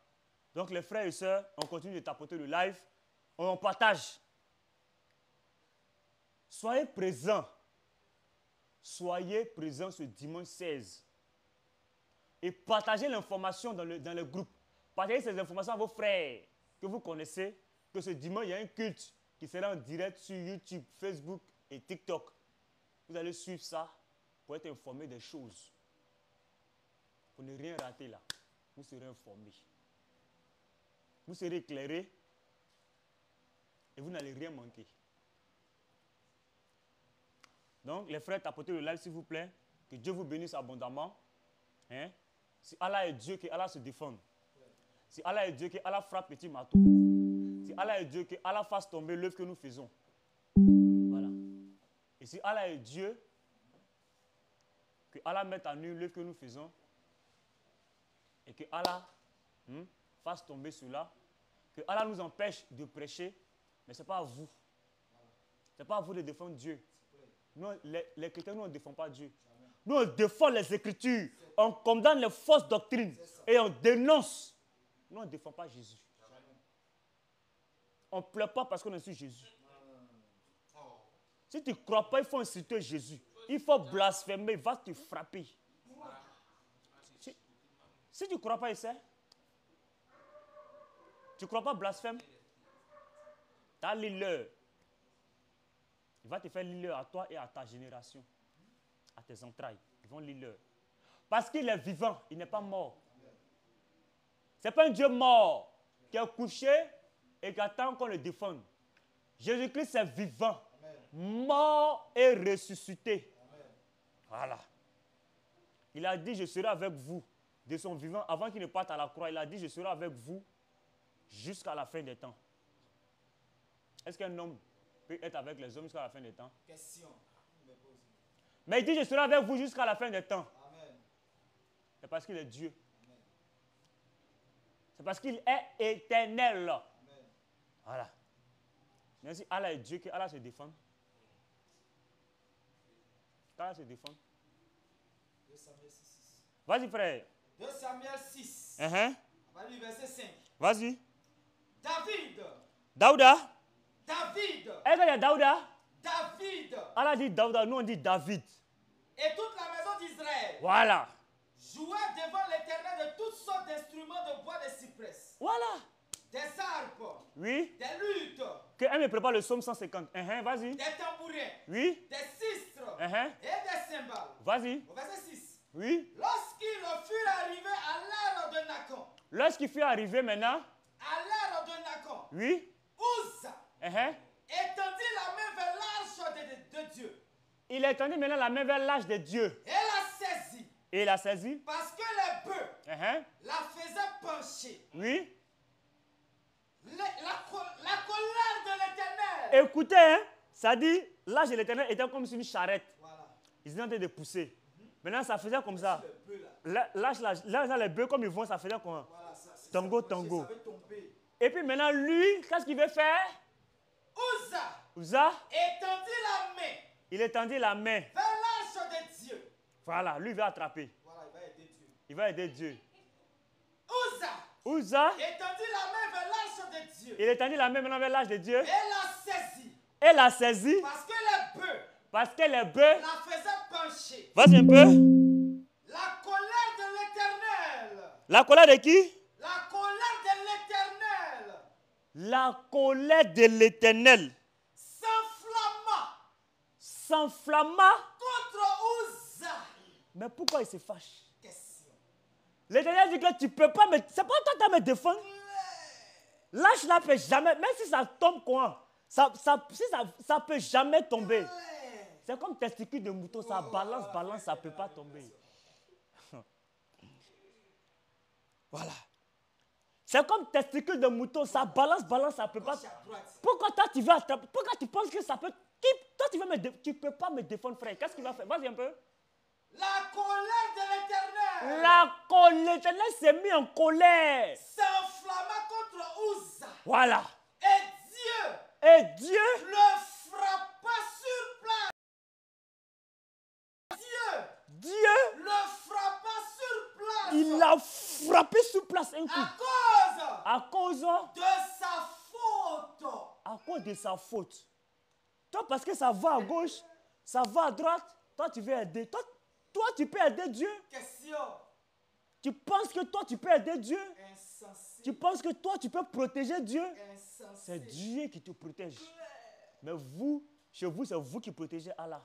Donc les frères et sœurs, on continue de tapoter le live. On partage. Soyez présents. Soyez présents ce dimanche 16. Et partagez l'information dans le groupe. Partagez ces informations à vos frères que vous connaissez. Que ce dimanche, il y a un culte qui sera en direct sur YouTube, Facebook et TikTok. Vous allez suivre ça pour être informé des choses. Pour ne rien rater là. Vous serez informés. Vous serez éclairés. Et vous n'allez rien manquer. Donc, les frères, tapotez le live s'il vous plaît. Que Dieu vous bénisse abondamment. Hein? Si Allah est Dieu, que Allah se défende. Si Allah est Dieu, que Allah frappe petit marteau. Si Allah est Dieu, que Allah fasse tomber l'œuvre que nous faisons. Voilà. Et si Allah est Dieu, que Allah mette à nu l'œuvre que nous faisons. Et que Allah fasse tomber cela. Que Allah nous empêche de prêcher. Mais ce n'est pas à vous. Ce n'est pas à vous de défendre Dieu. Nous, les chrétiens, nous, on ne défend pas Dieu. Nous, on défend les Écritures. On condamne les fausses doctrines. Et on dénonce. Nous, on ne défend pas Jésus. On ne pleure pas parce qu'on est sur Jésus. Si tu ne crois pas, il faut insulter Jésus. Il faut blasphémer. Il va te frapper. Si tu ne crois pas, essaie. Tu ne crois pas, blasphème. Tu as l'île. Il va te faire l'île à toi et à ta génération. À tes entrailles. Ils vont l'île. Parce qu'il est vivant. Il n'est pas mort. Ce n'est pas un Dieu mort qui est couché et qui attend qu'on le défende. Jésus-Christ est vivant. Amen. Mort et ressuscité. Amen. Voilà. Il a dit, je serai avec vous de son vivant. Avant qu'il ne parte à la croix, il a dit, je serai avec vous jusqu'à la fin des temps. Est-ce qu'un homme peut être avec les hommes jusqu'à la fin des temps? Question. Mais il dit, je serai avec vous jusqu'à la fin des temps. Amen. C'est parce qu'il est Dieu. Amen. C'est parce qu'il est éternel. Amen. Voilà. Même si Allah est Dieu, que Allah se défend. Allah se défend. 2 Samuel 6. Vas-y, frère. 2 Samuel 6. On va lire verset 5. Vas-y. David. Daouda. David. Est-ce qu'il y a Daouda? David. Allah dit Daouda, nous on dit David. Et toute la maison d'Israël. Voilà. Jouait devant l'Éternel de toutes sortes d'instruments de bois de cyprès. Voilà. Des harpes. Oui. Des luttes. Que me prépare le psaume 150. Vas-y. Des tambourins. Oui. Des sistres. Et des cymbales. Vas-y. Au verset 6. Oui. Lorsqu'il fut arrivé à l'ère de Nacon. Lorsqu'il fut arrivé maintenant. À l'ère de Nacon. Oui. Uza. Étendit la main vers l'arche de Dieu. Il a étendu maintenant la main vers l'arche de Dieu. Et l'a saisi. Et il a saisi. Parce que les bœufs la faisaient pencher. Oui. La colère de l'Éternel. Écoutez, ça dit, l'arche de l'Éternel était comme une charrette. Voilà. Ils étaient en train de pousser. Maintenant, ça faisait comme ça. L'arche, là, les bœufs, comme ils vont, ça faisait quoi? Voilà, tango, tango. Et puis maintenant, lui, qu'est-ce qu'il veut faire? Uza étendit la main. Il étendit la main vers l'arche de Dieu. Voilà, lui va attraper. Voilà, il va aider Dieu. Il va aider Dieu. Uza étendit la main vers l'arche de Dieu. Il étendit la main maintenant vers l'arche de Dieu. Et l'a saisi. Et l'a saisi. Parce que les bœufs la faisaient pencher. Vas-y un peu. La colère de l'Éternel. La colère de qui? La colère de l'Éternel. La colère de l'Éternel s'enflamma contre Uza. Mais pourquoi il se fâche? Question. L'Éternel dit que tu ne peux pas me... C'est pas toi qui vas me défendre. Lâche là peut jamais... Même si ça tombe quoi? Ça peut jamais tomber. C'est comme testicule de mouton. Ça balance, ça ne peut pas tomber. Voilà. C'est comme testicule de mouton. Ça balance, ça ne peut pas... Pourquoi toi tu veux attraper? Pourquoi tu penses que ça peut... Toi, tu ne peux pas me défendre, frère. Qu'est-ce qu'il va faire? Vas-y un peu. La colère de l'Éternel. L'Éternel s'est mis en colère. S'enflamma contre Uza. Voilà. Et Dieu le frappa sur place. Dieu le frappa l'a frappé sur place un coup. À cause de sa faute. À cause de sa faute. Toi, parce que ça va à gauche, ça va à droite, toi, tu veux aider. Toi, tu peux aider Dieu. Question. Tu penses que toi, tu peux aider Dieu. Insensé. Tu penses que toi, tu peux protéger Dieu. Insensé. C'est Dieu qui te protège. Mais vous, chez vous, c'est vous qui protégez Allah.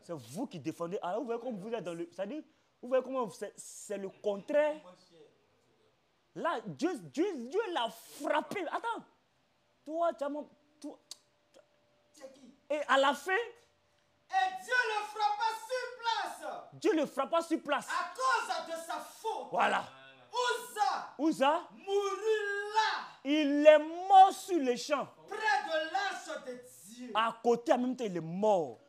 C'est vous qui défendez Allah. Vous voyez comme vous êtes dans le... C'est-à-dire, vous voyez comment c'est le contraire. Là, Dieu l'a frappé. Attends. Toi, tu as mon... Et à la fin... Et Dieu le frappa sur place. Dieu le frappa sur place. À cause de sa faute. Voilà. Uza mourut là. Il est mort sur le champ. Près de l'arche de Dieu. À côté, en même temps, il est mort.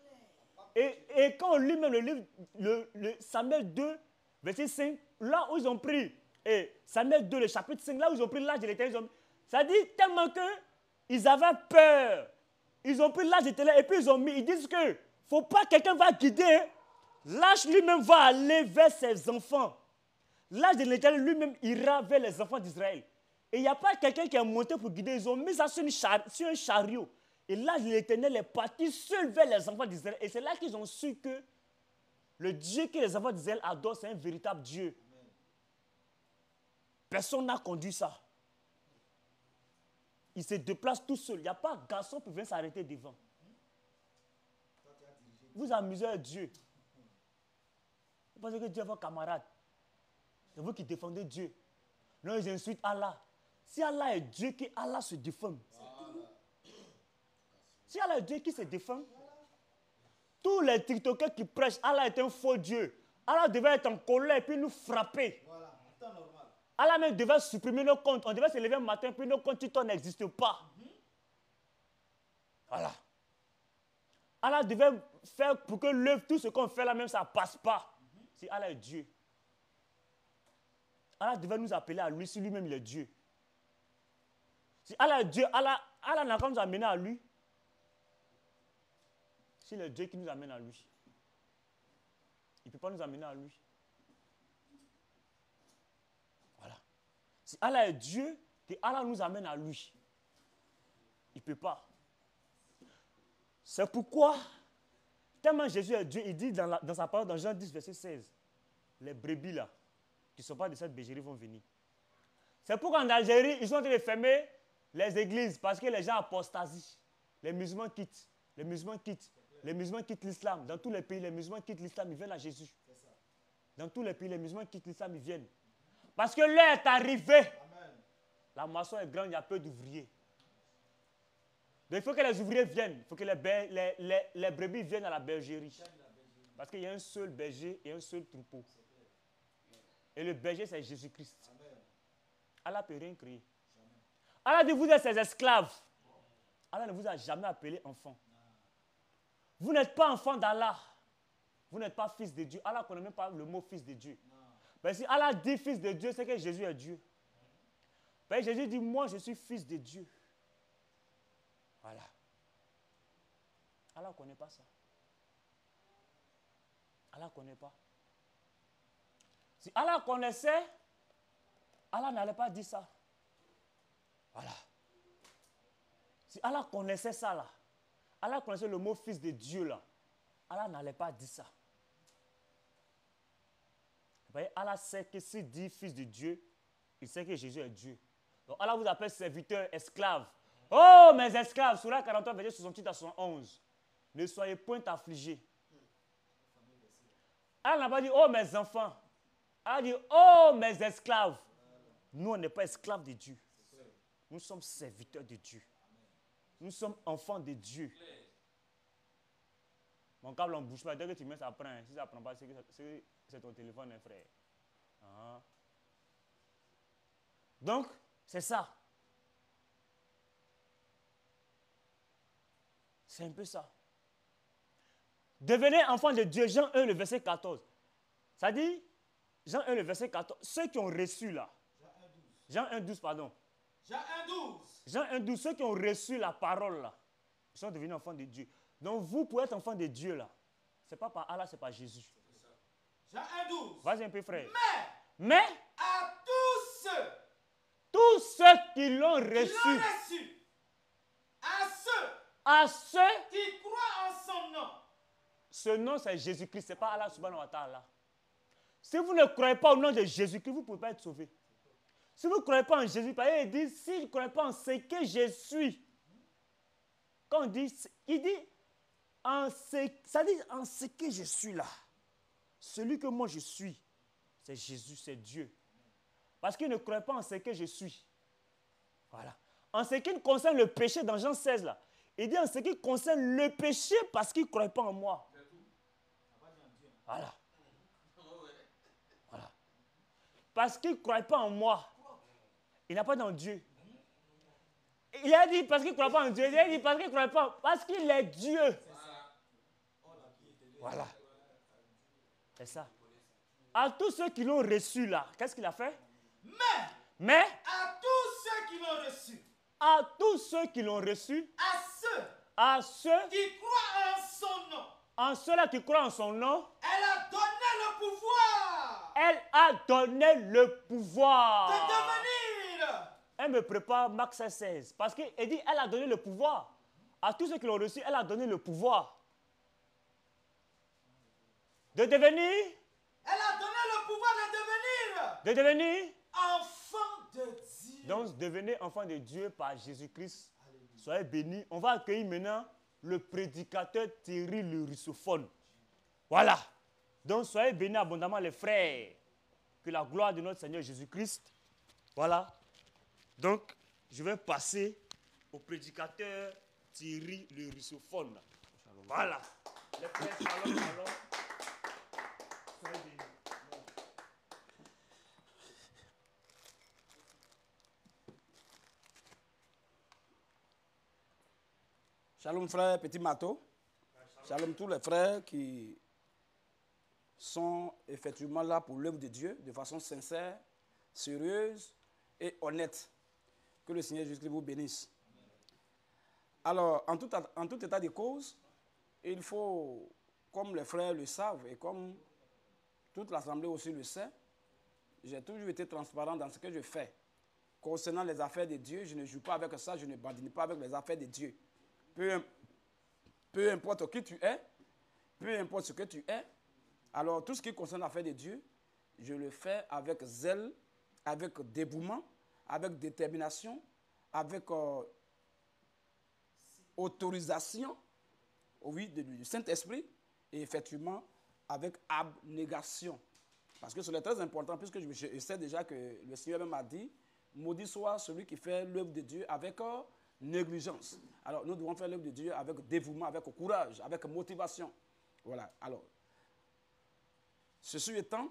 Et quand on lit même le livre, le Samuel 2, verset 5, là où ils ont pris, et Samuel 2, le chapitre 5, là où ils ont pris l'âge de l'Éternel, ça dit tellement qu'ils avaient peur. Ils ont pris l'âge de l'Éternel et puis ils disent que faut pas quelqu'un va guider. L'âge lui-même va aller vers ses enfants. L'âge de l'Éternel lui-même ira vers les enfants d'Israël. Et il n'y a pas quelqu'un qui est monté pour guider. Ils ont mis ça sur un chariot. Et l'âge de l'Éternel est parti seul vers les enfants d'Israël. Et c'est là qu'ils ont su que le Dieu que les enfants d'Israël adorent, c'est un véritable Dieu. Personne n'a conduit ça. Il se déplace tout seul. Il n'y a pas de garçon pour venir s'arrêter devant. Vous amusez à Dieu. Vous pensez que Dieu est votre camarade. C'est vous qui défendez Dieu. Non, ils insultent Allah. Si Allah est Dieu, que Allah se défend. Si Allah est Dieu qui se défend, tous les TikTokers qui prêchent, Allah est un faux Dieu. Allah devait être en colère et puis nous frapper. Voilà, en temps normal. Allah même devait supprimer nos comptes. On devait se lever un matin, puis nos comptes TikTok n'existent pas. Voilà. Allah devait faire pour que l'œuvre, tout ce qu'on fait là même, ça ne passe pas. Si Allah est Dieu. Allah devait nous appeler à lui si lui-même il est Dieu. Si Allah est Dieu, Allah n'a qu'à nous amener à lui. Si c'est Dieu qui nous amène à lui. Il ne peut pas nous amener à lui. Voilà. Si Allah est Dieu, que Allah nous amène à lui. Il ne peut pas. C'est pourquoi, tellement Jésus est Dieu, il dit dans sa parole, dans Jean 10, verset 16, les brebis là, qui ne sont pas de cette bergerie vont venir. C'est pourquoi en Algérie, ils sont en train de fermer les églises parce que les gens apostasient. Les musulmans quittent. Les musulmans quittent. Les musulmans quittent l'islam. Dans tous les pays, les musulmans quittent l'islam, ils viennent à Jésus. Dans tous les pays, les musulmans quittent l'islam, ils viennent. Parce que l'heure est arrivée. Amen. La moisson est grande, il y a peu d'ouvriers. Donc il faut que les ouvriers viennent. Il faut que les brebis viennent à la bergerie. Parce qu'il y a un seul berger et un seul troupeau. Et le berger, c'est Jésus-Christ. Allah ne peut rien créer. Allah dit, vous êtes ses esclaves. Allah ne vous a jamais appelé enfant. Vous n'êtes pas enfant d'Allah. Vous n'êtes pas fils de Dieu. Allah ne connaît même pas le mot fils de Dieu. Mais si Allah dit fils de Dieu, c'est que Jésus est Dieu. Mais Jésus dit, moi je suis fils de Dieu. Voilà. Allah ne connaît pas ça. Allah ne connaît pas. Si Allah connaissait, Allah n'allait pas dire ça. Voilà. Si Allah connaissait ça là, Allah connaissait le mot fils de Dieu là, Allah n'allait pas dire ça. Vous voyez, Allah sait que s'il dit fils de Dieu, il sait que Jésus est Dieu. Donc Allah vous appelle serviteur, esclave. Oh mes esclaves, Sourate 43, verset 68 à 71. Ne soyez point affligés. Allah n'a pas dit oh mes enfants. Allah dit oh mes esclaves. Nous on n'est pas esclaves de Dieu. Nous sommes serviteurs de Dieu. Nous sommes enfants de Dieu. Mon câble ne bouge pas. Dès que tu mets, ça prend. Si ça ne prend pas, c'est ton téléphone, hein, frère. Ah. Donc, c'est ça. C'est un peu ça. Devenez enfants de Dieu. Jean 1, le verset 14. Ça dit, Jean 1, le verset 14. Ceux qui ont reçu là. Jean 1, 12, pardon. Jean 1, 12. Jean 1, 12, ceux qui ont reçu la parole là, ils sont devenus enfants de Dieu. Donc vous, pour être enfant de Dieu là, ce n'est pas par Allah, c'est par Jésus. Jean 1, 12. Vas-y un peu frère. Mais à tous ceux qui l'ont qui reçu, l'ont reçu, à ceux, qui croient en son nom. ce nom c'est Jésus-Christ, ce n'est pas Allah subhanahu wa ta'ala. Si vous ne croyez pas au nom de Jésus-Christ, vous ne pouvez pas être sauvé. Si vous ne croyez pas en Jésus, il dit, si je ne crois pas en ce que je suis, quand on dit, il dit, ça dit en ce que je suis là, celui que moi je suis, c'est Jésus, c'est Dieu. Parce qu'il ne croit pas en ce que je suis. Voilà. En ce qui concerne le péché, dans Jean 16, là, il dit en ce qui concerne le péché, parce qu'il ne croit pas en moi. Voilà. Voilà. Parce qu'il ne croit pas en moi. Il n'a pas dans Dieu. Il a dit parce qu'il ne croit pas en Dieu. Il a dit parce qu'il ne croit pas. Parce qu'il est Dieu. Voilà. C'est ça. À tous ceux qui l'ont reçu là, qu'est-ce qu'il a fait? Mais À tous ceux qui l'ont reçu, à tous ceux qui l'ont reçu, à ceux qui croient en son nom, en ceux-là qui croient en son nom, elle a donné le pouvoir elle a donné le pouvoir. de devenir. Elle me prépare Marc 16. Parce qu'il dit, elle a donné le pouvoir. À tous ceux qui l'ont reçu, elle a donné le pouvoir. De devenir, Elle a donné le pouvoir de devenir de devenir. enfant de Dieu. Donc, devenez enfant de Dieu par Jésus-Christ. Soyez bénis. On va accueillir maintenant le prédicateur Thierry le russophone. Voilà. Donc, soyez bénis abondamment les frères. Que la gloire de notre Seigneur Jésus-Christ. Voilà. Donc, je vais passer au prédicateur Thierry le russophone. Voilà. Les frères, shalom, shalom. Soyez bénis. Shalom frère Petit Mato. Shalom tous les frères qui sont effectivement là pour l'œuvre de Dieu de façon sincère, sérieuse et honnête. Que le Seigneur Jésus-Christ vous bénisse. Alors, en tout état de cause, il faut, comme les frères le savent et comme toute l'Assemblée aussi le sait, j'ai toujours été transparent dans ce que je fais. Concernant les affaires de Dieu, je ne joue pas avec ça, je ne badine pas avec les affaires de Dieu. Peu importe qui tu es, peu importe ce que tu es, alors tout ce qui concerne l'affaire de Dieu, je le fais avec zèle, avec dévouement, avec détermination, avec autorisation, oui, du Saint-Esprit, et effectivement avec abnégation. Parce que c'est très important, puisque je sais déjà que le Seigneur même a dit, maudit soit celui qui fait l'œuvre de Dieu avec négligence. Alors, nous devons faire l'œuvre de Dieu avec dévouement, avec courage, avec motivation. Voilà. Alors, ceci étant,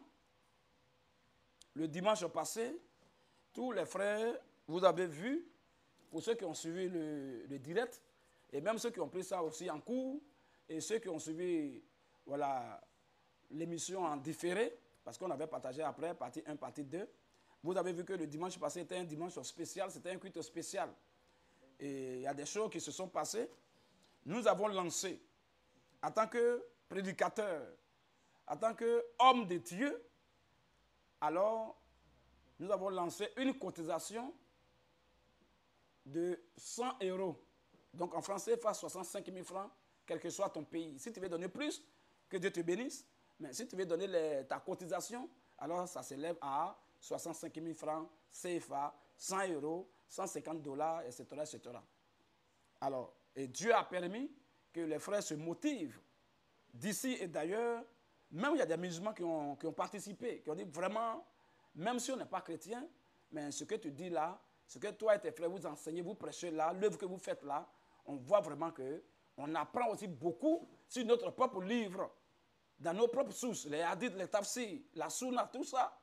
le dimanche passé, tous les frères, vous avez vu, pour ceux qui ont suivi le direct, et même ceux qui ont pris ça aussi en cours, et ceux qui ont suivi voilà, l'émission en différé, parce qu'on avait partagé après, partie 1, partie 2, vous avez vu que le dimanche passé était un dimanche spécial, c'était un culte spécial. Et il y a des choses qui se sont passées. Nous avons lancé, en tant que prédicateur, en tant qu'homme de Dieu, alors nous avons lancé une cotisation de 100 €. Donc en français, face 65 000 francs, quel que soit ton pays. Si tu veux donner plus, que Dieu te bénisse. Mais si tu veux donner ta cotisation, alors ça s'élève à 65 000 francs, CFA, 100 €, 150 $, etc., etc. Alors, et Dieu a permis que les frères se motivent d'ici et d'ailleurs. Même il y a des musulmans qui ont participé, qui ont dit vraiment, même si on n'est pas chrétien, mais ce que tu dis là, ce que toi et tes frères vous enseignez, vous prêchez là, l'œuvre que vous faites là, on voit vraiment qu'on apprend aussi beaucoup sur notre propre livre, dans nos propres sources, les hadiths, les tafsirs, la sunna, tout ça,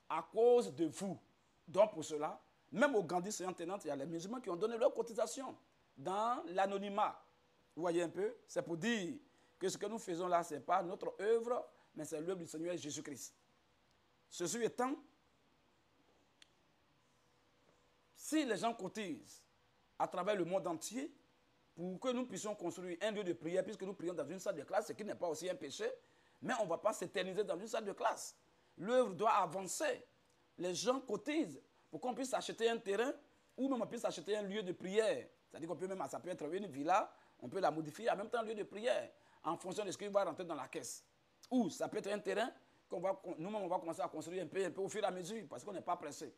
à cause de vous. Donc pour cela, même au Gandhi Séant Tenante, il y a les musulmans qui ont donné leur cotisation dans l'anonymat. Vous voyez un peu? C'est pour dire que ce que nous faisons là, ce n'est pas notre œuvre, mais c'est l'œuvre du Seigneur Jésus-Christ. Ceci étant, si les gens cotisent à travers le monde entier, pour que nous puissions construire un lieu de prière, puisque nous prions dans une salle de classe, ce qui n'est pas aussi un péché, mais on ne va pas s'éterniser dans une salle de classe. L'œuvre doit avancer. les gens cotisent pour qu'on puisse acheter un terrain ou même on puisse acheter un lieu de prière. C'est-à-dire qu'on peut même, ça peut être une villa, on peut la modifier en même temps un lieu de prière en fonction de ce qui va rentrer dans la caisse. Ou ça peut être un terrain nous-mêmes on va commencer à construire un peu au fur et à mesure parce qu'on n'est pas pressé.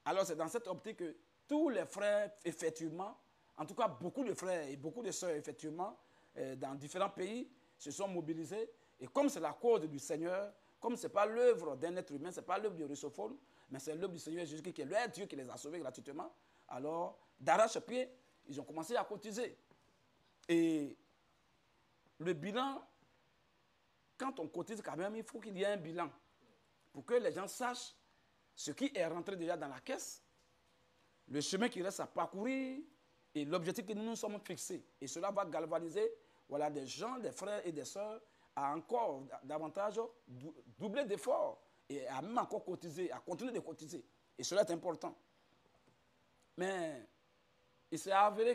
Alors c'est dans cette optique que tous les frères, effectivement, en tout cas beaucoup de frères et beaucoup de sœurs, effectivement, dans différents pays, se sont mobilisés. Et comme c'est la cause du Seigneur, comme ce n'est pas l'œuvre d'un être humain, ce n'est pas l'œuvre du russophone, mais c'est l'œuvre du Seigneur Jésus qui est leur Dieu qui les a sauvés gratuitement, alors d'arrache-pied, ils ont commencé à cotiser. Et le bilan, quand on cotise quand même, il faut qu'il y ait un bilan pour que les gens sachent ce qui est rentré déjà dans la caisse, le chemin qui reste à parcourir et l'objectif que nous nous sommes fixés. Et cela va galvaniser voilà, des gens, des frères et des sœurs à encore davantage doubler d'efforts et à même encore cotiser, à continuer de cotiser. Et cela est important. Mais il s'est avéré